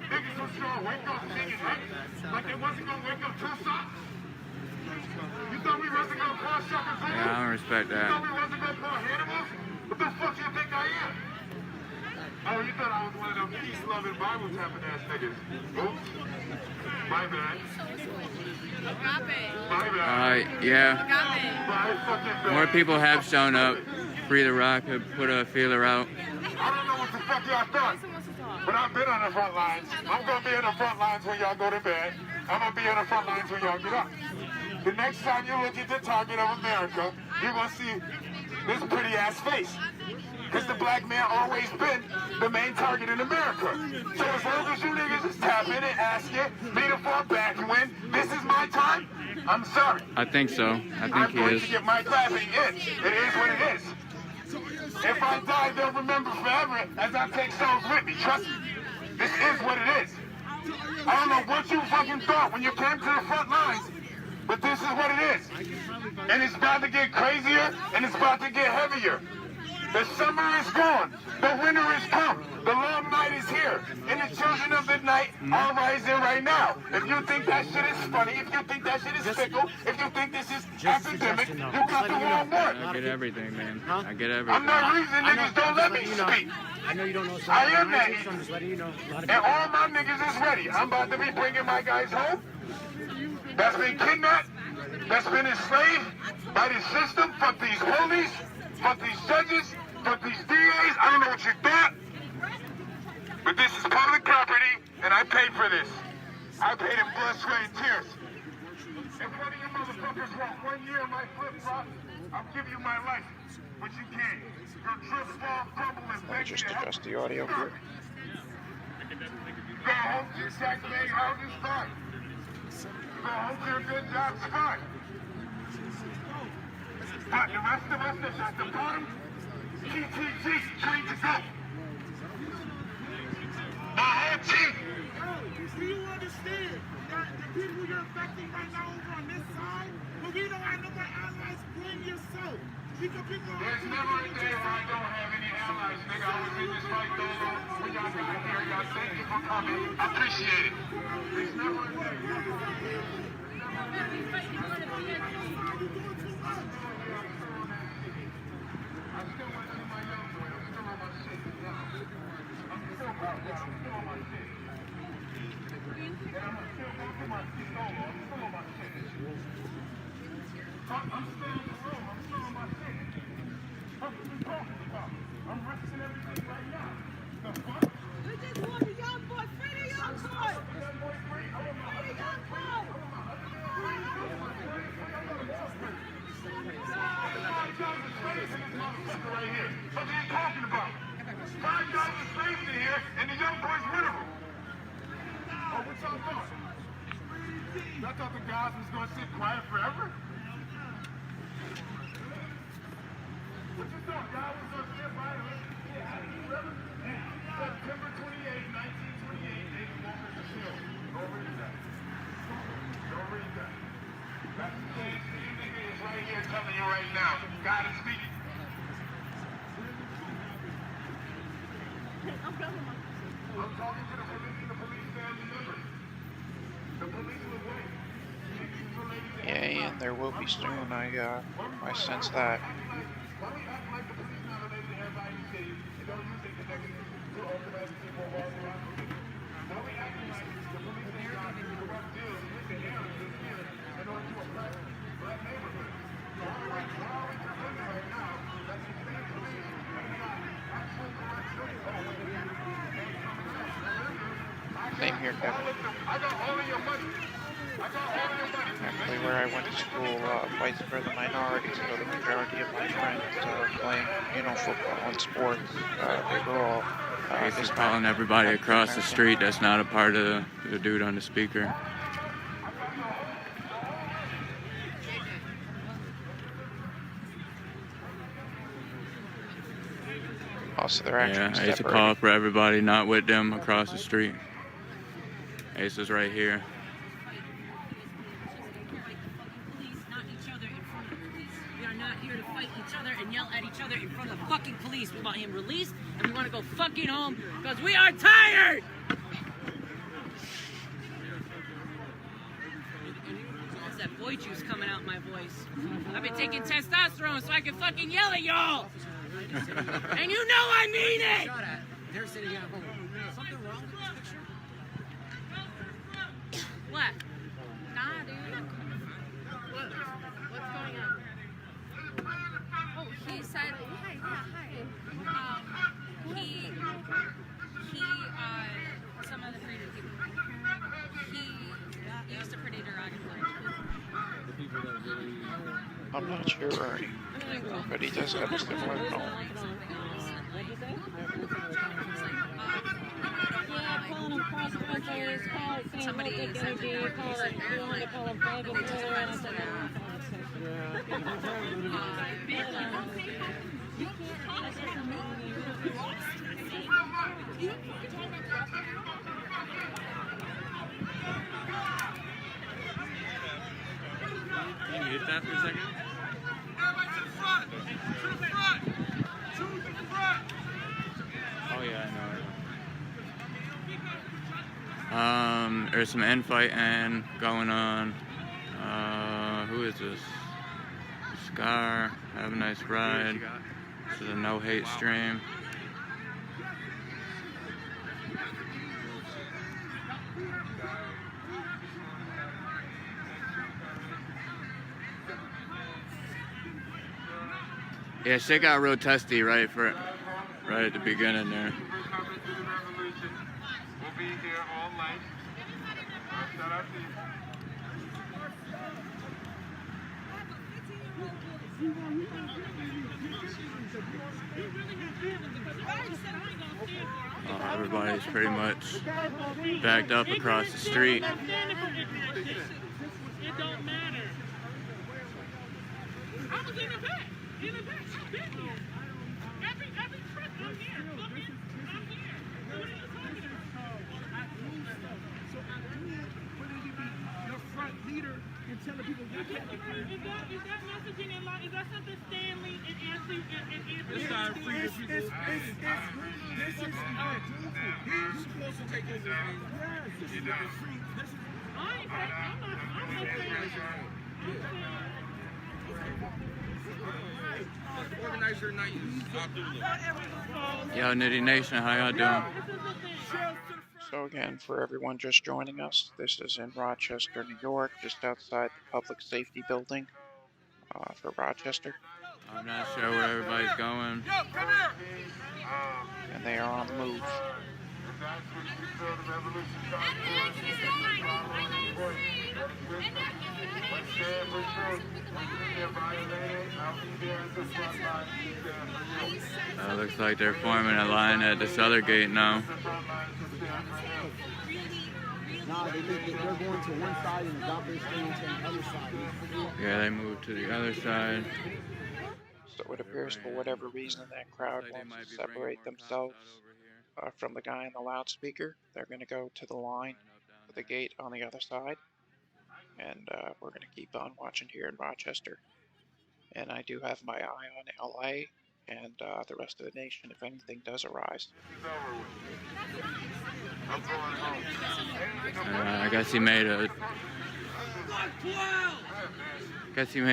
Niggas was gonna wake up singing, right? Like they wasn't gonna wake up two socks? You thought we wasn't gonna call suckers? Yeah, I don't respect You thought that. we wasn't gonna call animals? What the fuck you think I am? Oh, you thought I was one of them peace-loving, Bible-tapping ass niggas. Oops. My bad. My bad. Yeah. My fucking bad. More people have shown up. Free the Rock have put a feeler out. I don't know what the fuck y'all thought, but I've been on the front lines. I'm gonna be in the front lines when y'all go to bed. I'm gonna be in the front lines when y'all get up. The next time you look at the target of America, you're gonna see this pretty ass face. Because the black man always been the main target in America. So as long as you niggas just tap in and ask it, me to fall back and win, this is my time, I'm sorry. I think so. I think I'm he going is. to get my clapping in. It is what it is. If I die, they'll remember forever as I take souls with me. Trust me. This is what it is. I don't know what you fucking thought when you came to the front lines, but this is what it is. And it's about to get crazier, and it's about to get heavier. The summer is gone. The winter is come. The long night is here. And the children of the night are rising right now. If you think that shit is funny, if you think that shit is fickle, if you think this is academic, you got the wrong word. I get everything, man. I get everything. I'm not reason niggas don't let me speak. I know you don't know. I am that. So I'm just letting you know. And all my niggas is ready. I'm about to be bringing my guys home. That's been kidnapped. That's been enslaved. by this system, fuck these homies, fuck these judges, fuck these DAs. I don't know what you thought, but this is public property, and I paid for this. I paid in blood, sweat, and tears. If one of you motherfuckers want 1 year of my flip-flop, I'll give you my life, but you can't. Your trip, fall, crumble, and Let me just adjust the audio here. Go home to your Saturday houses, fine. Go home to your good jobs, fine. But the rest of us that's at the bottom, TTG, train to go. My whole team. Do you understand that the people you're affecting right now over on this side, but we don't have no more allies, blame yourself. There's never a day where I don't have any allies, nigga. I was in this fight though when y'all got here. Y'all thank you for coming. I appreciate it. There's never a day. I still want to see my young boy. I'm still on my shit. I'm still on my shit. And I'm still going through my shit. No, I'm still on my shit. I'm still in the room. I'm still on my shit. What are you talking about? I'm risking everything right now. The fuck? We just want the young boy. Free the young boy. Free the young boy. Right here. What are you talking about? 5,000 slaves in here, and the young boy's with them. Oh, what y'all thought? Y'all thought the guys was gonna sit quiet forever? What you thought? Y'all was gonna sit by and listen to shit happen forever? September 28, 1928, David Walker the Shield. Go read that. Go read that. That's the same nigga is right here telling you right now. God is speaking. I'm talking to the police and the police family members. The police will wait. Yeah, and there will be soon. I sense that. Why we act like the police not related to everybody in the city and don't use their connection to organize people all around the city? Why we acting like the police ain't got corrupt deals with the areas here in order to oppress black neighborhoods? So why are we pretending right now that the same police ain't got actual corrupt deals? Same here, Kevin. I got all of your money. I got all of your money. Actually, where I went to school fights for the minorities, so the majority of my friends playing, football and sports, they were all He's calling everybody across the street that's not a part of the dude on the speaker. Also, they're actually Ace a call for everybody not with them across the street. Ace is right here. We are not here to fight each other and yell at each other in front of the fucking police. We want him released and we want to go fucking home because we are tired! That's that boy juice coming out my voice. I've been taking testosterone so I can fucking yell at y'all! And you know I mean it! They're sitting at home. Something wrong with this picture? What? Nah, dude. What's going on? Oh, he said, hi. Some of the creative people, he used a pretty derogatory. I'm not sure, Ernie, but he does have a similar tone. Yeah, calling them consequences, somebody said what they're going to do, we wanted to call them faggot earlier, and I said, Can you hit that for a second? Everybody to the front! To the front! To the front! Oh yeah, I know. There's some infighting going on. Who is this? Scar, have a nice ride. This is a no hate stream. Yeah, shit got real testy right at the beginning there. We'll be here all night. Shout out to you. Everybody's pretty much backed up across the street. It don't matter. I was in the back. In the back. I've been here. Every trip I'm here. Look, I'm here. What are you talking about? So I did, but it would be your front leader and telling people you can't be free. Is that messaging in line? Is that something Stanley and Anthony It's not free to people. This is he's supposed to take his advantage. Yes, this is not free. This is I'm organize your night. Yo, Nitty Nation, how y'all doing? So again, for everyone just joining us, this is in Rochester, New York, just outside the Public Safety Building for Rochester. I'm not sure where everybody's going. And they are on the move. Looks like they're forming a line at this other gate now. Nah, they're going to one side and the doctor's going to the other side. Yeah, they moved to the other side. So it appears for whatever reason that crowd wants to separate themselves from the guy in the loudspeaker. They're going to go to the line, to the gate on the other side. And we're going to keep on watching here in Rochester. And I do have my eye on LA and the rest of the nation if anything does arise. I guess he made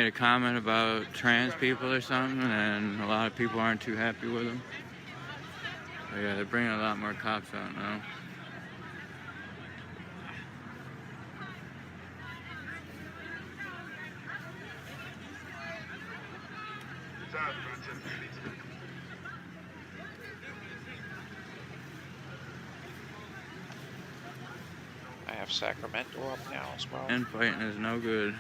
a comment about trans people or something, and a lot of people aren't too happy with him. But yeah, they're bringing a lot more cops out now. I have Sacramento up now as well. And fighting is no good.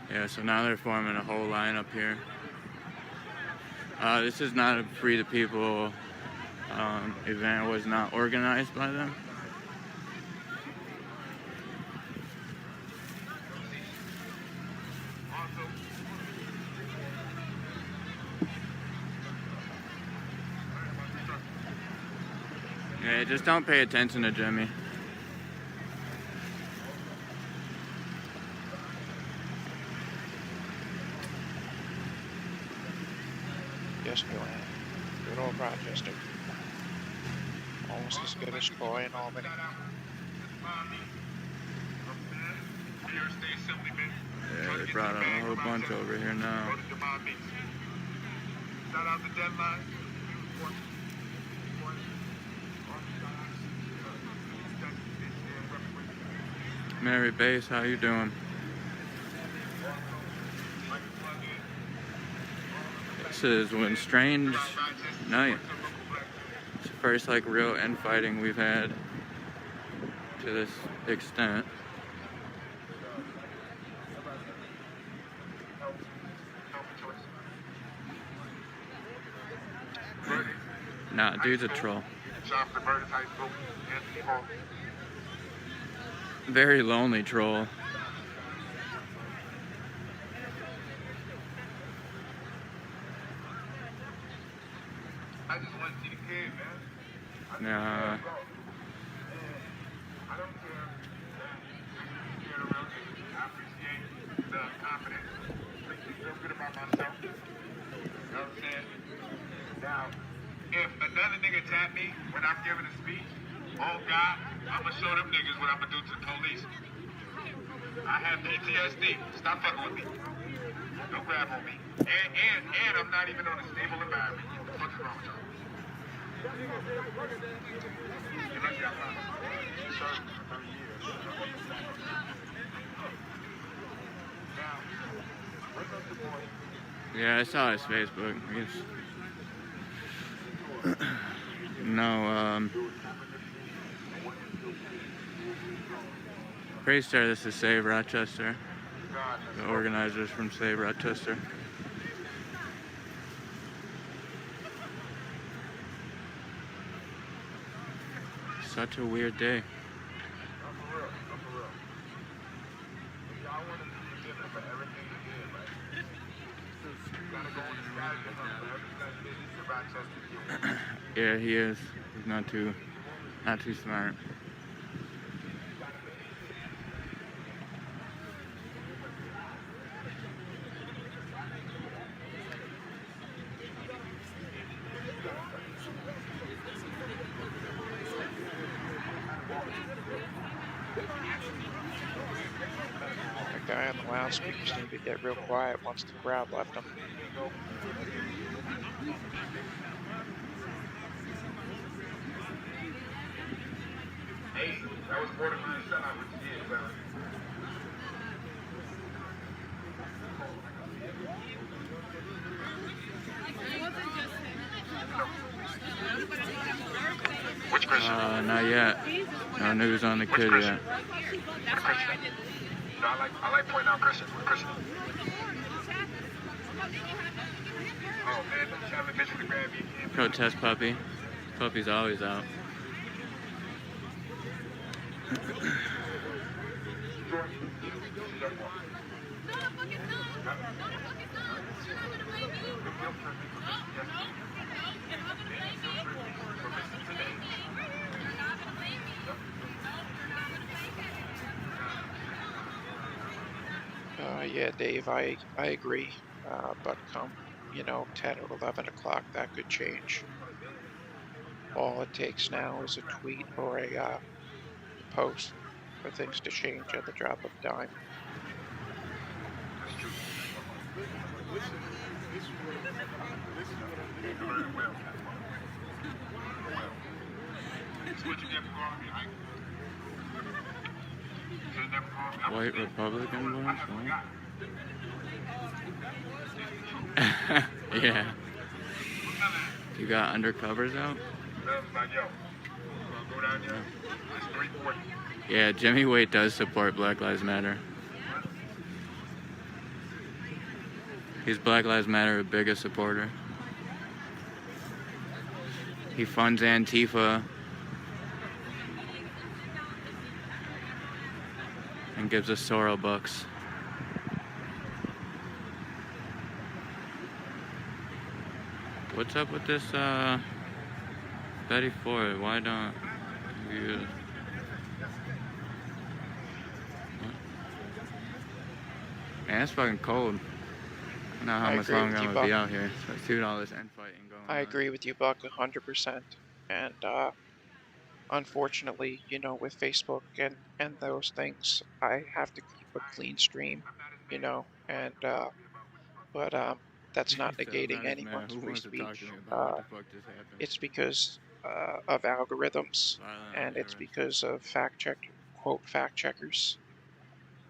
Yeah, so now they're forming a whole line up here. This is not a Free the People event. It was not organized by them. Yeah, just don't pay attention to Jimmy. Yes, Joanne. Good old Rochester. Almost as good as Troy and Albany. Yeah, they brought up a whole bunch over here now. Shout out to Deadline. Mary Base, how you doing? This is one strange night. It's the first like real infighting we've had to this extent. Nah, dude's a troll. Very lonely troll. I just want to see the kid, man. Nah. I don't care. Being around you. I appreciate the confidence. Makes me feel good about myself. You know what I'm saying? Now, if another nigga tap me when I'm giving a speech, oh God, I'm gonna show them niggas what I'm gonna do to the police. I have PTSD. Stop fucking with me. Don't grab on me. And I'm not even on a stable environment. What the fuck is wrong with y'all? You're lucky I'm not. Served for 30 years. Now, bring up the boy. Yeah, I saw his Facebook. No, Praise Star, this is Save Rochester. The organizers from Save Rochester. Such a weird day. Yeah, he is. He's not too smart. The guy on the loudspeakers needed to get real quiet once the crowd left him. Hey, that was borderline shutout what you did, brother. Which Christian? Not yet. No news on the kid yet. No, I like pointing out Christians. What Christian? Oh man, don't tell the bitch to grab me. Protest puppy. Puppy's always out. Yeah, Dave, I agree. But come, 10 or 11 o'clock, that could change. All it takes now is a tweet or a post for things to change at the drop of a dime. White Republican voice? Yeah. You got undercovers out? Yeah, Jimmy Waite does support Black Lives Matter. He's Black Lives Matter biggest supporter. He funds Antifa and gives us Sorrel bucks. What's up with this Betty Ford? Why don't you... Man, it's fucking cold. I don't know how much longer I'm gonna be out here. So see all this infighting going on. I agree with you, Buck, 100%. And unfortunately, with Facebook and those things, I have to keep a clean stream, and but that's not negating anyone's free speech. It's because of algorithms, and it's because of quote fact checkers.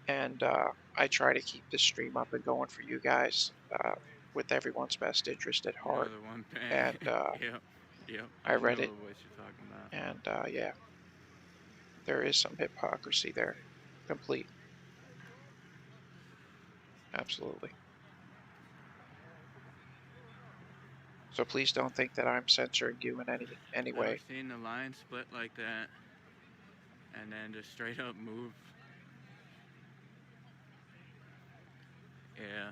And I try to keep this stream up and going for you guys with everyone's best interest at heart. And Yep. I read know it, what you're talking about. and yeah, there is some hypocrisy there, complete. Absolutely. So please don't think that I'm censoring you in any way. I've seen the line split like that, and then just straight up move. Yeah.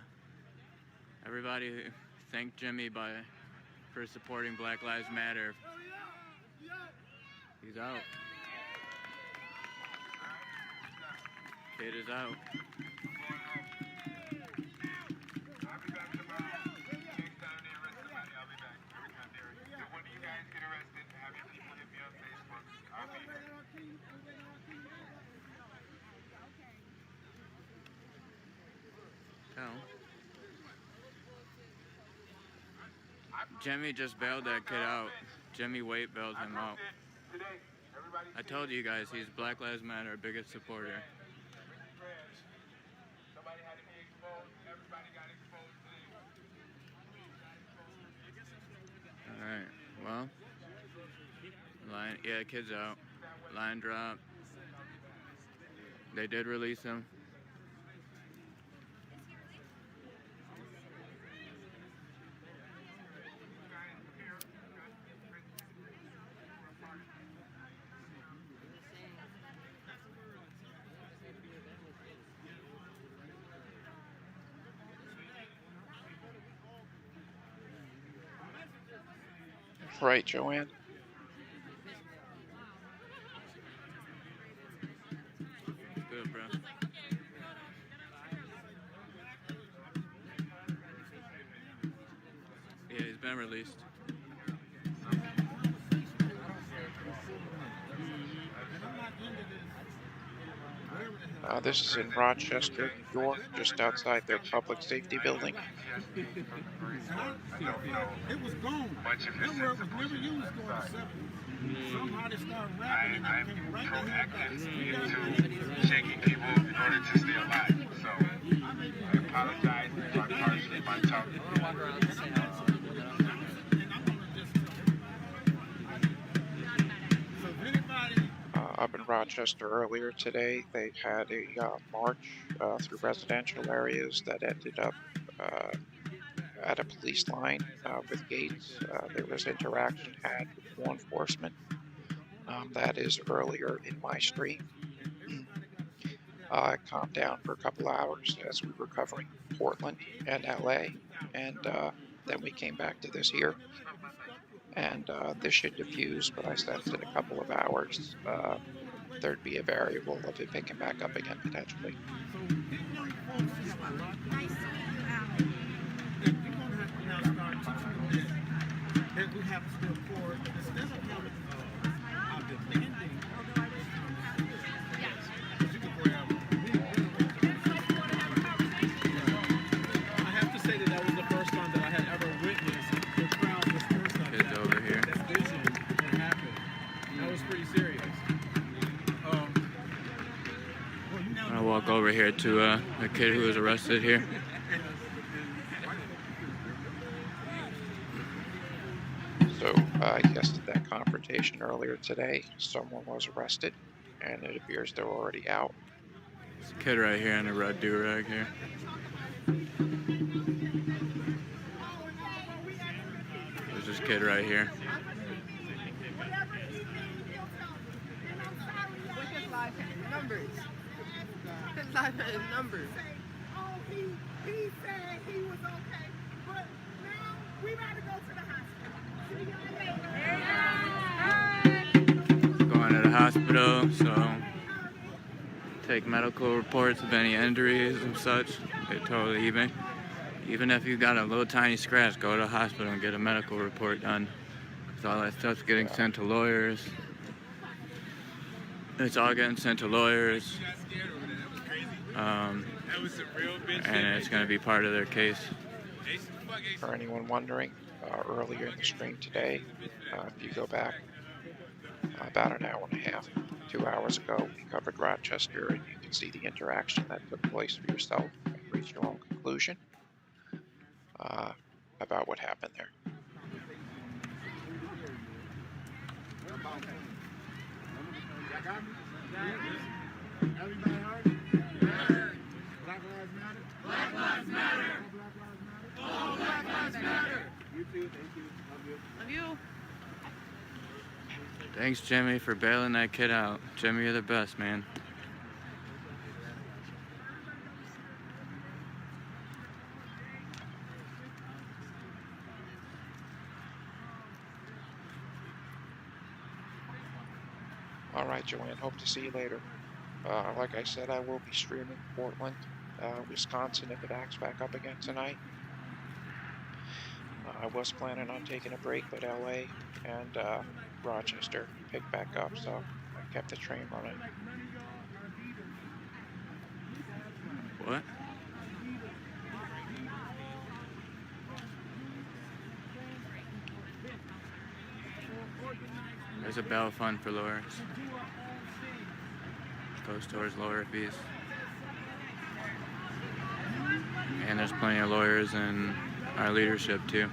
Everybody thank Jimmy for supporting Black Lives Matter. He's out. Kid is out. Jimmy just bailed that kid out. Jimmy Waite bailed him out. I told you guys, he's Black Lives Matter biggest supporter. Well, line, yeah, kid's out. Line drop. They did release him. Right, Joanne? Good, bro. Yeah, he's been released. This is in Rochester, New York, just outside their public safety building. It was gone. That word was never used during the 70s. Somehow they started rapping and it came right into shaking people in order to stay alive. So I apologize if I'm harsh in my tongue. Up in Rochester earlier today, they had a march through residential areas that ended up at a police line with gates. There was interaction had with law enforcement. That is earlier in my stream. It calmed down for a couple hours as we were covering Portland and LA, and then we came back to this here. And this should diffuse, but I sense in a couple of hours there'd be a variable of it picking back up again potentially. That we have to step forward instead of having demanding. I have to say that was the first time that I had ever witnessed the crowd disperse like Kids over here. That vision that happened. That was pretty serious. I'll walk over here to a kid who was arrested here. So, yes, to that confrontation earlier today, someone was arrested, and it appears they're already out. There's a kid right here in a red do-rag here. There's this kid right here. What's his life numbers? His life numbers. Oh, he said he was okay, but now we gotta go to the hospital. Going to the hospital, so take medical reports of any injuries and such. They totally even if you got a little tiny scratch, go to the hospital and get a medical report done. Because all that stuff's getting sent to lawyers. It's all getting sent to lawyers. And it's going to be part of their case. For anyone wondering, earlier in the stream today, if you go back about an hour and a half, 2 hours ago, we covered Rochester, and you can see the interaction that took place for yourself and reach your own conclusion about what happened there. Everybody heard? Black Lives Matter? Black Lives Matter! All Black Lives Matter! You too, thank you. Love you. Love you. Thanks, Jimmy, for bailing that kid out. Jimmy, you're the best, man. All right, Joanne, hope to see you later. Like I said, I will be streaming Portland, Wisconsin if it acts back up again tonight. I was planning on taking a break, but LA and Rochester picked back up, so I kept the train running. What? There's a bail fund for lawyers. Goes towards lawyer fees. And there's plenty of lawyers in our leadership too.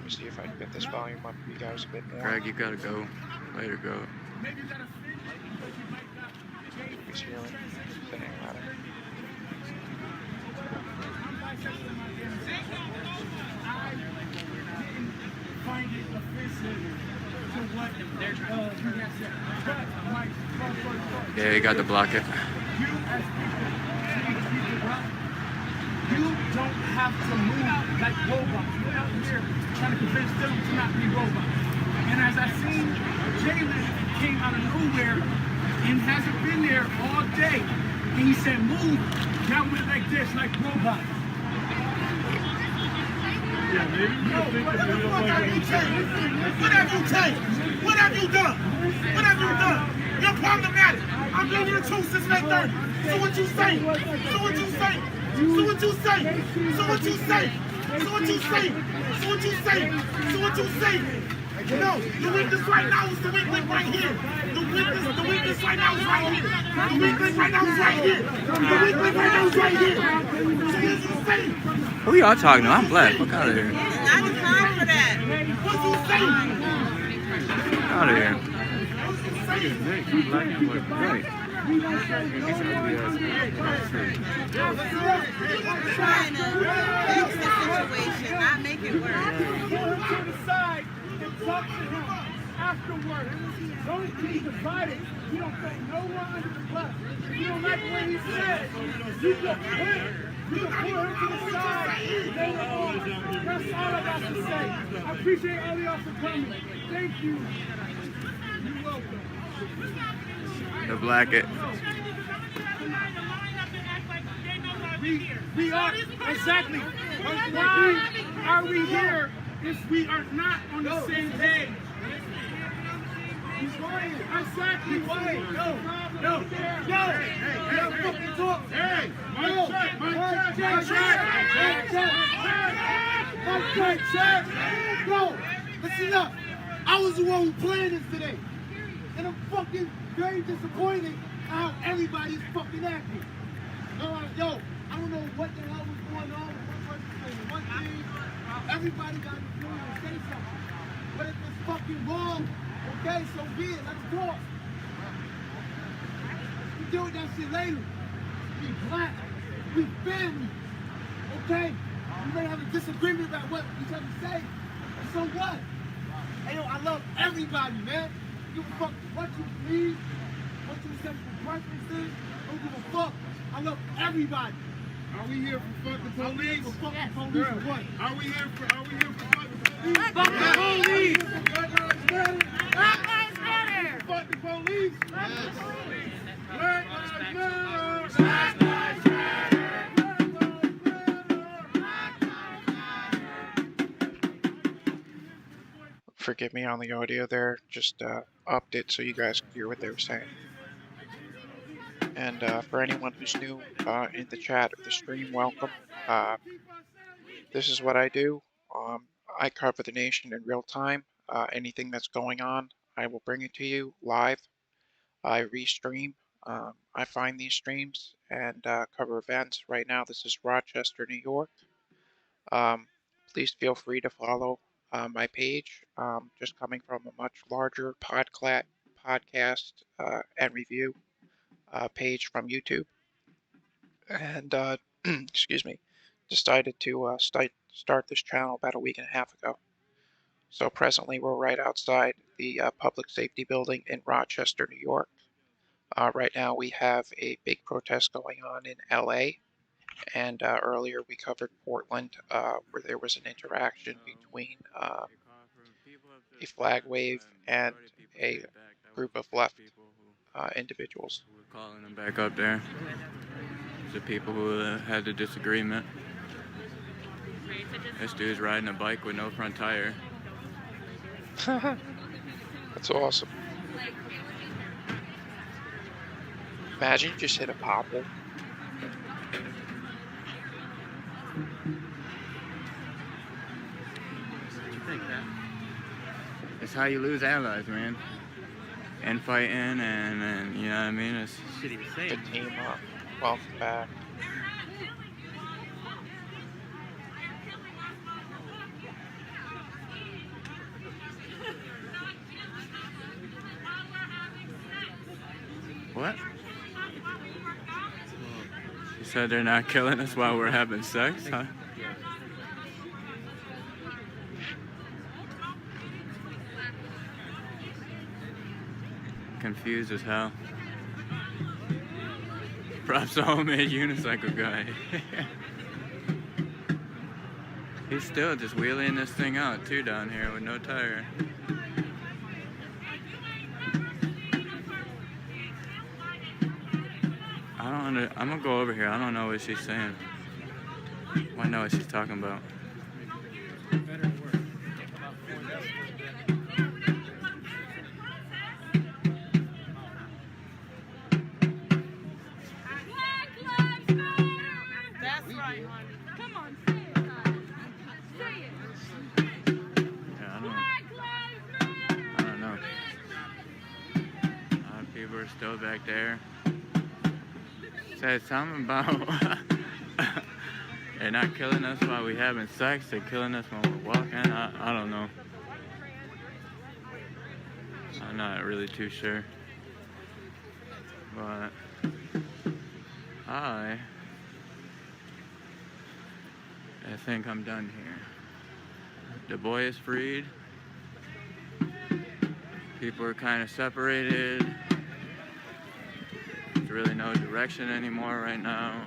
me see if I can get this volume up for you guys a bit more. Greg, you gotta go. Later, go. He's hearing saying rather. Find it offensive to what you have said. But my Yeah, you got to block it. you as people, you don't have to move like robots. You're out here trying to convince them to not be robots. And as I seen, Jalen came out of nowhere and hasn't been there all day. And he said, move. Y'all went like this, like robots. Yeah, maybe what have you changed? What have you changed? What have you done? What have you done? You're problematic. I've been here too since May 3rd. So what you say? So what you say? So what you say? So what you say? So what you say? So what you say? So what you say? No, the weakness right now is the weak link right here. The weakness right now is right here. The weak link right now is right here. The weak link right now is right here. So what you say? Who y'all talking to? I'm black. Fuck out of here. Not in time for that. What you say? Out of here. I'm black and white. Right. Trying to fix the situation, not make it worse. To the side and talk to him afterwards. Don't be divided. You don't throw no one under the bus. If you don't like what he said, you can quit. You can pull him to the side. Later on. That's all I got to say. I appreciate all of y'all for coming. Thank you. You're welcome. The blacket. We are, exactly. Why are we here if we are not on the same page? Exactly. Why? No. Hey, fucking talk. Hey, Bro, listen up. I was the one who planned this today. And I'm fucking very disappointed how everybody's fucking acting. Yo, I don't know what the hell was going on with one person saying one thing. Everybody got the feeling to say something. But if it's fucking wrong, okay, so be it. Let's talk. We deal with that shit later. We black. We family. Okay? We may have a disagreement about what each other say. So what? Hey, yo, I love everybody, man. Give a fuck what you believe, what your sexual preference is. Don't give a fuck. I love everybody. Are we here for fucking police? For fucking police or what? Are we here for fucking police? Fucking police! Black lives matter! Fucking police! Black lives matter! Black lives matter! Forgive me on the audio there, just upped it so you guys could hear what they were saying. And for anyone who's new in the chat or the stream, welcome. This is what I do. I cover the nation in real time. Anything that's going on, I will bring it to you live. I restream. I find these streams and cover events. Right now, this is Rochester, New York. Please feel free to follow my page. Just coming from a much larger podcast and review page from YouTube. And excuse me, decided to start this channel about a week and a half ago. So presently we're right outside the public safety building in Rochester, New York. Right now we have a big protest going on in LA, and earlier we covered Portland, where there was an interaction between a flag wave and a group of left individuals. We're calling them back up there. The people who had the disagreement. This dude's riding a bike with no front tire. That's awesome. Imagine you just hit a pothole. You think that? It's how you lose allies, man. And fighting, and you know what I mean? It's shit he was saying. Good team up. Welcome back. Said they're not killing us while we're having sex, huh? Confused as hell. Props to homemade unicycle guy. He's still just wheeling this thing out too down here with no tire. I'm gonna go over here. I don't know what she's saying. I know what she's talking about. That's right, honey. Come on, say it. Say it. Yeah, I don't know. A lot of people are still back there. Said something about they're not killing us while we having sex, they're killing us when we're walking. I don't know. I'm not really too sure. But I think I'm done here. The boy is freed. People are kind of separated. There's really no direction anymore right now.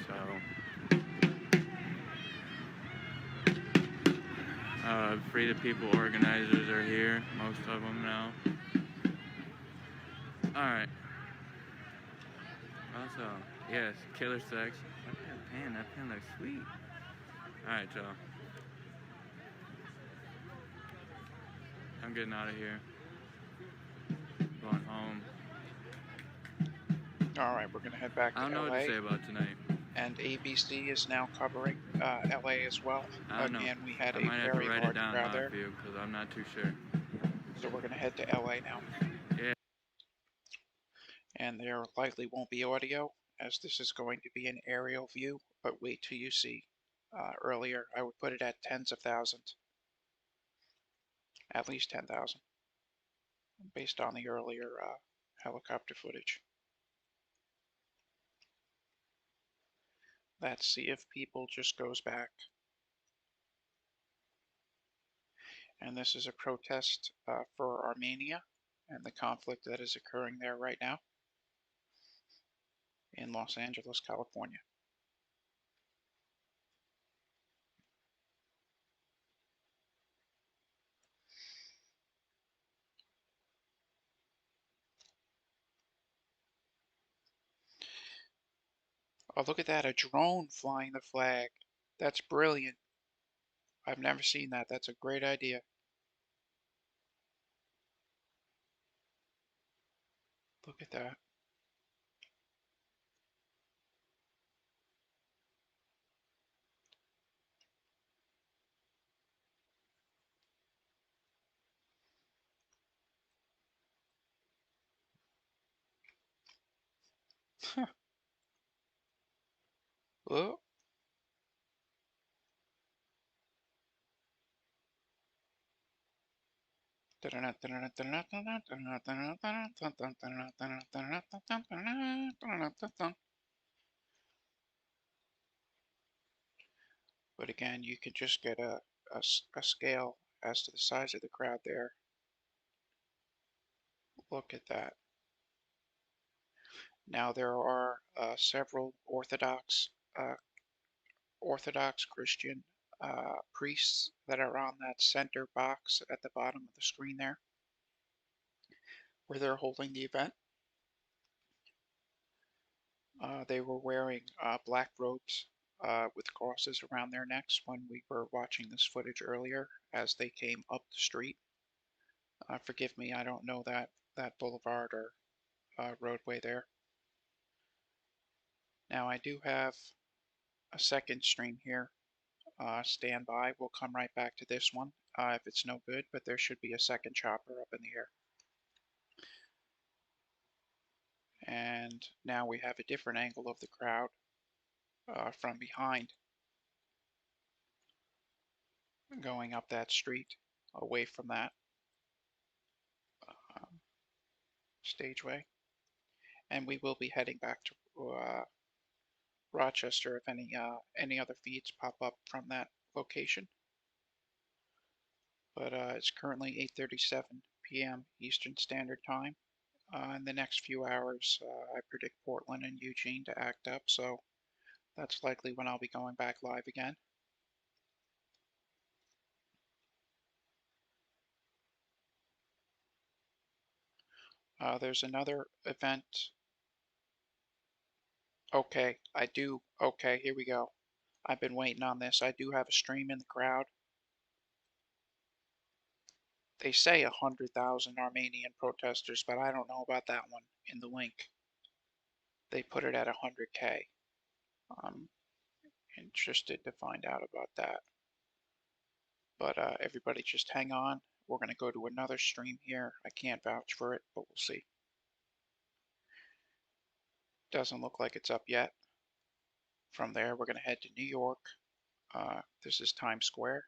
So, Free the People organizers are here, most of them now. Alright. Also, yes, killer sex. Look at that pen, that pen looks sweet. Alright, y'all. I'm getting out of here. Going home. All right, we're gonna head back to LA. I don't know what to say about tonight. And ABC is now covering LA as well. I don't know. Again, we had I a might have very to write large it down crowd there. live for you because I'm not too sure. So we're gonna head to LA now. Yeah. And there likely won't be audio, as this is going to be an aerial view. But wait till you see. Earlier, I would put it at tens of thousands. At least 10,000. Based on the earlier helicopter footage. That Sea of People just goes back. And this is a protest for Armenia and the conflict that is occurring there right now in Los Angeles, California. Oh, look at that, a drone flying the flag. That's brilliant. I've never seen that. That's a great idea. Look at that. Oh. But again, you can just get a scale as to the size of the crowd there. Look at that. Now there are several Orthodox Christian priests that are on that center box at the bottom of the screen there, where they're holding the event. They were wearing black robes with crosses around their necks when we were watching this footage earlier as they came up the street. Forgive me, I don't know that boulevard or roadway there. Now I do have a second stream here. Stand by. We'll come right back to this one if it's no good, but there should be a second chopper up in the air. And now we have a different angle of the crowd from behind, going up that street, away from that stageway. and we will be heading back to Rochester if any other feeds pop up from that location. But it's currently 8:37 p.m. Eastern Standard Time. In the next few hours, I predict Portland and Eugene to act up, so that's likely when I'll be going back live again. There's another event. Okay, okay, here we go. I've been waiting on this. I do have a stream in the crowd. They say 100,000 Armenian protesters, but I don't know about that one in the link. They put it at 100K. I'm interested to find out about that. But everybody just hang on. We're going to go to another stream here. I can't vouch for it, but we'll see. Doesn't look like it's up yet. From there, we're going to head to New York. This is Times Square.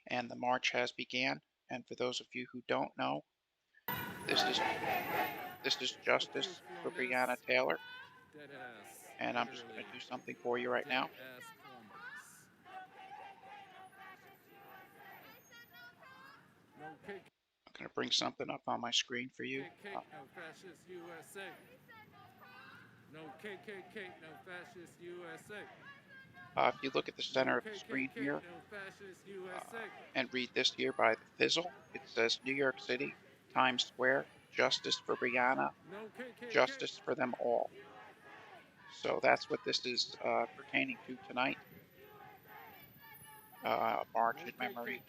And the march has began. And for those of you who don't know, this is Justice for Breonna Taylor. And I'm just going to do something for you right now. I'm going to bring something up on my screen for you. No fascist USA. No KKK, no fascist USA. If you look at the center of the screen here and read this here by the Fizzle, it says New York City, Times Square, Justice for Breonna, Justice for them all. So that's what this is pertaining to tonight. March in memory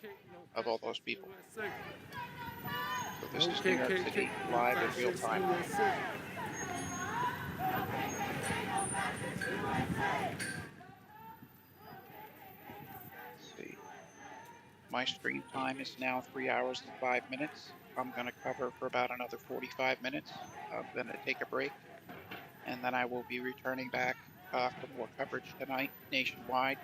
of all those people. So this is New York City live in real time. Let's see. My stream time is now 3 hours and 5 minutes. I'm going to cover for about another 45 minutes. I'm going to take a break, and then I will be returning back for more coverage tonight nationwide.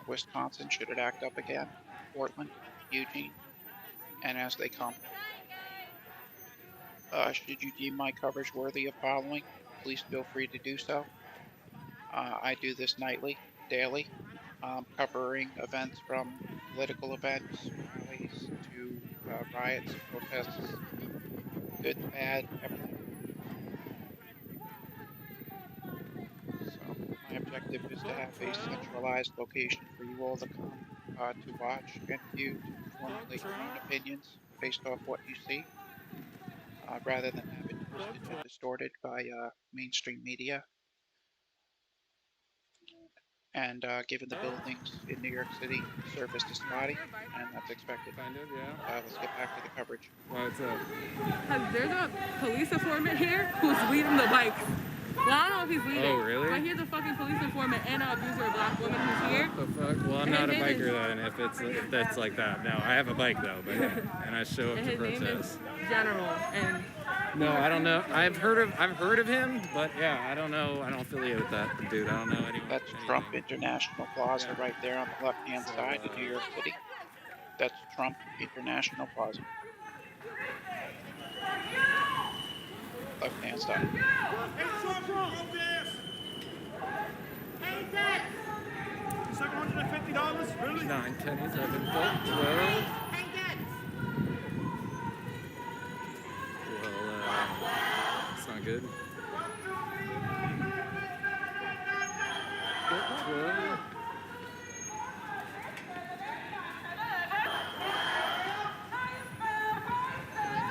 Wisconsin, should it act up again, Portland, Eugene, and as they come. Should you deem my coverage worthy of following, please feel free to do so. I do this nightly, daily, covering events from political events, rallies, to riots, protests, good, bad, everything. So my objective is to have a centralized location for you all to come to watch and view, to formulate your own opinions based off what you see, rather than have it twisted and distorted by mainstream media. And given the buildings in New York City, service is spotty, and that's expected. Kind of, yeah. Let's get back to the coverage. What's up? There's a police informant here who's leading the bikes. Well, I don't know if he's leading. Oh, really? But he's a fucking police informant and an abuser of black women who's here. What the fuck? Well, I'm not a biker then if that's like that. No, I have a bike though, but yeah. And I show up And to his name protest. is General, and No, I don't know. I've heard of him, but yeah, I don't know. I don't affiliate with that dude. I don't know anyone. That's Trump International Plaza right there on the left-hand side of New York City. That's Trump International Plaza. Left-hand side. $750, really? 9, 10, 11, 12. That's not good. 12.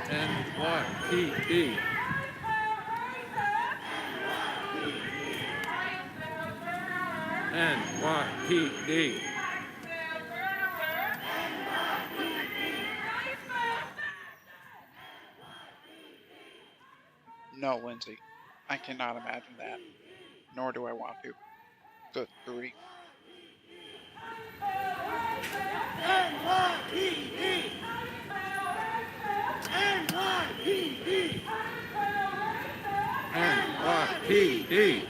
NYPD. NYPD. No, Lindsay. I cannot imagine that. Nor do I want to. Good grief. NYPD! NYPD! NYPD.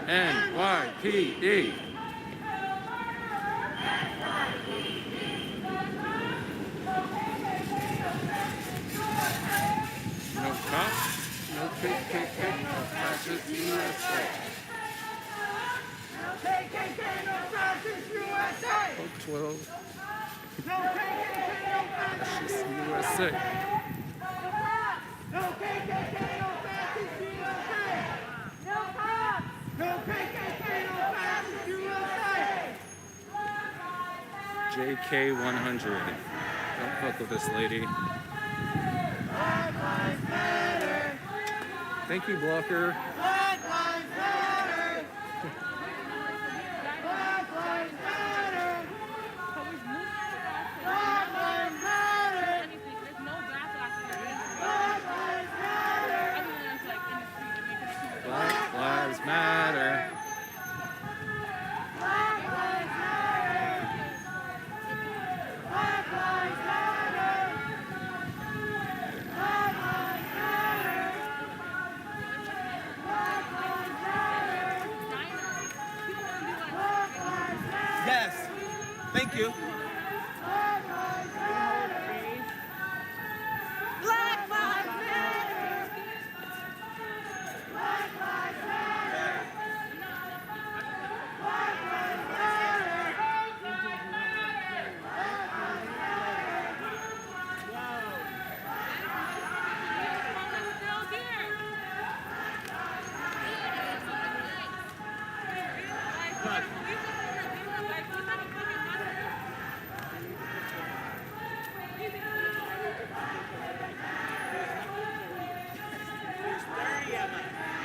NYPD. No Justice USA. No KKK, no Justice USA. Hope 12. No KKK, no Justice Justice USA. No KKK, no Fascist USA. No cops. No KKK, no Fascist USA. JK100. Don't fuck with this lady. Black Lives Matter. Thank you, blocker. Black Lives Matter. Black Lives Matter. Black Lives Matter. Black Lives Black Lives Matter. Matter. Black Lives Matter. Black Lives Matter. Black Lives Matter. Black Lives Matter. Black Lives Matter. Yes. Thank you. Black Lives Matter. Black Lives Matter. Black Lives Matter. Black Lives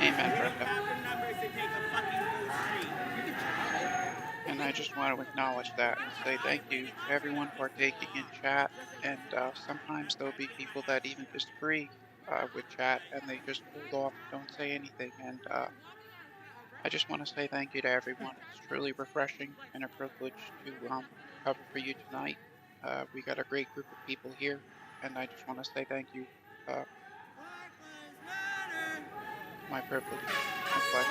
Amen, Brenda. And I just want to acknowledge that and say thank you to everyone partaking in chat. And sometimes there'll be people that even disagree with chat and they just hold off, don't say anything. And I just want to say thank you to everyone. It's truly refreshing and a privilege to cover for you tonight. We got a great group of people here, and I just want to say thank you. My privilege, my pleasure.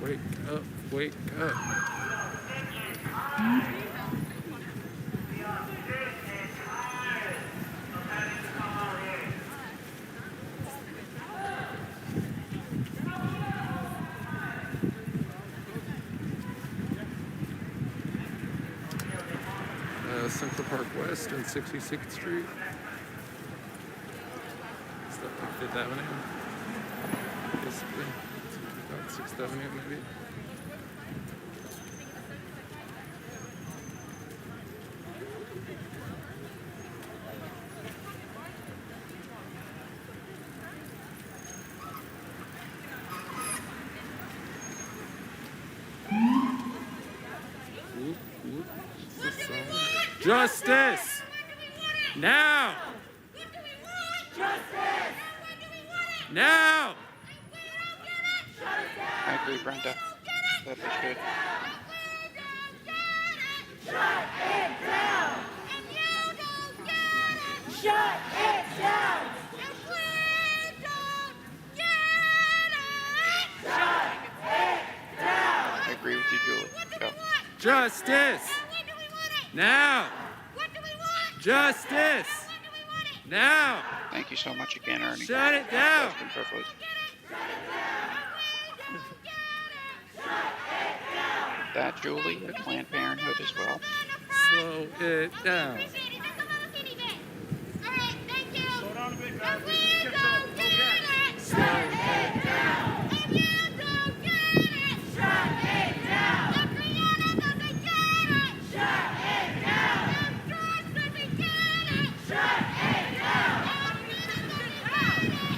Wake up, wake up. Central Park West and 66th Street. Stuff like Fifth Avenue. Basically. About 6th Avenue maybe. Justice! Now! Justice! Now! I agree, Brenda, that they should. Shut it down! Shut it down! Shut it down! you, Julie. Go. Justice! Now! Justice! Now! Thank you so much again, Ernie. Shut it down! It's been a privilege. That, Julie, the Planned Parenthood as well. Slow it down.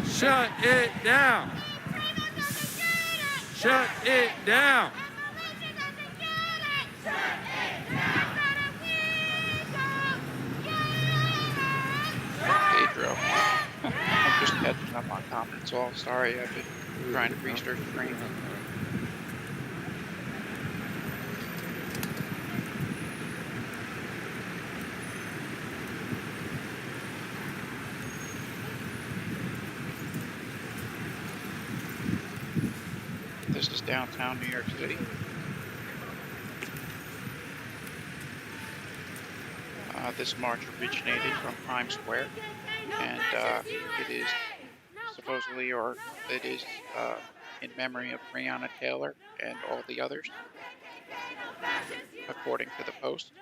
Shut it down! Shut it down! Pedro. I'm just catching up on comments, so I'm sorry. I've been trying to research training. This is downtown New York City. This march originated from Times Square, and it is supposedly, or it is in memory of Breonna Taylor and all the others, according to the Post.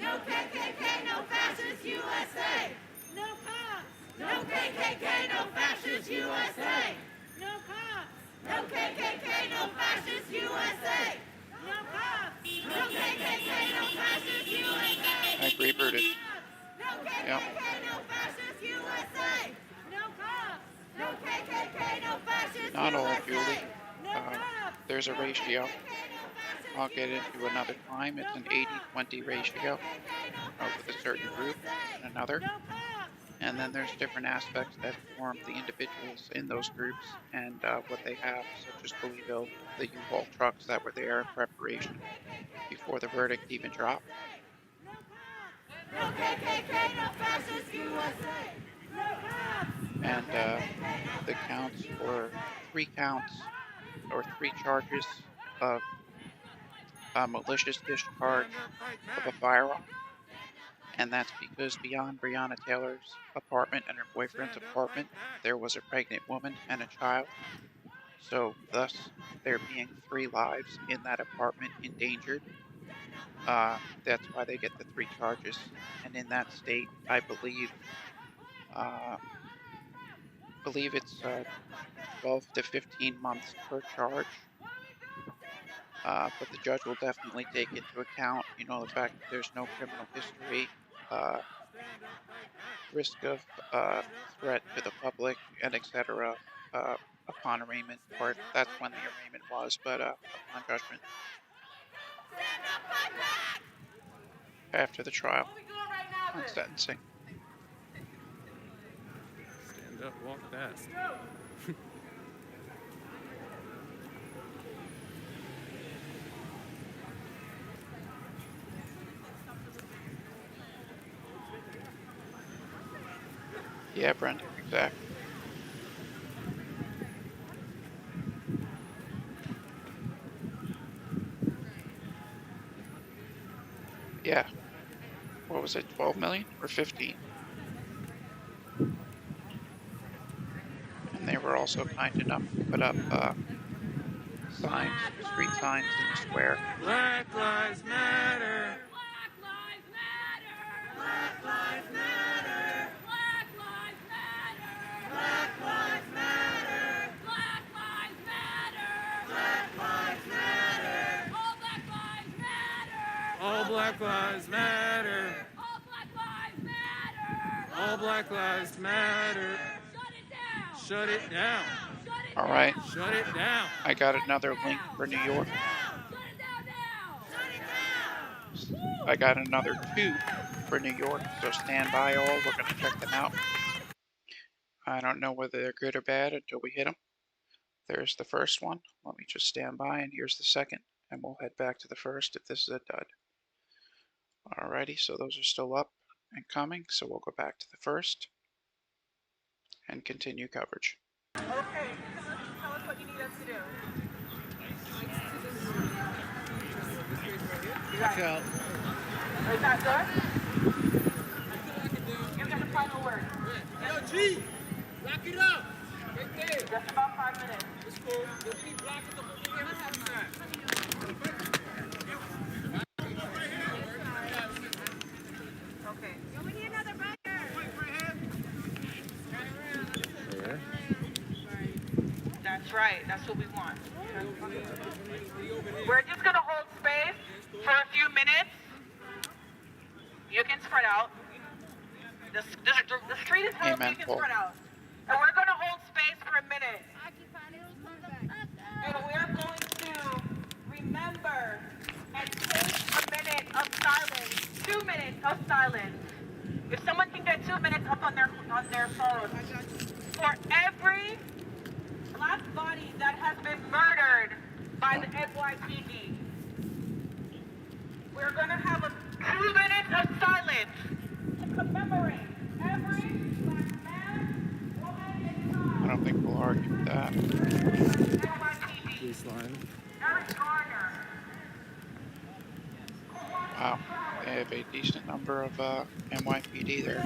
No KKK, no fascist USA. No cops. No KKK, no fascist USA. No cops. No KKK, no fascist USA. No cops. No KKK, no fascist USA. I agree, Brutus. No KKK, Yep. no fascist USA. No cops. No KKK, no fascist Not all, USA. Julie. There's a ratio. I'll get into another time. It's an 80-20 ratio with a certain group and another. And then there's different aspects that form the individuals in those groups and what they have, such as Louisville, the U-Haul trucks that were there in preparation before the verdict even dropped. No KKK, no fascist USA. No cops. And the counts were 3 counts or 3 charges of malicious discharge of a firearm. And that's because beyond Breonna Taylor's apartment and her boyfriend's apartment, there was a pregnant woman and a child. So thus, there being 3 lives in that apartment endangered. That's why they get the 3 charges. And in that state, I believe it's 12 to 15 months per charge. But the judge will definitely take into account, the fact that there's no criminal history, risk of threat to the public, and etc. Upon arraignment, or that's when the arraignment was, but upon judgment. After the trial, on sentencing. Stand up, walk fast. Yeah, Brendan, exactly. Yeah. What was it, 12 million or 15? And they were also kind enough to put up signs, street signs in the square. Black Lives Matter! Black Lives Matter! Black Lives Matter! Black Lives Matter! Black Lives Matter! Black Lives Matter! Black Lives Matter! All Black Lives Matter! All Black Lives Matter! All Black Lives Matter! All Black Lives Matter! Shut it down! All right. Shut it down! I got another link for New York. I got another 2 for New York, so stand by all. We're going to check them out. I don't know whether they're good or bad until we hit them. There's the first one. Let me just stand by, and here's the second. And we'll head back to the first if this is a dud. Alrighty, so those are still up and coming, so we'll go back to the first and continue coverage. Okay, tell us what you need us to do. out. Is that good? You get the final word. Yo, G, lock it up. Right there. Just about 5 minutes. It's cool. Yo, we need blockers up over here. Let's have that. Okay. Yo, we need another burger. That's right. That's what we want. We're just going to hold space for a few minutes. You can spread out. The street is healthy. You can Paul. spread out. And we're going to hold space for a minute. And we're going to remember and take a minute of silence. 2 minutes of silence. If someone can get 2 minutes up on their phone. For every black body that has been murdered by the NYPD. We're going to have a 2 minutes of silence to commemorate every black man, woman, and child. I don't think we'll argue with that. Police line. Eric Garner. Wow, they have a decent number of NYPD there.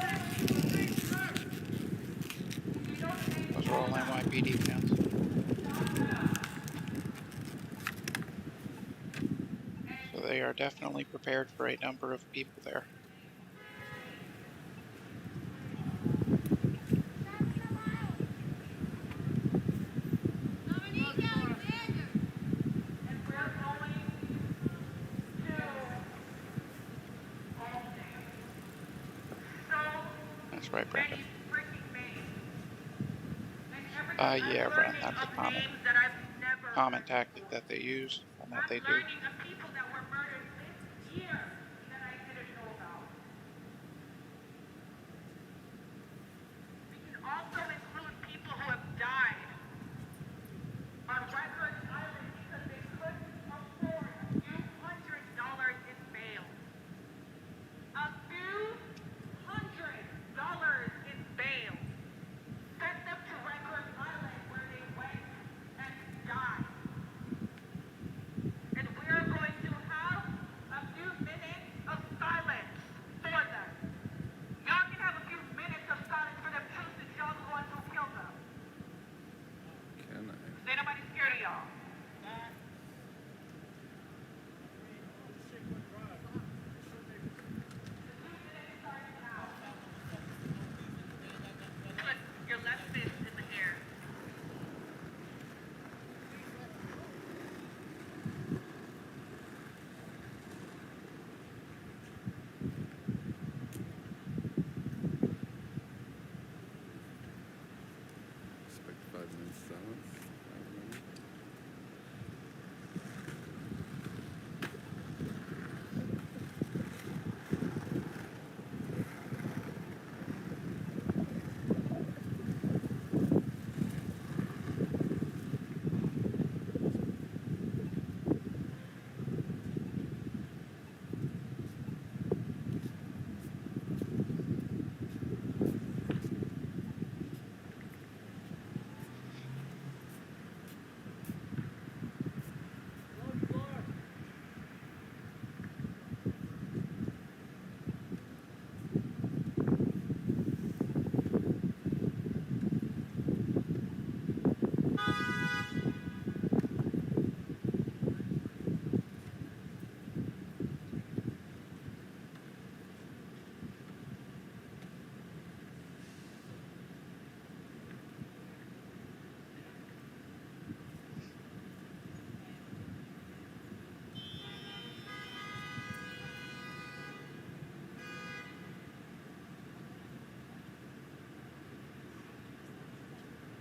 Those are all NYPD fans. So they are definitely prepared for a number of people there. That's right, Brandon. Yeah, Ren, that's a common tactic that they use and that they do. Also include people who have died on Rikers Island because they couldn't afford a few $100s in bail. A few $100s in bail. Sent them to Rikers Island where they went and died. And we're going to have a few minutes of silence for them. Y'all can have a few minutes of silence for them too, since y'all the ones who killed them. Can I? Ain't nobody scared of y'all. Put your left fist in the air. Expect 5 minutes silence.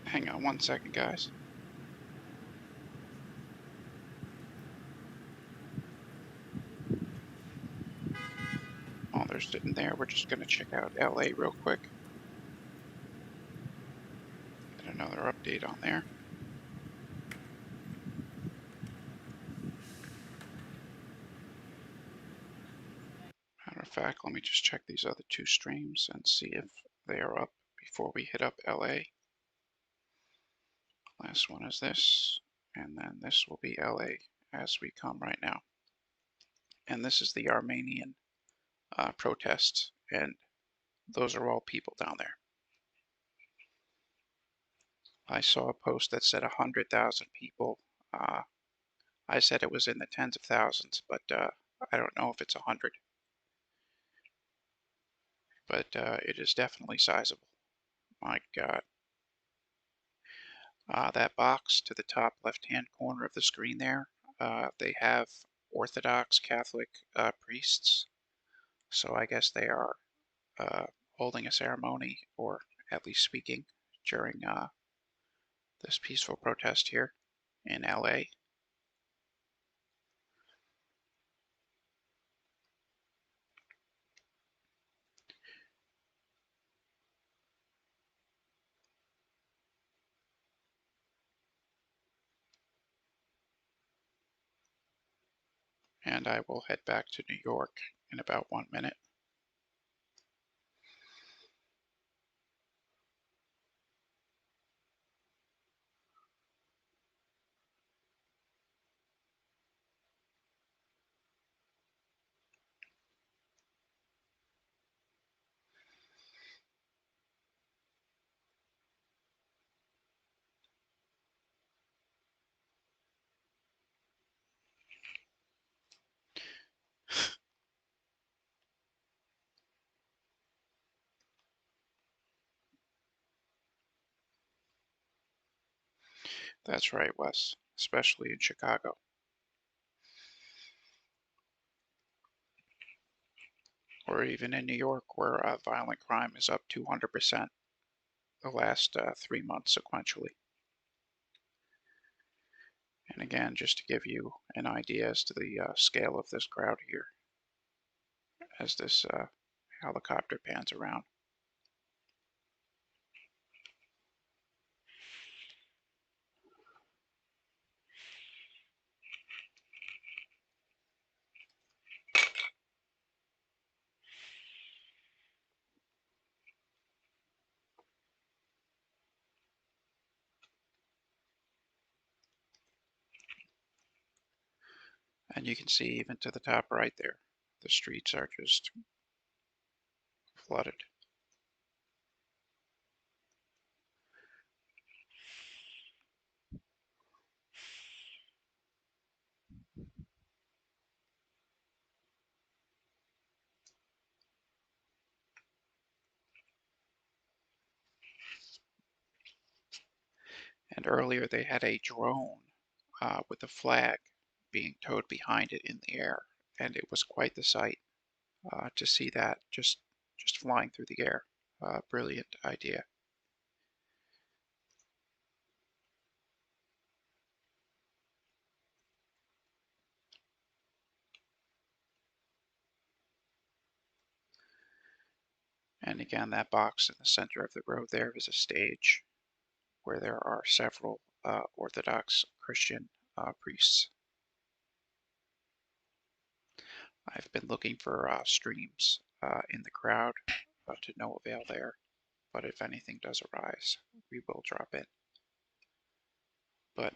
Hang on 1 second, guys. While they're sitting there, we're just going to check out LA real quick. Get another update on there. Matter of fact, let me just check these other 2 streams and see if they are up before we hit up LA. Last one is this, and then this will be LA as we come right now. And this is the Armenian protests, and those are all people down there. I saw a post that said 100,000 people. I said it was in the tens of thousands, but I don't know if it's 100. But it is definitely sizable. My God. That box to the top left-hand corner of the screen there, they have Orthodox Catholic priests. So I guess they are holding a ceremony, or at least speaking, during this peaceful protest here in LA. And I will head back to New York in about 1 minute. That's right, Wes, especially in Chicago. Or even in New York, where violent crime is up 200% the last 3 months sequentially. And again, just to give you an idea as to the scale of this crowd here, as this helicopter pans around. And you can see even to the top right there, the streets are just flooded. And earlier they had a drone with a flag being towed behind it in the air, and it was quite the sight to see that just flying through the air. Brilliant idea. And again, that box in the center of the road there is a stage where there are several Orthodox Christian priests. I've been looking for streams in the crowd, to no avail there, but if anything does arise, we will drop in. But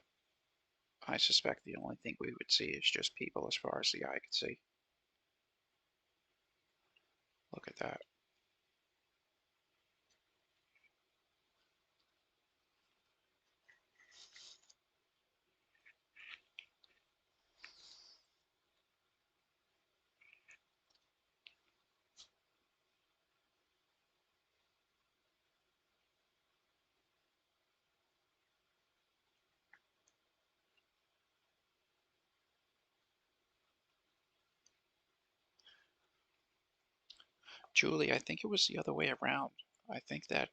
I suspect the only thing we would see is just people as far as the eye can see. Look at that. Julie, I think it was the other way around. I think that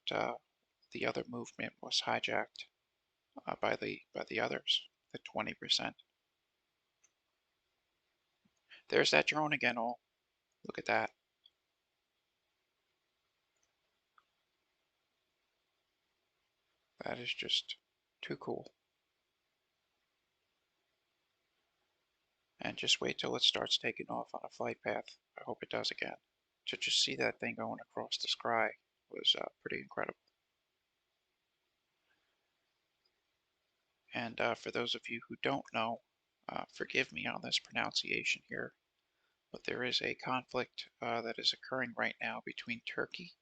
the other movement was hijacked by the others, the 20%. There's that drone again, all. Look at that. That is just too cool. And just wait till it starts taking off on a flight path. I hope it does again. To just see that thing going across the sky was pretty incredible. And for those of you who don't know, forgive me on this pronunciation here. But there is a conflict that is occurring right now between Turkey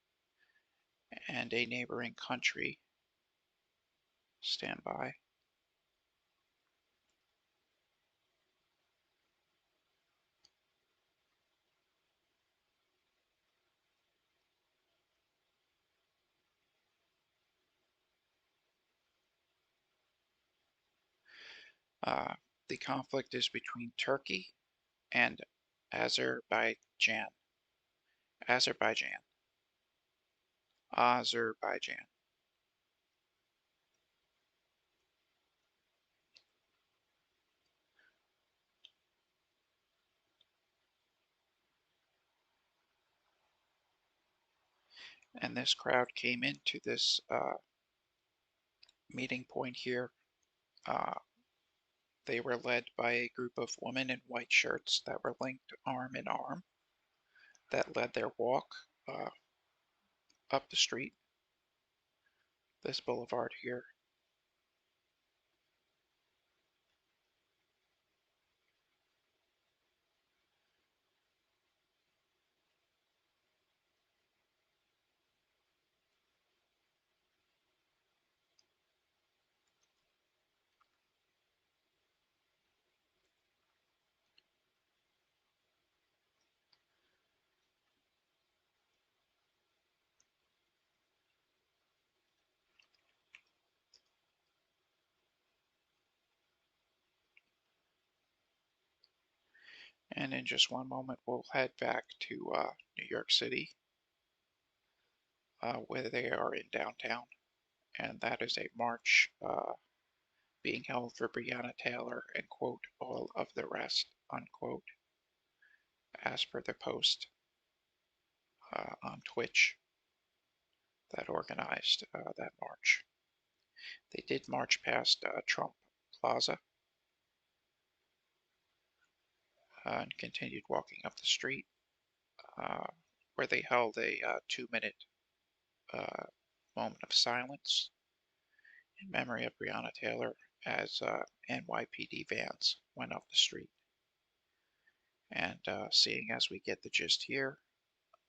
and a neighboring country. Stand by. The conflict is between Turkey and Azerbaijan. Azerbaijan. Azerbaijan. And this crowd came into this meeting point here. They were led by a group of women in white shirts that were linked arm in arm that led their walk up the street, this boulevard here. And in just one moment, we'll head back to New York City, where they are in downtown. And that is a march being held for Breonna Taylor and, quote, all of the rest, unquote, as per the post on Twitch that organized that march. They did march past Trump Plaza and continued walking up the street, where they held a 2-minute moment of silence in memory of Breonna Taylor as NYPD vans went up the street. And seeing as we get the gist here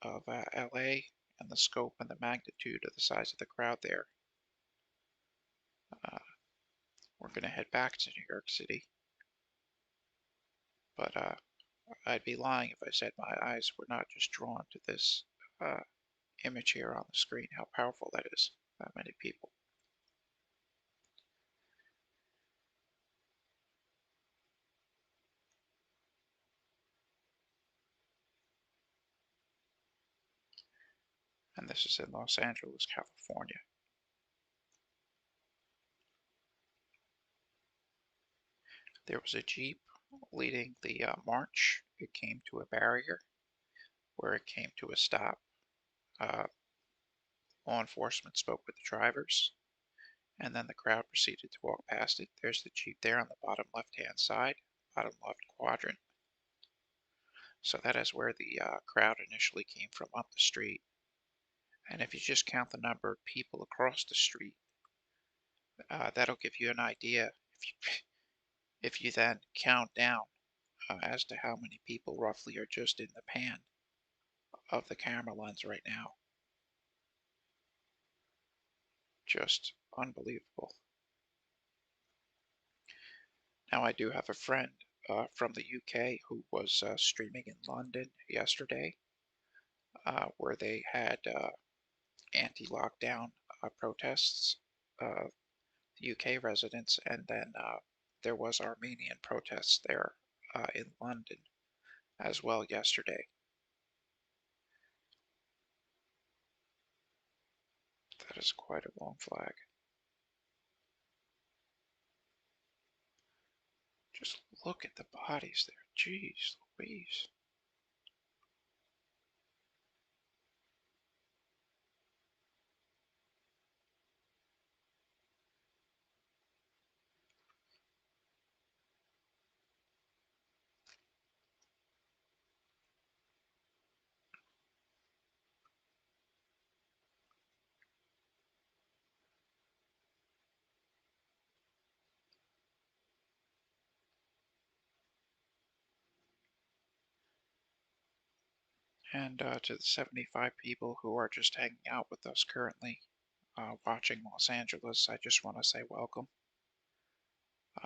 of LA and the scope and the magnitude of the size of the crowd there, we're going to head back to New York City. But I'd be lying if I said my eyes were not just drawn to this image here on the screen, how powerful that is, that many people. And this is in Los Angeles, California. There was a Jeep leading the march. It came to a barrier where it came to a stop. Law enforcement spoke with the drivers, and then the crowd proceeded to walk past it. There's the Jeep there on the bottom left-hand side, bottom left quadrant. So that is where the crowd initially came from, up the street. And if you just count the number of people across the street, that'll give you an idea. If you then count down as to how many people roughly are just in the pan of the camera lens right now. Just unbelievable. Now, I do have a friend from the UK who was streaming in London yesterday, where they had anti-lockdown protests, the UK residents, and then there was Armenian protests there in London as well yesterday. That is quite a long flag. Just look at the bodies there. Jeez Louise. And to the 75 people who are just hanging out with us currently, watching Los Angeles, I just want to say welcome.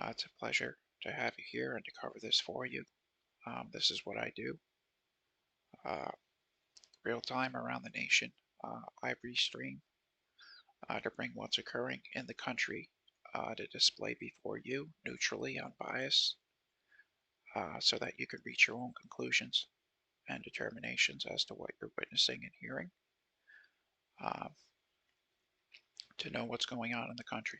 It's a pleasure to have you here and to cover this for you. This is what I do. Real time around the nation. I restream to bring what's occurring in the country to display before you, neutrally, unbiased, so that you can reach your own conclusions and determinations as to what you're witnessing and hearing, to know what's going on in the country.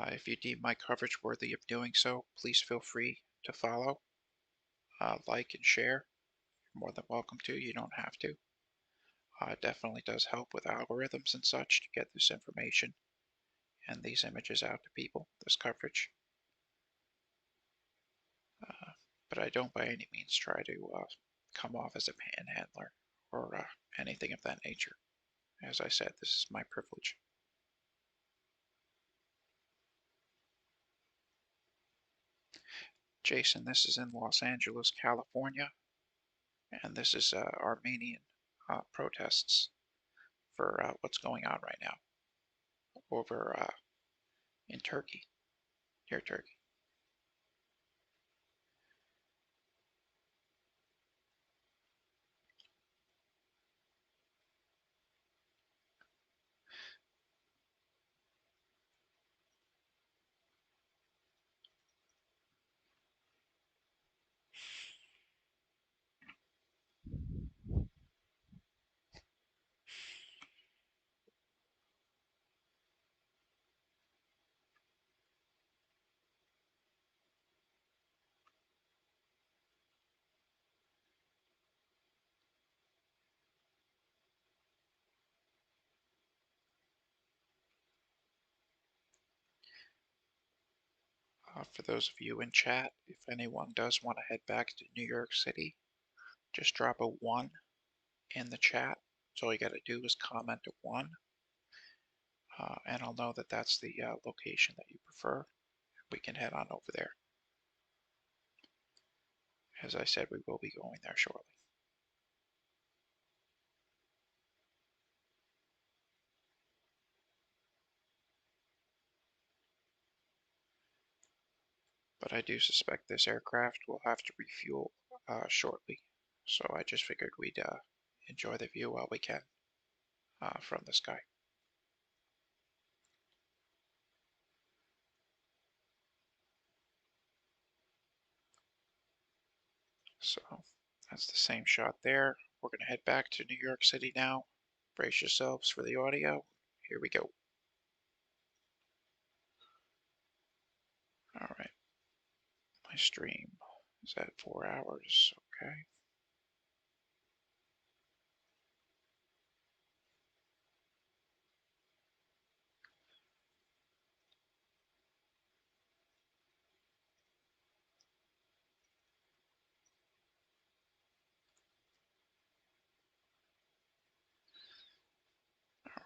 If you deem my coverage worthy of doing so, please feel free to follow, like, and share. You're more than welcome to. You don't have to. It definitely does help with algorithms and such to get this information and these images out to people, this coverage. But I don't by any means try to come off as a panhandler or anything of that nature. As I said, this is my privilege. Jason, this is in Los Angeles, California, and this is Armenian protests for what's going on right now over in Turkey, near Turkey. For those of you in chat, if anyone does want to head back to New York City, just drop a 1 in the chat. So all you got to do is comment a 1, and I'll know that that's the location that you prefer. We can head on over there. As I said, we will be going there shortly. But I do suspect this aircraft will have to refuel shortly. So I just figured we'd enjoy the view while we can from the sky. So that's the same shot there. We're going to head back to New York City now. Brace yourselves for the audio. Here we go. All right. My stream is at 4 hours. Okay.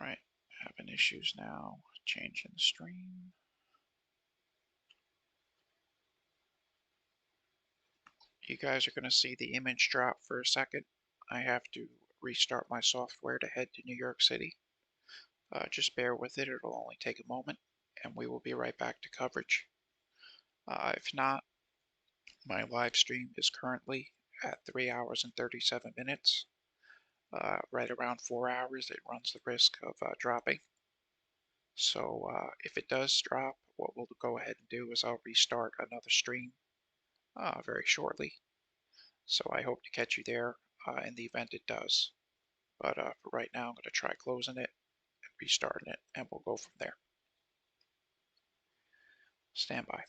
All right. Having issues now. Changing the stream. You guys are going to see the image drop for a second. I have to restart my software to head to New York City. Just bear with it. It'll only take a moment, and we will be right back to coverage. If not, my live stream is currently at 3 hours and 37 minutes. Right around 4 hours, it runs the risk of dropping. So if it does drop, what we'll go ahead and do is I'll restart another stream very shortly. So I hope to catch you there in the event it does. But for right now, I'm going to try closing it and restarting it, and we'll go from there. Stand by.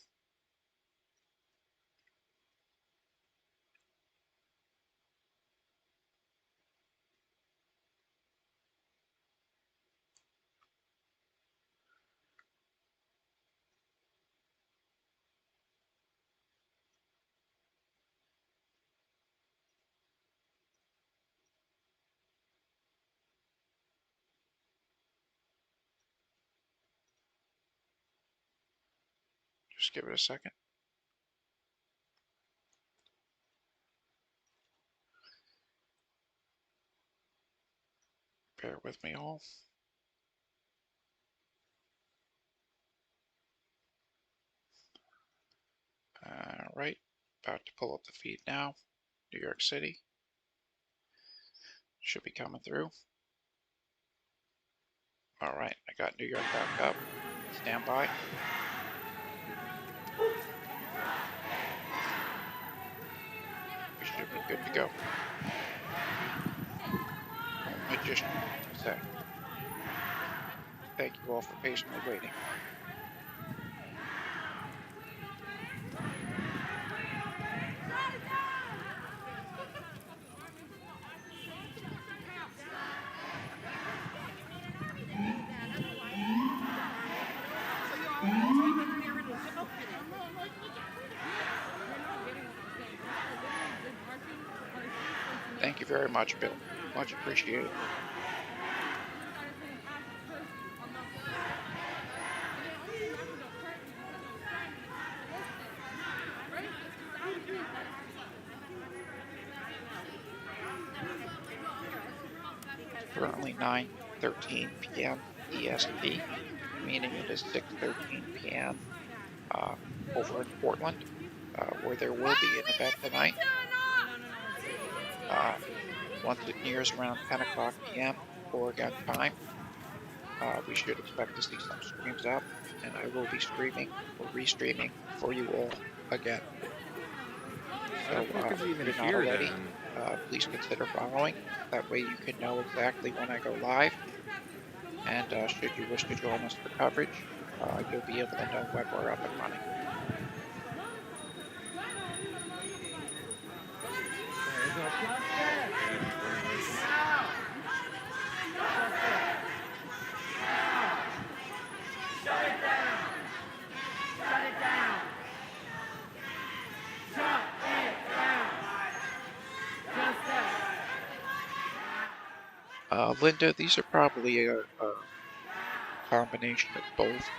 Just give it a second. Bear with me all. Right, about to pull up the feed now. New York City. Should be coming through. All right, I got New York back up. Stand by. We should be good to go. Just a sec. Thank you all for patiently waiting. Thank you very much, Bill. Much appreciated. Currently 9:13 p.m. EST, meaning it is 6:13 p.m. Over in Portland, where there will be an event tonight. Once it nears around 10 o'clock p.m. Oregon time, we should expect to see some streams up, and I will be streaming or restreaming for you all again. So if you're not already, please consider following. That way you can know exactly when I go live. And should you wish to join us for coverage, you'll be able to know when we're up and running. Linda, these are probably a combination of both,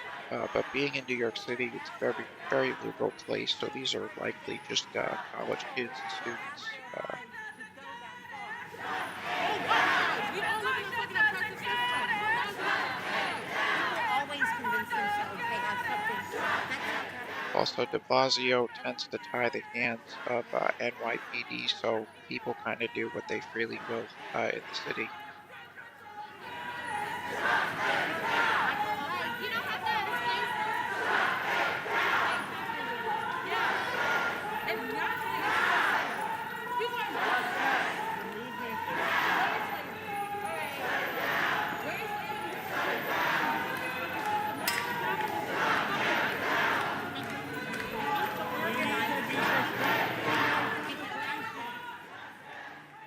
but being in New York City, it's a very, very liberal place, so these are likely just college kids and students. Also, de Blasio tends to tie the hands of NYPD, so people kind of do what they freely will in the city.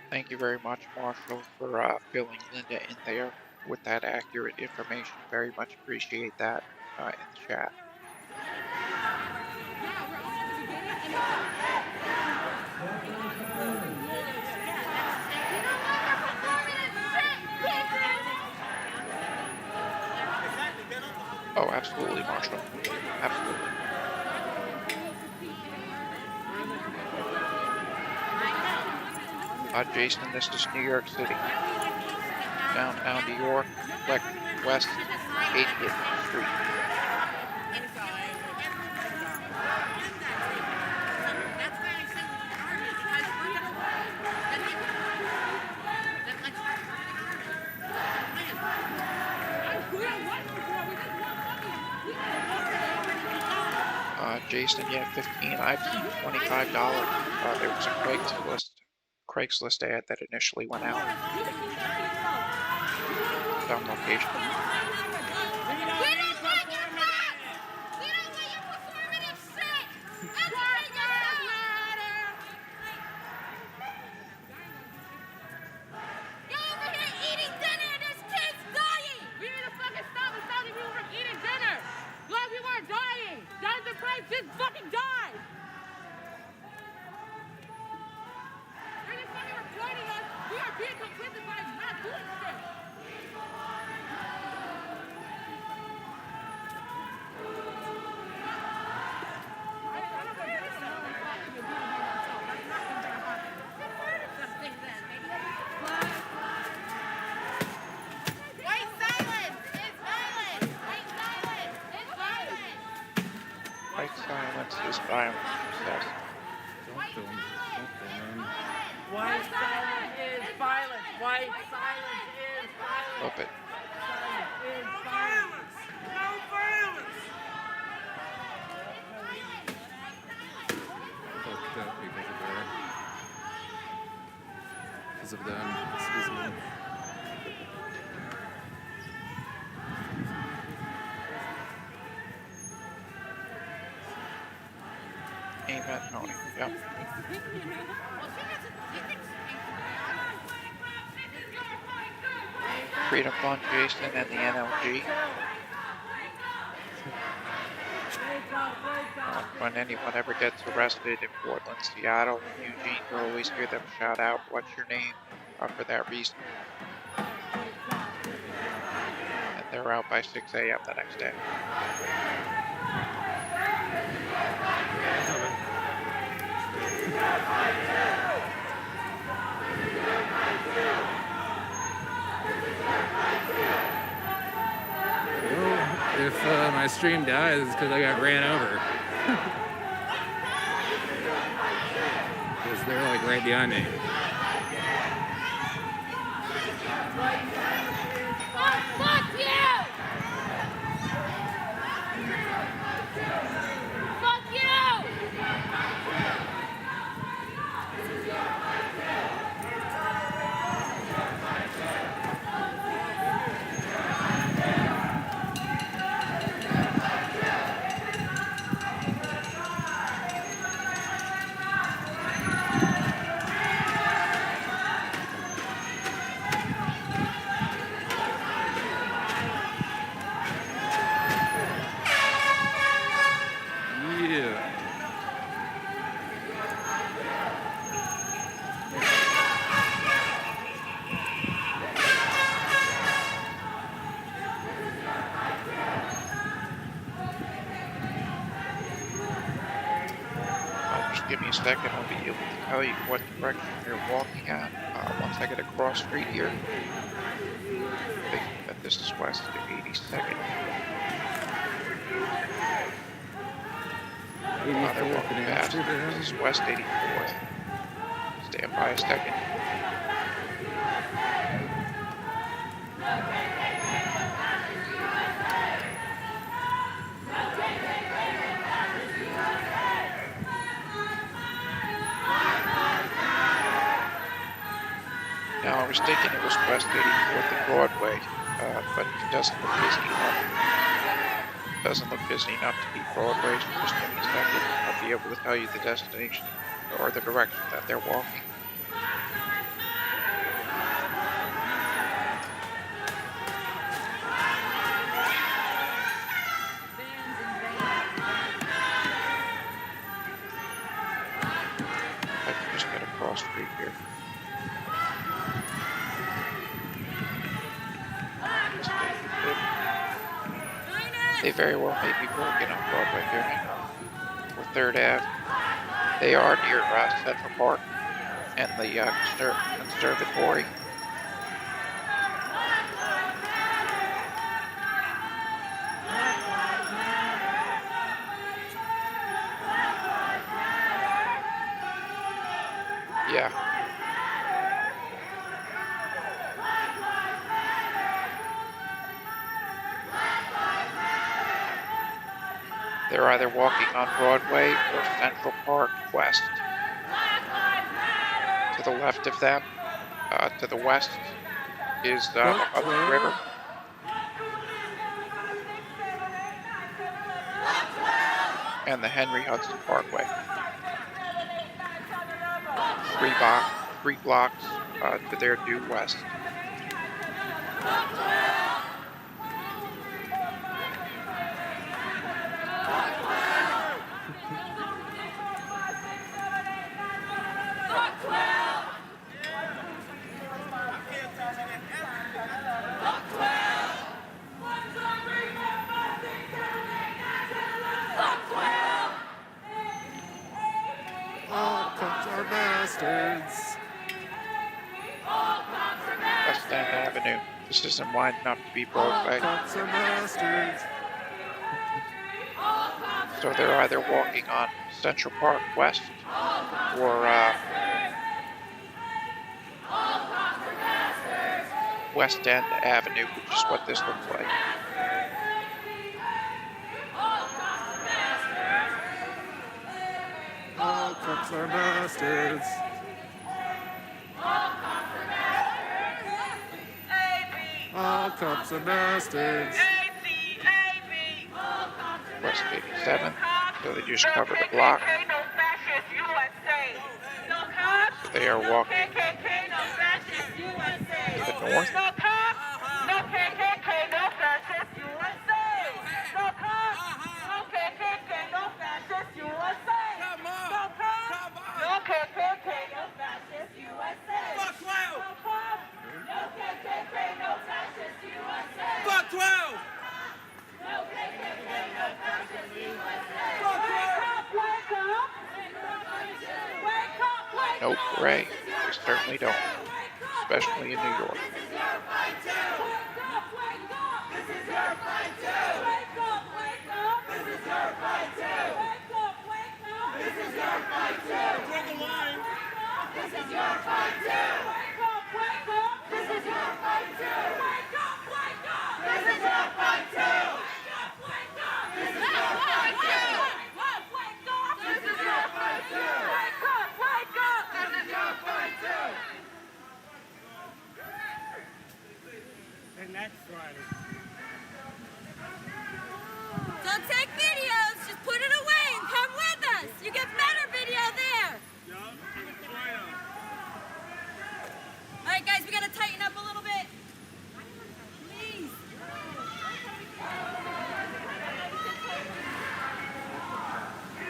Thank you very much, Marshall, for filling Linda in there with that accurate information. Very much appreciate that in the chat. Oh, absolutely, Marshall. Absolutely. Jason, this is New York City. Downtown New York, West 80th Street. Jason, yeah, 15. I've seen $25. There was a Craigslist ad that initially went out. Some location. Just fucking die! They're just fucking recording us. We are being complicit by not doing shit. White silence is violence. Flip it. Silence is violence. No violence. Fucked up because of them. Excuse me. Amen, Tony. Yep. Freedom Fund, Jason, and the NLG. When anyone ever gets arrested in Portland, Seattle, Eugene, you always hear them shout out, "What's your name?" For that reason. And they're out by 6 a.m. the next day. Well, if my stream dies, it's because I got ran over. Because they're like right behind me. Fuck you! Fuck you! Give me a second, I'll be able to tell you what direction you're walking at once I get across street here. I think that this is west of 82nd. They're walking fast. This is west 84th. Stand by a second. Now, I was thinking it was west 84th and Broadway, but it doesn't look busy enough. Doesn't look busy enough to be Broadway, so just give me a second. I'll be able to tell you the destination or the direction that they're walking. I can just get across street here. They very well may be working on Broadway here or 3rd Ave. They are near Central Park and the conservatory. Yeah. They're either walking on Broadway or Central Park West. To the left of them, to the west, is up the river. And the Henry Hudson Parkway. 3 blocks to their due west. All cops are bastards. West End Avenue. This isn't wide enough to be Broadway. All cops are bastards. So they're either walking on Central Park West or West End Avenue, which is what this looks like. All cops are bastards. All cops are bastards. West 87th, so they just covered a block. They are walking to the north. Fuck 12! No parade. They certainly don't, especially in New York. And next Friday. Don't take videos, just put it away and come with us. You get better video there. All right, guys, we gotta tighten up a little bit. Please.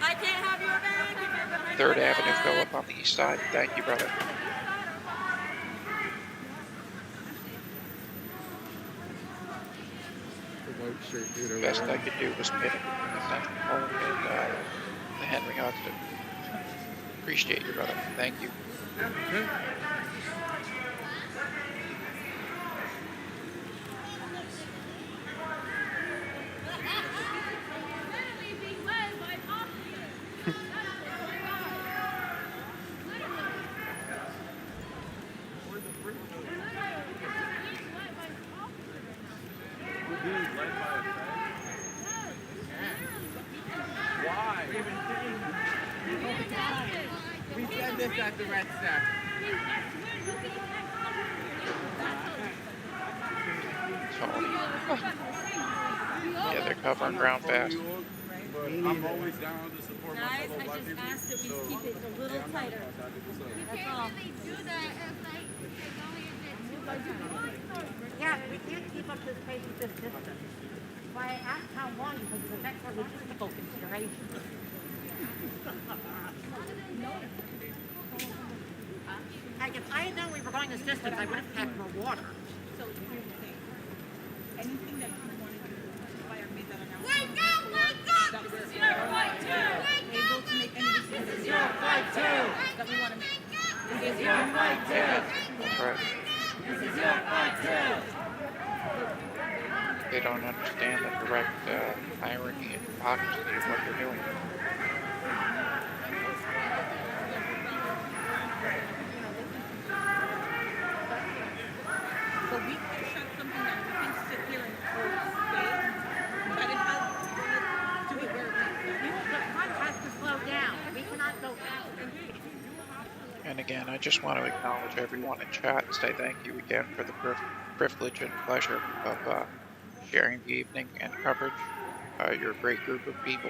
I can't have your bag if you're behind 3rd the Avenue, bag. Philip, on the east side. Thank you, brother. The best I could do was pit it in the Central Park and the Henry Hudson. Appreciate you, brother. Thank you. Why? We said this at the red step. Yeah, they're covering ground fast. I'm always down to support my Guys, fellow I black just people. asked that we keep it a little tighter. That's all. Yeah, we can't keep up this pace with this distance. Why I asked how long, because it affects our logistical considerations. Like, if I had known we were going this distance, I would have packed more water. So here's the thing. Anything that you want to do, if I made that announcement. Wake up! Wake up! That This we're is your fight too! able to make any decisions. This is your fight too! That we want to make. This is your fight too! That's right. This is your fight too! They don't understand the direct irony and hypocrisy of what they're doing. But we can shut something down. We can sit here and hold space. But it has to do it where The front has to slow down. We cannot go fast. And again, I just want to acknowledge everyone in chat and say thank you again for the privilege and pleasure of sharing the evening and coverage. You're a great group of people,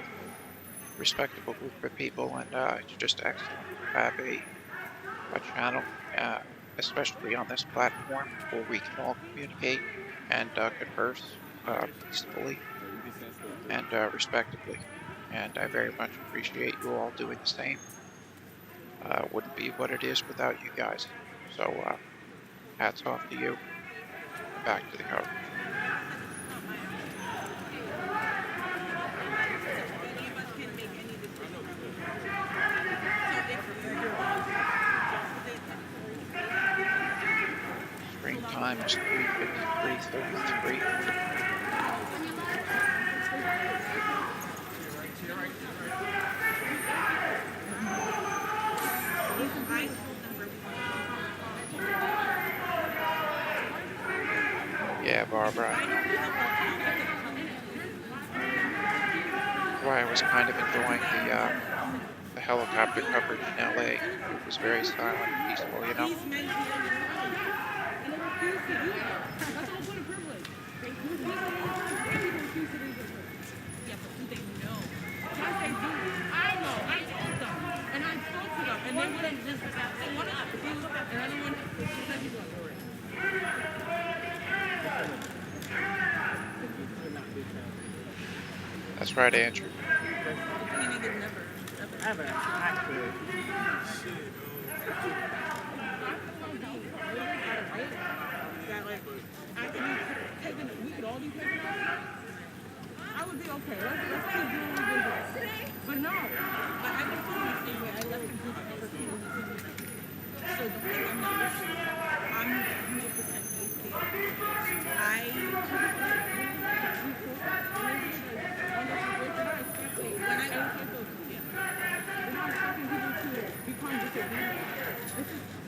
respectable group of people, and it's just excellent to have a channel, especially on this platform, where we can all communicate and converse peacefully and respectively. And I very much appreciate you all doing the same. Wouldn't be what it is without you guys. So hats off to you. Back to the coverage. Screen time is 3:53:33. Yeah, Barbara. That's why I was kind of enjoying the helicopter coverage in LA. It was very silent and peaceful, you know. These men here, and they refuse to do that. That's the whole point of privilege. They refuse to do that. Yeah, but do they know? Yes, they do. I know. I told them. And I spoke to them. And they wouldn't just, they wanted to do another one. She said he's like, all right. That's right, Andrew. Ever, actually. That like, we could all be taken out. I would be okay. Let's keep doing what we're doing. But no, but I can feel the same way. I left the group over people who couldn't do that. So the thing I'm not listening. I'm 100%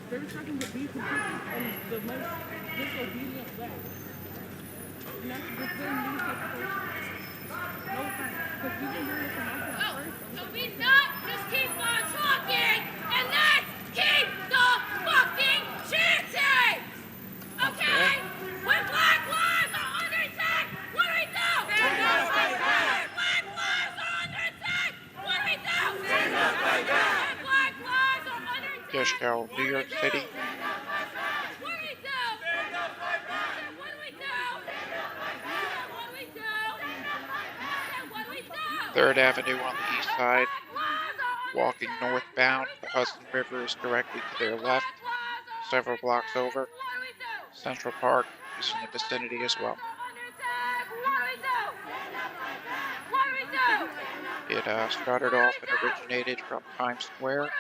they're expecting to be completely in the most disobedient way. And that's within leadership culture. No offense. Because we've been doing it from our first. So we not just keep on talking and let's keep the fucking chanting! Okay? When black lives are under attack, what do we do? Stand up, fight back! When black lives are under attack, what do we do? Stand up, fight back! When black lives are under attack, Dishko, New York City. what do we do? Stand up, fight back! What do we do? Stand up, fight back! What do we do? Stand up, fight back! What do we do? 3rd Avenue on the east side. Walking northbound, the Hudson River is directly to their left. Several blocks over. Central Park is in the vicinity as well. It started off and originated from Times Square,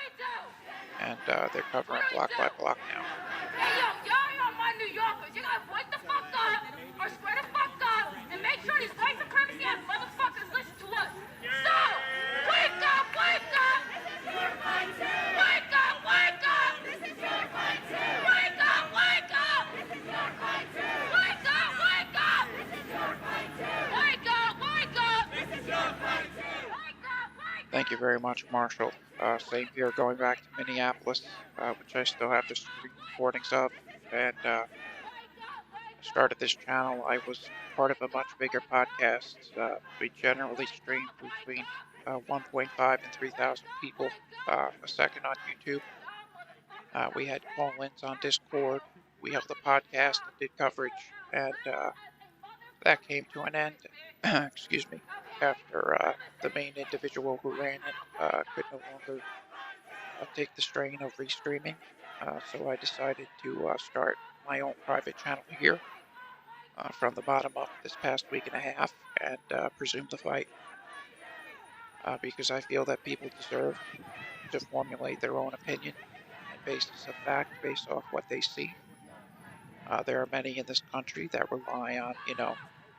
and they're covering block by block now. Hey, yo, y'all my New Yorkers. You gotta wake the fuck up or square the fuck up and make sure these white supremacy ass motherfuckers listen to us. So, wake up, wake up! This is your fight too! Wake up, wake up! This is your fight too! Wake up, wake up! This is your fight too! Wake up, wake up! This is your fight too! Wake up, wake up! This is your fight too! Wake up, wake up! Thank you very much, Marshall. Same here, going back to Minneapolis, which I still have the screen recordings of, and started this channel. I was part of a much bigger podcast. We generally stream between 1.5 and 3,000 people a second on YouTube. We had call-ins on Discord. We held a podcast that did coverage, and that came to an end. Excuse me. After the main individual who ran it could no longer take the strain of restreaming, so I decided to start my own private channel here from the bottom up this past week and a half, and presume the fight, because I feel that people deserve to formulate their own opinion on basis of fact, based off what they see. There are many in this country that rely on,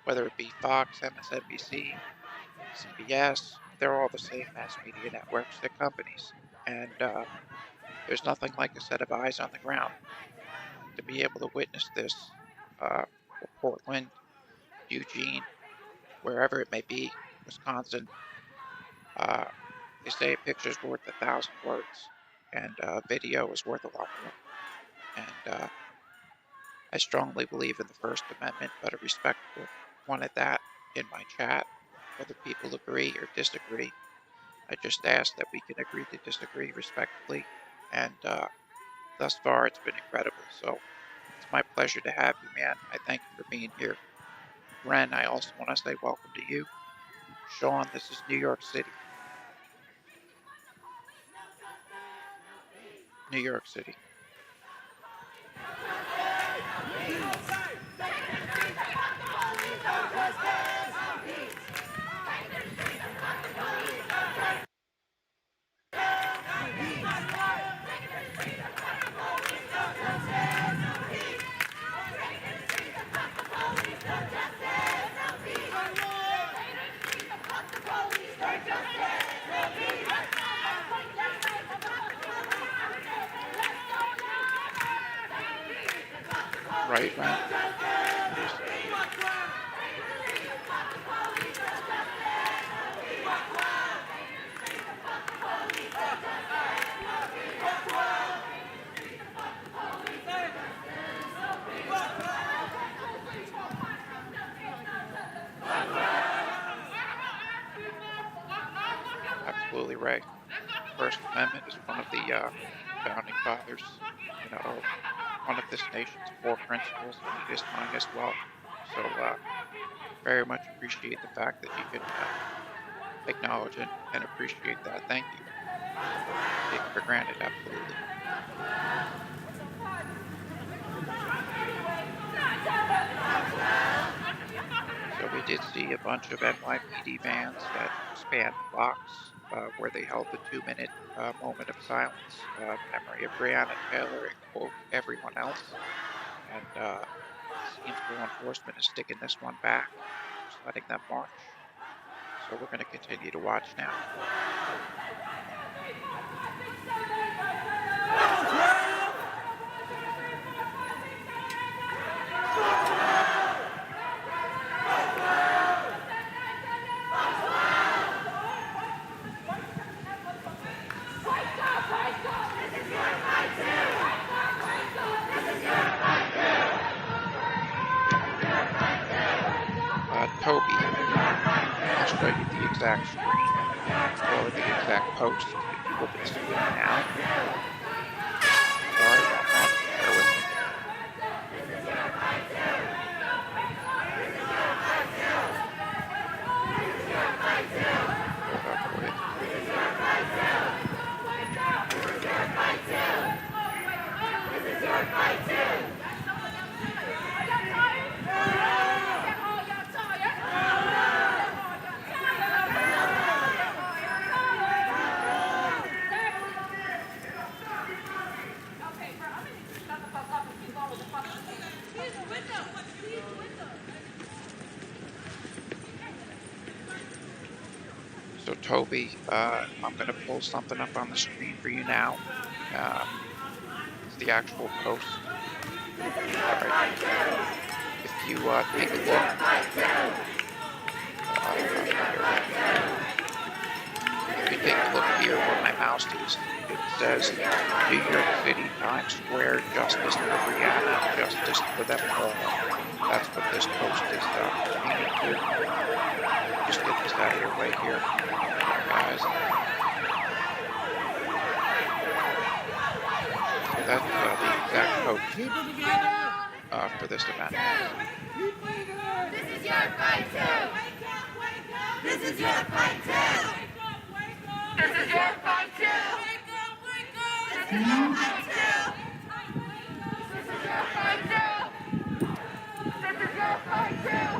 whether it be Fox, MSNBC, CBS, they're all the same mass media networks, they're companies. And there's nothing like a set of eyes on the ground. To be able to witness this, Portland, Eugene, wherever it may be, Wisconsin, they say a picture's worth 1,000 words, and video is worth a lot more. And I strongly believe in the First Amendment, but a respectful one at that in my chat. Whether people agree or disagree, I just ask that we can agree to disagree respectfully, and thus far it's been incredible. So it's my pleasure to have you, man. I thank you for being here. Ren, I also want to say welcome to you. Sean, this is New York City. New York City. right wing. Absolutely right. First Amendment is one of the founding fathers, you know, one of this nation's core principles, and it is mine as well. So, very much appreciate the fact that you can acknowledge and appreciate that. Thank you. Take it for granted, absolutely. So we did see a bunch of NYPD vans that spanned blocks where they held the 2-minute moment of silence in memory of Breonna Taylor and quote everyone else. And it seems law enforcement is sticking this one back, just letting them march. So we're going to continue to watch now. Toby, I'll show you the exact screen or the exact post if you look at the screen now. Sorry, one moment, bear with me. Hold on for you. So Toby, I'm going to pull something up on the screen for you now. It's the actual post. All right. If you take a look, if you take a look here where my mouse is, it says New York City, Times Square, justice for Breonna, justice for them all. That's what this post is aiming to. Just get this out of your way here, guys. So that's the exact post for this event. This is your fight too. This is your fight too. This is your fight too. This is your fight too. This is your fight too. This is your fight too.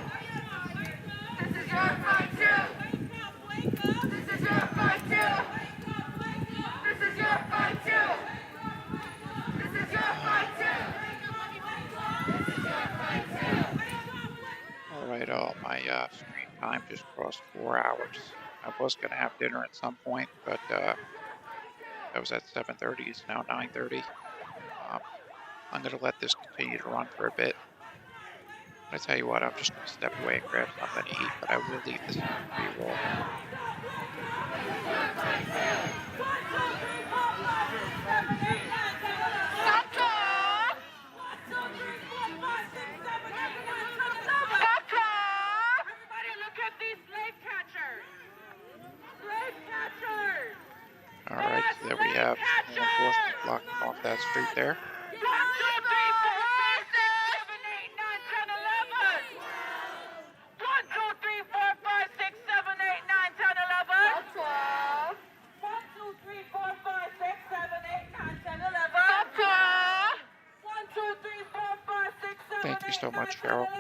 This is your fight too. This is your fight too. This is your fight too. This is your fight too. Alright, my screen time just crossed 4 hours. I was going to have dinner at some point, but that was at 7:30. It's now 9:30. I'm going to let this continue to run for a bit. I tell you what, I'm just going to step away and grab something to eat, but I will leave this pre-roll. Alright, so there we have law enforcement blocking off that street there. 1, 2, 3, 4, 5, 6, 7, 8, 9, 10, 11. 1, 2, 3, 4, 5, 6, 7, 8, 9, 10, 11. 1, 2, 3, 4, 5, 6, 7, 8, 9, 10, 11. Thank you so much, Cheryl. 1,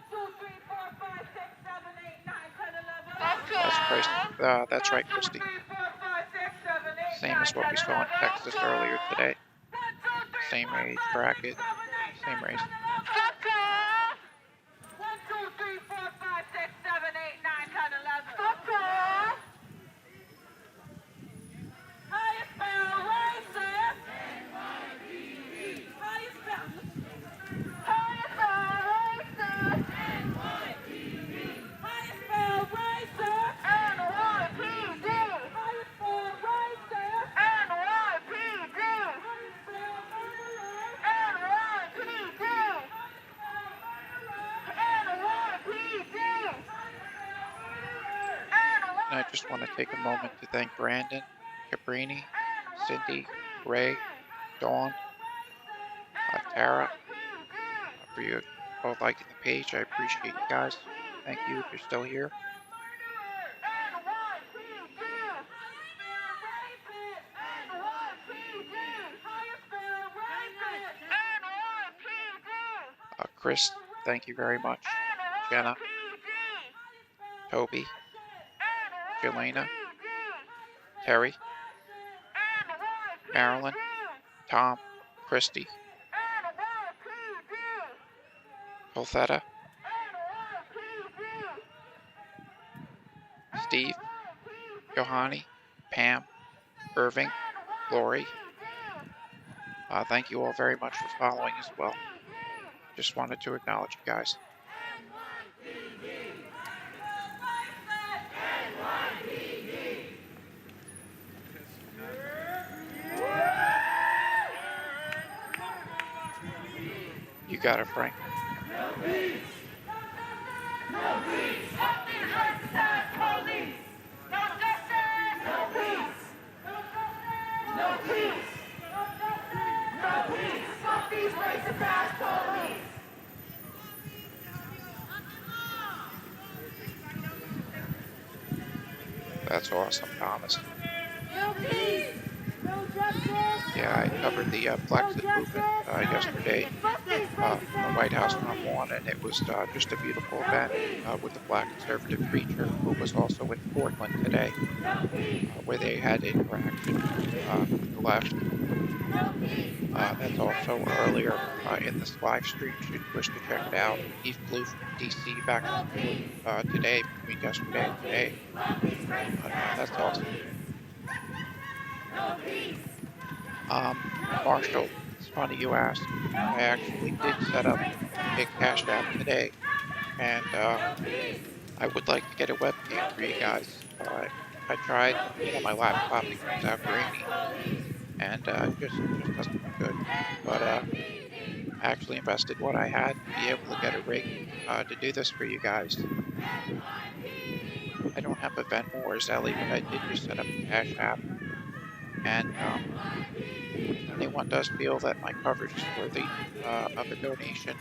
2, 3, 4, 5, 6, 7, 8, 9, 10, 11. That's right, Christy. Same as what we saw in Texas earlier today. Same age bracket, same race. 1, 2, 3, 4, 5, 6, 7, 8, 9, 10, 11. Highest bell racist. Highest bell just want to take a moment to thank Brandon, Cabrini, Cindy, Ray, Dawn, Tara, for you all liking the page. I appreciate you guys. Thank you if you're still here. Chris, thank you very much. Jenna, Toby, Jelena, Terry, Marilyn, Tom, Christy, Colthetta, Steve, Johanny, Pam, Irving, Lori. Thank you all very much for following as well. Just wanted to acknowledge you guys. You got it, Frank. No peace. No peace. Nothing justice, police. No justice. No peace. No peace. No peace. Fuck these racist ass police. That's awesome, Thomas. No peace. No justice. Yeah, I covered the Brexit movement yesterday from the White House front lawn, and it was just a beautiful event with the black conservative preacher who was also in Portland today, where they had interaction with the left. That's also earlier in this live stream, should you wish to check it out. He flew from DC back and forth today, between yesterday and today. That's awesome. Marshall, it's funny you asked. I actually did set up a Cash App today, and I would like to get a webcam for you guys. I tried, my laptop, it comes out grainy, and just doesn't look good. But I actually invested what I had to be able to get a rig to do this for you guys. I don't have a Venmo or Zelle, but I did just set up a Cash App. And if anyone does feel that my coverage is worthy of a donation,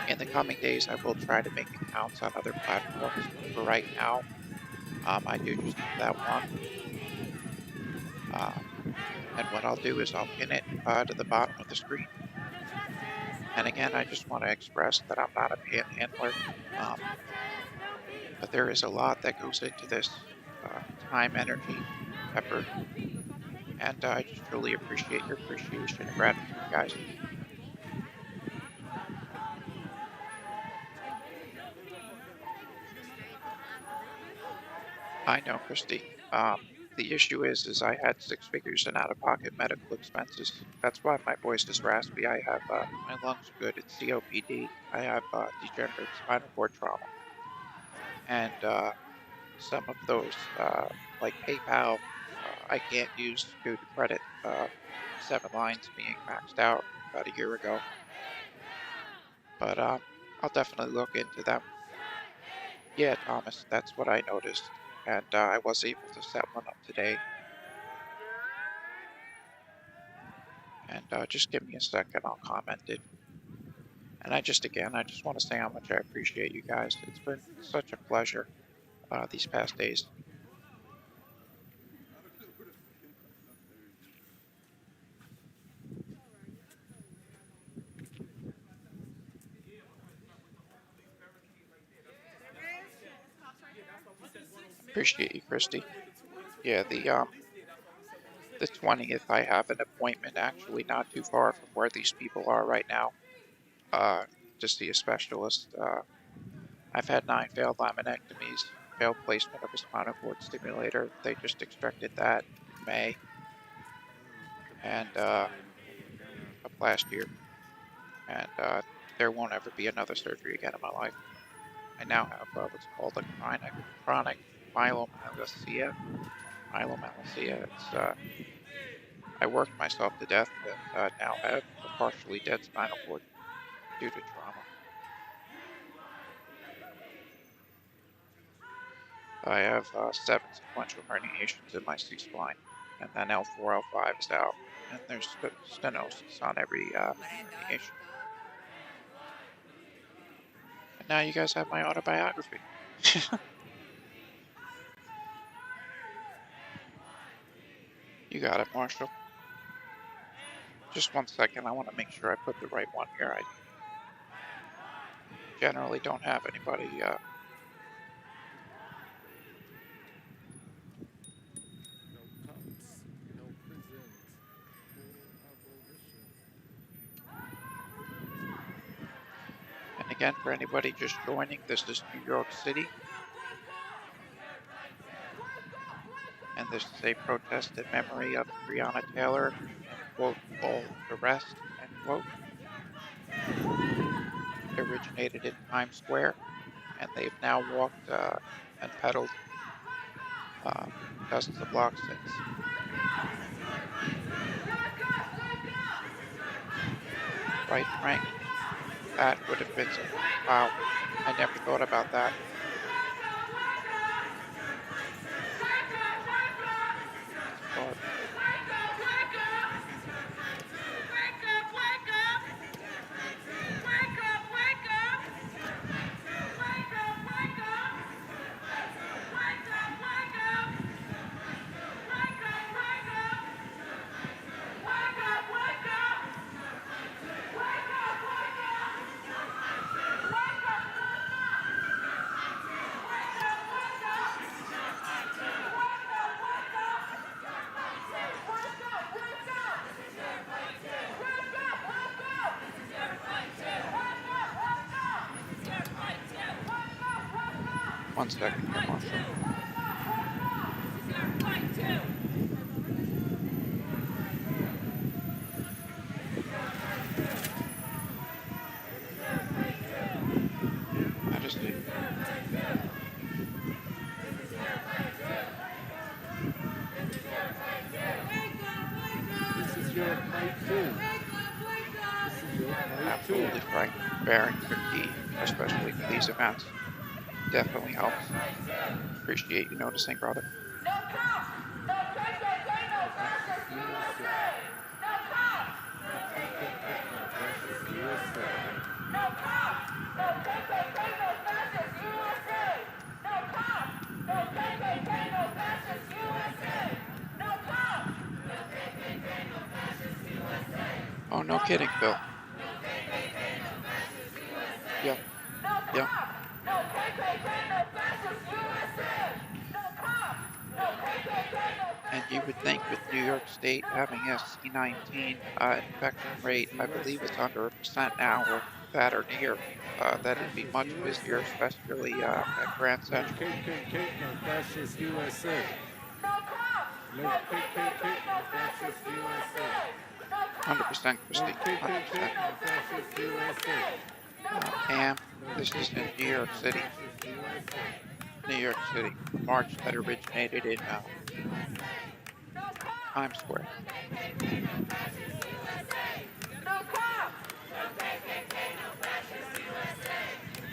in the coming days I will try to make accounts on other platforms. For right now, I do just have that one. And what I'll do is I'll pin it to the bottom of the screen. And again, I just want to express that I'm not a panhandler, but there is a lot that goes into this time, energy, effort, and I just truly appreciate your appreciation and gratitude, guys. I know, Christy. The issue is I had 6 figures in out-of-pocket medical expenses. That's why my voice is raspy. I have my lungs are good. It's COPD. I have degenerative spinal cord trauma, and some of those, like PayPal, I can't use due to credit. 7 lines being maxed out about a year ago. But I'll definitely look into them. Yeah, Thomas, that's what I noticed, and I was able to set one up today. And just give me a second, I'll comment it. And I just want to say how much I appreciate you guys. It's been such a pleasure these past days. Appreciate you, Christy. Yeah, the 20th, I have an appointment actually not too far from where these people are right now to see a specialist. I've had 9 failed laminectomies, failed placement of a spinal cord stimulator. They just extracted that in May, and of last year. And there won't ever be another surgery again in my life. I now have what's called a chronic myelomalacia. It's I worked myself to death and now have a partially dead spinal cord due to trauma. I have 7 sequential herniations in my C-spine, and then L4, L5 is out, and there's stenosis on every herniation. And now you guys have my autobiography. You got it, Marshall. Just 1 second, I want to make sure I put the right one here. I generally don't have anybody And again, for anybody just joining, this is New York City. And this is a protest in memory of Breonna Taylor and, quote, all the rest, end quote. It originated in Times Square, and they've now walked and pedaled dozens of blocks since. Right, Frank? That would have been some, wow, I never thought about that. But one second here, Marshall. Majesty. This is your fight too. This is your fight too. Absolutely, Frank. Bearings are key, especially for these events. Definitely helps. Appreciate you noticing, brother. No cops! No KKK, no fascist USA! No cops! No KKK, no fascist USA! No cops! No KKK, no fascist USA! No cops! No KKK, no fascist USA! No cops! No KKK, no fascist USA! Oh, no kidding, Phil. No KKK, no fascist USA! Yep. No Yep. cops! No KKK, no fascist USA! No cops! No KKK, no And you would think with New York State having a C-19 infection rate, I believe it's under 1% now, or that or near, that it'd be much busier, especially at Grand Central. KKK, no fascist USA. No cops! No KKK, no fascist USA. 100%, Christy. 100%. Fascist USA. Pam, this is in New York City. New York City. March that originated in Times Square. No cops! No KKK, no fascist USA!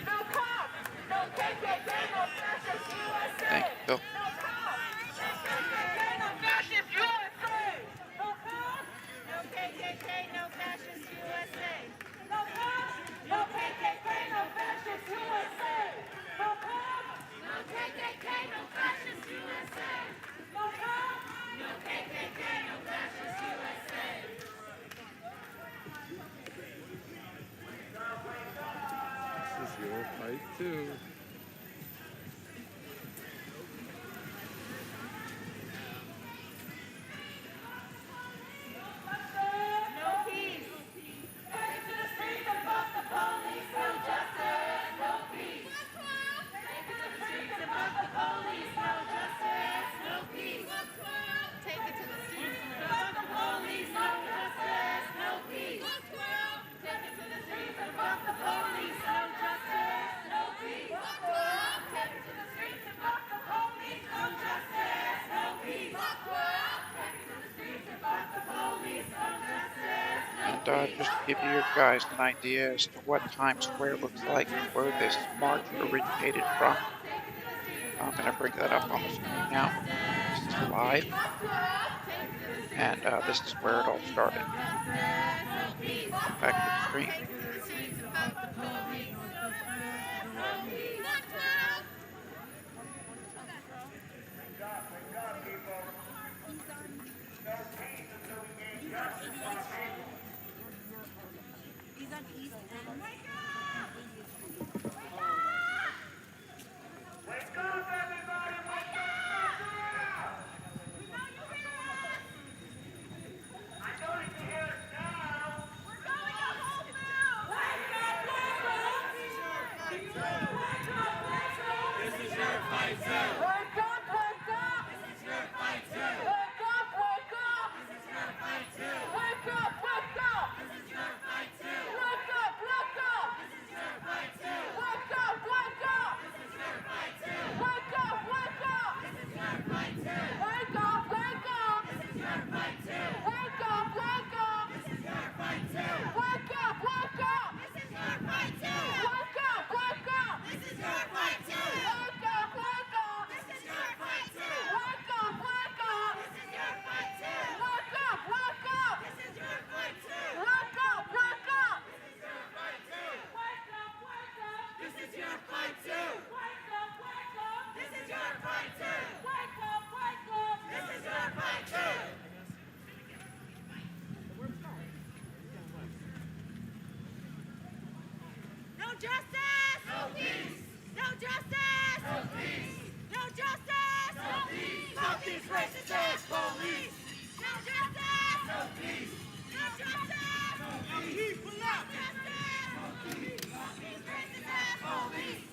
No cops! No KKK, no fascist USA! Thank you, Phil. No cops! No KKK, no fascist USA! No cops! No KKK, no fascist USA! No cops! No KKK, no fascist USA! No cops! No KKK, no fascist USA! No cops! No KKK, no fascist USA! This is your fight too. No peace. Take it to the streets and fuck the police. No justice, no peace. Take it to the streets and fuck the police. No justice, no peace. Take it to the streets and fuck the police. No justice, no peace. Take it to the streets and fuck the police. No justice, no peace. Take it to the streets and fuck the police. No justice, no peace. Take it to the streets and fuck the police. No justice, no And just to give you guys an idea as to what Times Square looks like, where this march originated from. I'm going to bring that up on the screen now. This is live, and this is where it all started. Back to the screen. He's on East End. Wake up, everybody! Wake up! We know you hear us! I know you can hear us now! We're going to hold now! Wake up, wake up! This is your fight too! Wake up, wake up! This is your fight too! Wake up, wake up! This is your fight too! Wake up, wake up! This is your fight too! Wake up, wake up! This is your fight too! Wake up, wake up! This is your fight too! Wake up, wake up! This is your fight too! Wake up, wake up! This is your fight too! Wake up, wake up! This is your fight too! Wake up, wake up! This is your fight too! Wake up, wake up! This is your fight too! Wake up, wake up! This is your fight too! Wake up, wake up! This is your fight too! Wake up, wake up! This is your fight too! Wake up, wake up! This is your fight too! Wake up, wake up! This is your fight too! Wake up, wake up! This is your fight too! Wake up, wake up! This is your fight too! Wake up, wake up! This is your fight too! No justice! No peace! No justice! No peace! No justice! No peace! Fuck these racist ass police! No justice! No peace! No justice! No peace! Pull up! No justice! No peace! Fuck these racist ass police!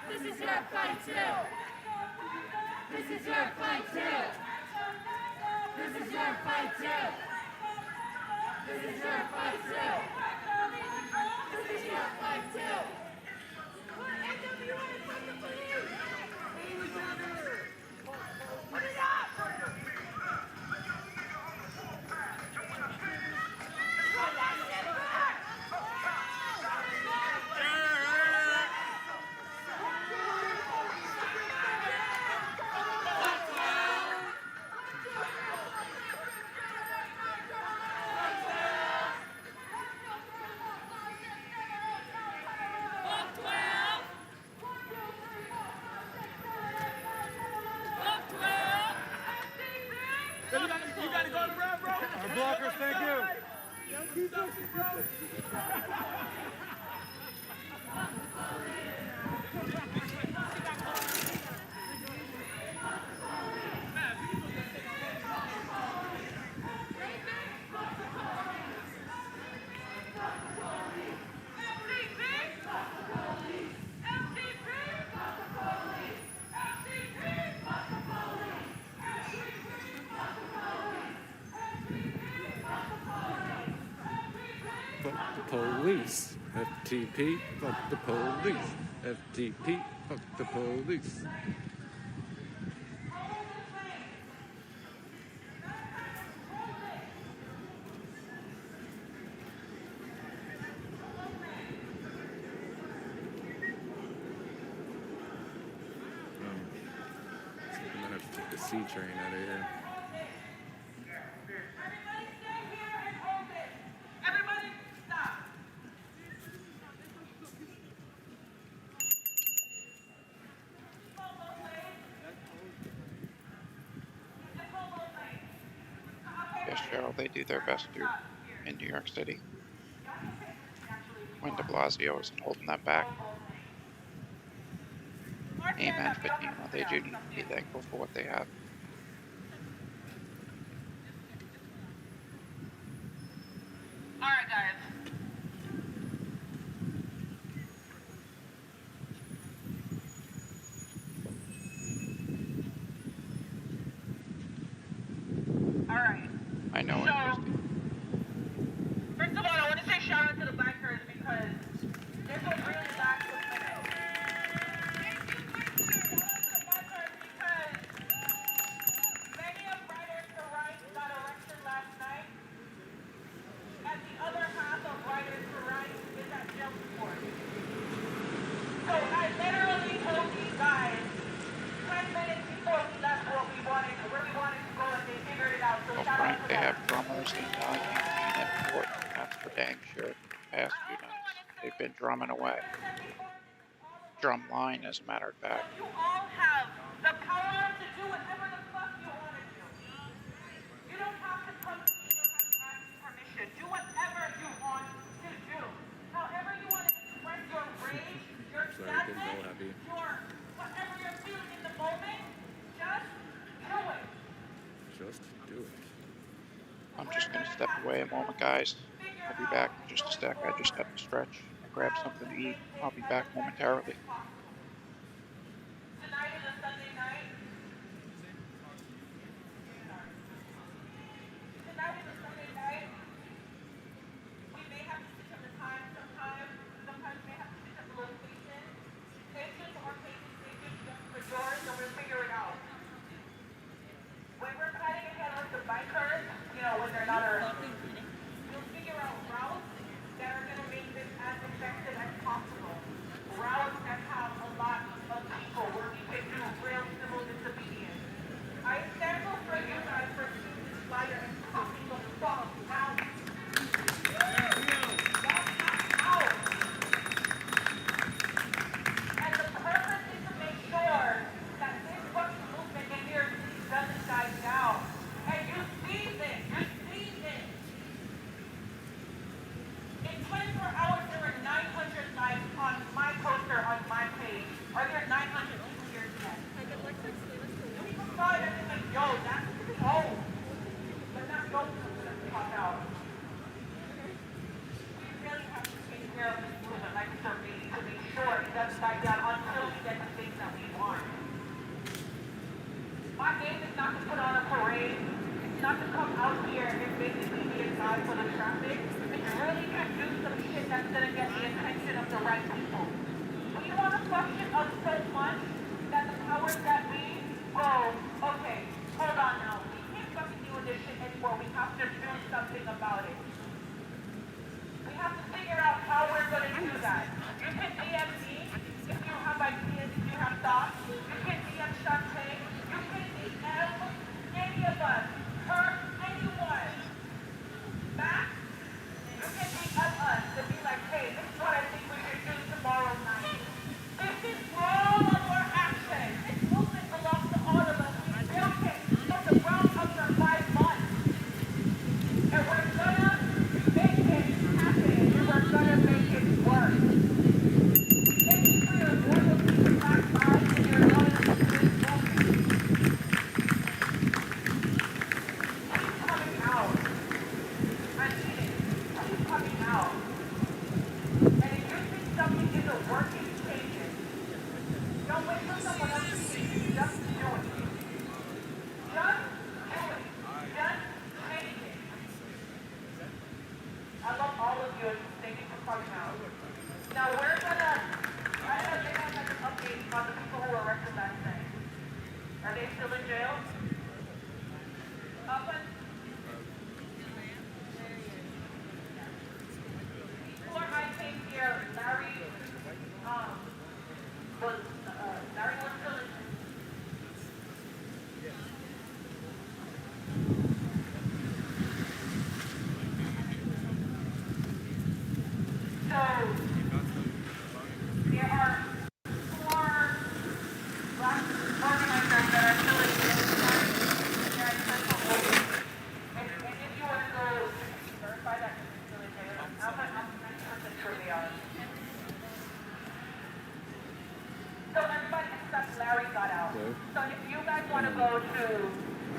This is your fight too! This is your fight too! This is your fight too! This is your fight too! This is your fight too! NWA, fuck the police! Put it up! Run that shit back! You gotta go to red, bro. Our blockers, thank you. Don't keep pushing, bro. Fuck the police. FTP, fuck the police. FTP, fuck the police. I'm gonna have to take the C train out of here. Cheryl, they do their best to in New York City when de Blasio isn't holding them back. Amen, Fatima. They do need to be thankful for what they have. All right, guys. All right. I know it, Christy. First of all, I want to say shout out to the bikers because this was really last minute. Many of Riders for Rights got arrested last night, and the other half of Riders for Rights is at jail support. So I literally told these guys 10 minutes before we left where we wanted to go, and they figured it out. So Well, shout out Frank, to they them. have drummers in Eugene and Portland. That's for dang sure. The past few nights, they've been drumming away. Drum line, as a matter of fact. You all have the power to do whatever the fuck you want to do. You don't have to come to me, you don't have to ask permission. Do whatever you want to do. However you want to express your rage, your sadness, your whatever you're feeling in the moment, just do it. Just do it. I'm just going to step away a moment, guys. I'll be back in just a sec. I just have to stretch and grab something to eat. I'll be back momentarily. Tonight is a Sunday night. Tonight is a Sunday night. We may have to switch up the time sometimes. Sometimes we may have to switch up the location. Patience or patience, just for yours, and we'll figure it out. When we're planning ahead with the bikers, you know, when they're not around, we'll figure out routes that are going to make this as effective as possible. Routes that have a lot of people where we can do real civil disobedience. I stand up for you guys for seeing this flyer and talking the fuck out. Out. And the purpose is to make sure that this fucking movement in New York City doesn't die down. And you see this. You see this. In 24 hours, there were 900 likes on my poster on my page. Are there 900 people here yet? People saw it and they like, yo, that's cold. But not those people that pop out. We really have to take care of this movement like it's our baby to make sure it doesn't die down until we get the things that we want. My aim is not to put on a parade. It's not to come out here and basically be a guide for the traffic. It's really to do some shit that's gonna get the attention of the right people. We want to function up so much that the powers that be go, okay, hold on now. We can't fucking do this shit anymore. We have to do something about it. We have to figure out how we're gonna do that. You can DM me if you have ideas, if you have thoughts. You can DM Shantae. You can DM any of us, her, anyone. Max, you can DM us to be like, hey, this is what I think we should do tomorrow night. This is all of our action. This movement belongs to all of us. We built it from the ground up for 5 months. And we're gonna make it happen. And we're gonna make it work. Thank you for your loyalty to Black Lives and your loyalty to this movement. Keep coming out. I need it. Keep coming out. And if you think something isn't working, change it. Don't wait for someone else to change it. Just do it. Just do it. Just change it. I love all of you. Thank you for coming out. Now we're gonna, I have like an update on the people who were arrested last night. Are they still in jail? Before I came here, Larry was still in. So, there are 4 black organizers that are still in jail. They're in central. And if you go to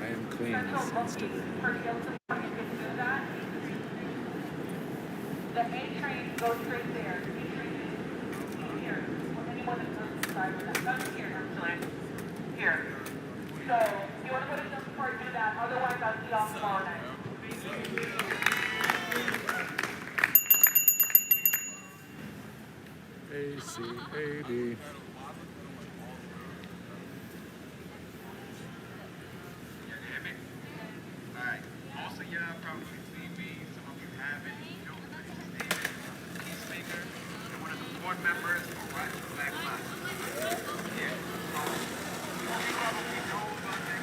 I am clean as Instagram. for Gilson, you can do that. The A train goes straight there. A train is here. Anyone that comes inside with that. That's here, actually. Here. So, if you want to go to Gilson Park, do that. Otherwise, I'll see y'all tomorrow night. ACAD. Alright, most of y'all probably seen me, some of you haven't. Joe Peacemaker, and one of the board members of Rochester Black Lives. Yeah, so you probably know about that.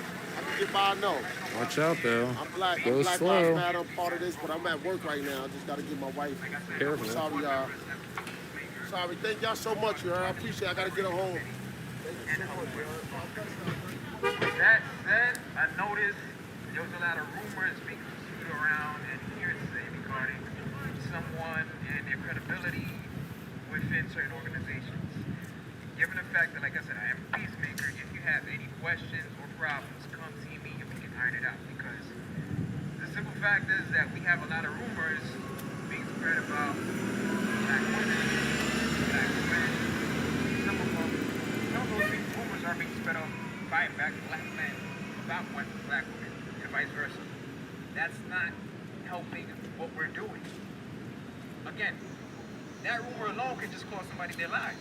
Get by, I know. Watch out though. I'm black. Go I'm black slow. lives matter. I'm part of this, but I'm at work right now. I just gotta get my wife. Careful. Sorry, y'all. Sorry. Thank y'all so much, you heard? I appreciate it. I gotta get her home. Thank you so much, you heard? With that said, I noticed there was a lot of rumors being spewed around and hearsay regarding someone and their credibility within certain organizations. Given the fact that, like I said, I am a peacemaker, if you have any questions or problems, come see me and we can iron it out. Because the simple fact is that we have a lot of rumors being spread about black women, black men. Some of those rumors are being spread out by black men about black women and vice versa. That's not helping what we're doing. Again, that rumor alone could just cost somebody their lives.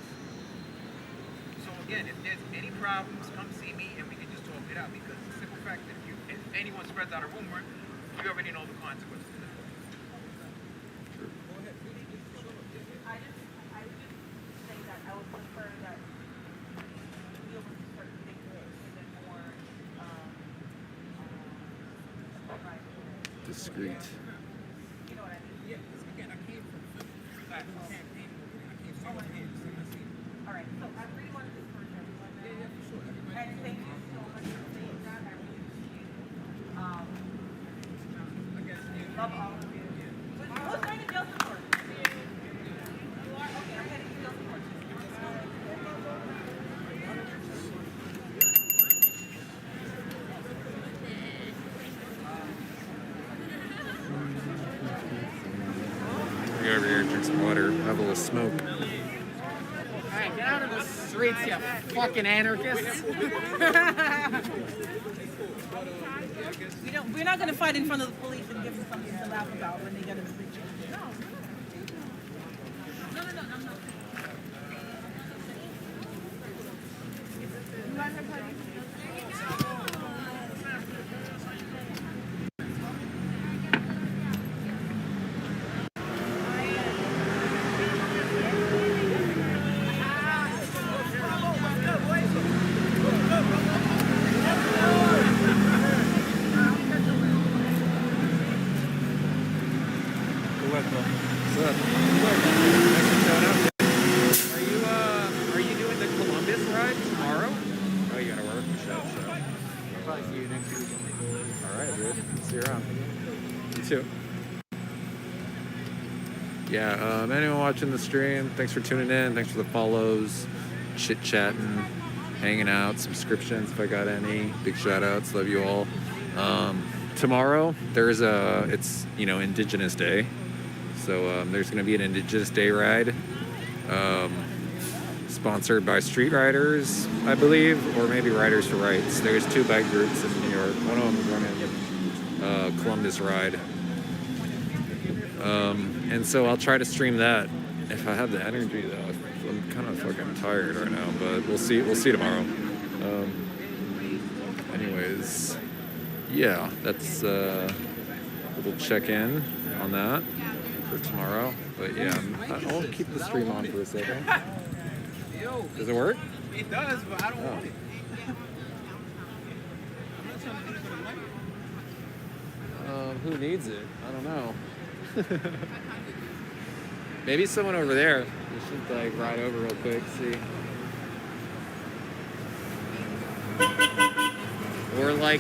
So again, if there's any problems, come see me and we can just talk it out. Because the simple fact that if anyone spreads out a rumor, we already know the consequences. I would just say that I would prefer that we deal with certain things and then more Discreet. you know what I mean? Yeah, because again, I came from campaigning, I came from All right, so I really want to disperse everyone now. Yeah, for sure. And thank you so much for saying that. I really appreciate it. Love all of you. Who's going to Gilson Park? You are? Okay, I'm heading to Gilson Park. Go over here, drink some water, have a little smoke. Alright, get out of the streets, you fucking anarchists. We're not going to fight in front of the police and give them something to laugh about when they get in the breach. No. Are you doing the Columbus ride tomorrow? Oh, you gotta work? Show. Probably see you next week. Alright, dude. See you around. You too. Yeah, anyone watching the stream, thanks for tuning in. Thanks for the follows, chit-chatting, hanging out, subscriptions if I got any. Big shout-outs. Love you all. Tomorrow, it's, Indigenous Day. So there's going to be an Indigenous Day ride. Sponsored by Street Riders, I believe, or maybe Riders for Rights. There's two bike groups in New York. One of them is running Columbus Ride. And so I'll try to stream that if I have the energy, though. I'm kind of fucking tired right now, but we'll see. We'll see tomorrow. Anyways, yeah, that's a little check-in on that for tomorrow. But yeah, I'll keep the stream on for a second. Does it work? It does, but I don't want it. Who needs it? I don't know. Maybe someone over there. We should ride over real quick, see. Or that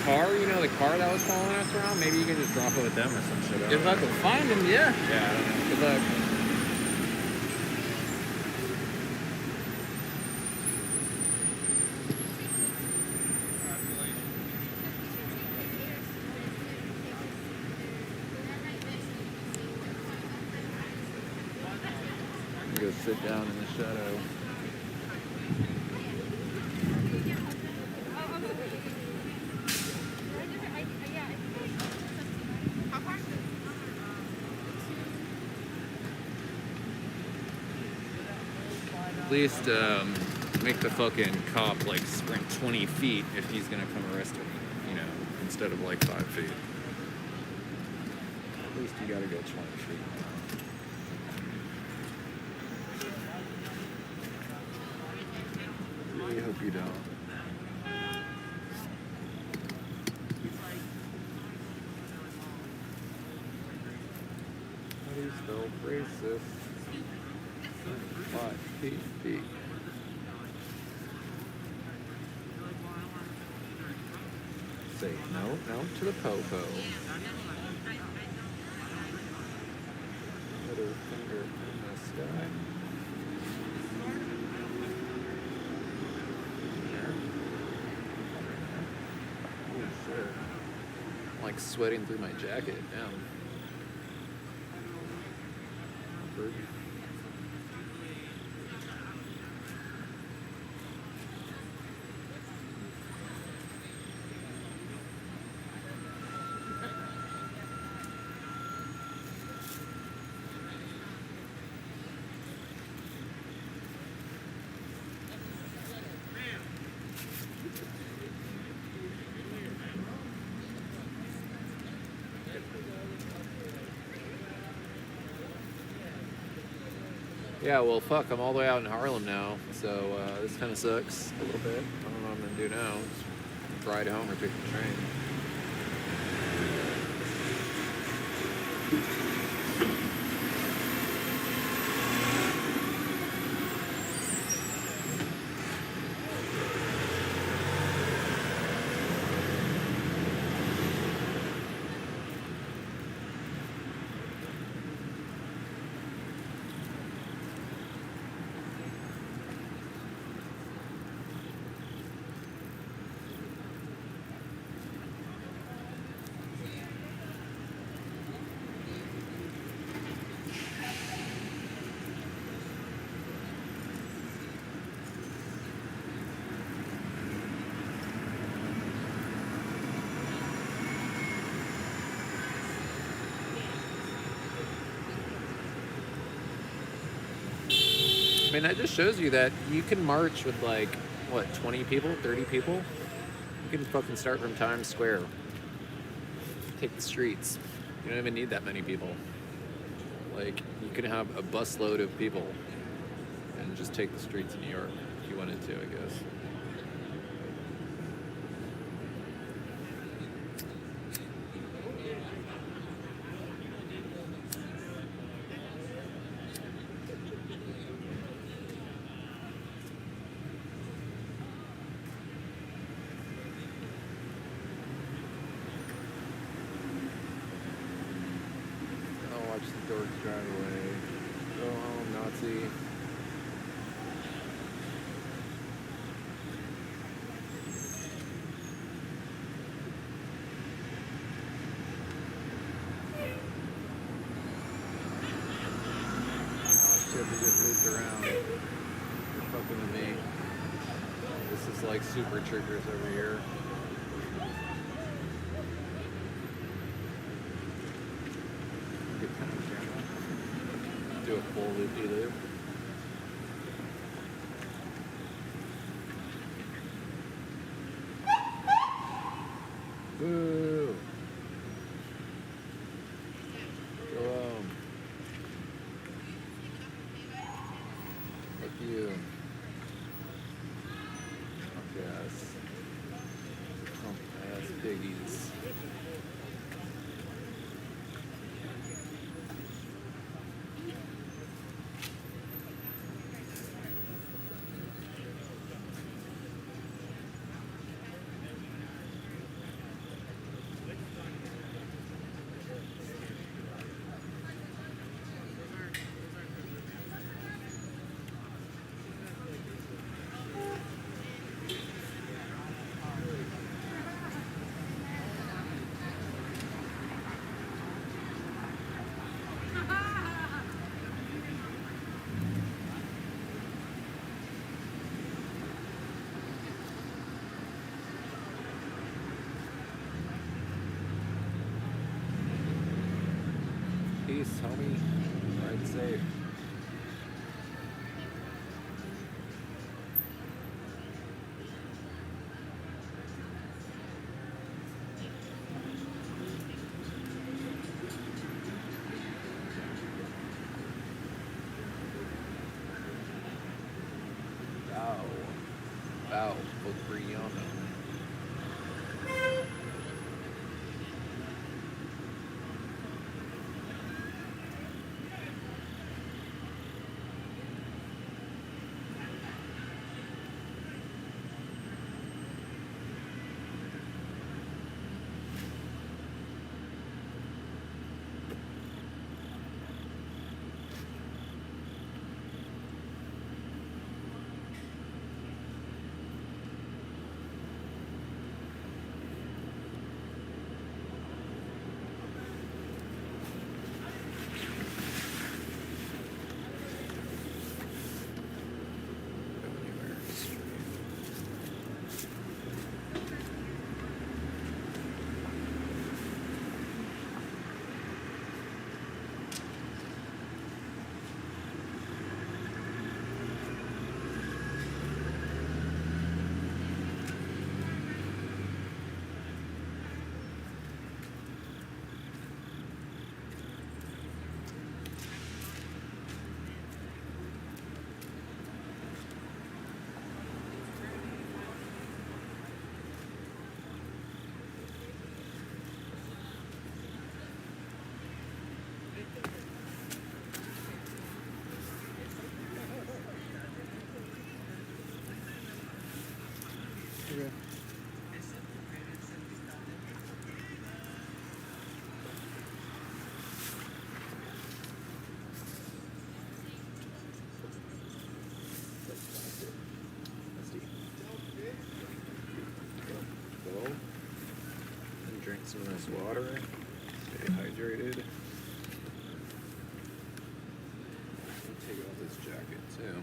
car, the car that was following us around. Maybe you can just drop it with them or some shit. If I can find him, yeah. Yeah, I don't know. Good luck. go sit down in the shadow. At least make the fucking cop like sprint 20 feet if he's gonna come arrest me, you know, instead of like 5 feet. At least you gotta go 20 feet. Really hope you don't. How do you spell racist? 5 feet. Say no to the po-po. Middle finger in the sky. Oh shit. I'm like sweating through my jacket. Damn. Awkward. Yeah, well, fuck, I'm all the way out in Harlem now, so this kind of sucks a little bit. I don't know what I'm going to do now. Just ride home or take the train. I mean, that just shows you that you can march with like, what, 20 people, 30 people? You can fucking start from Times Square. Take the streets. You don't even need that many people. Like, you can have a busload of people and just take the streets of New York if you wanted to, I guess. Dorks drive away. Go home, Nazi. Oh shit, we just looped around. You're fucking with me. This is like super triggers over here. Do a full loop-de-loop. Boo! Go home. Fuck you. Punk ass. Punk ass piggies. Peace, homie. Ride safe. Wauwatosa. Okay. Go and drink some of this water. Stay hydrated. Take off this jacket too.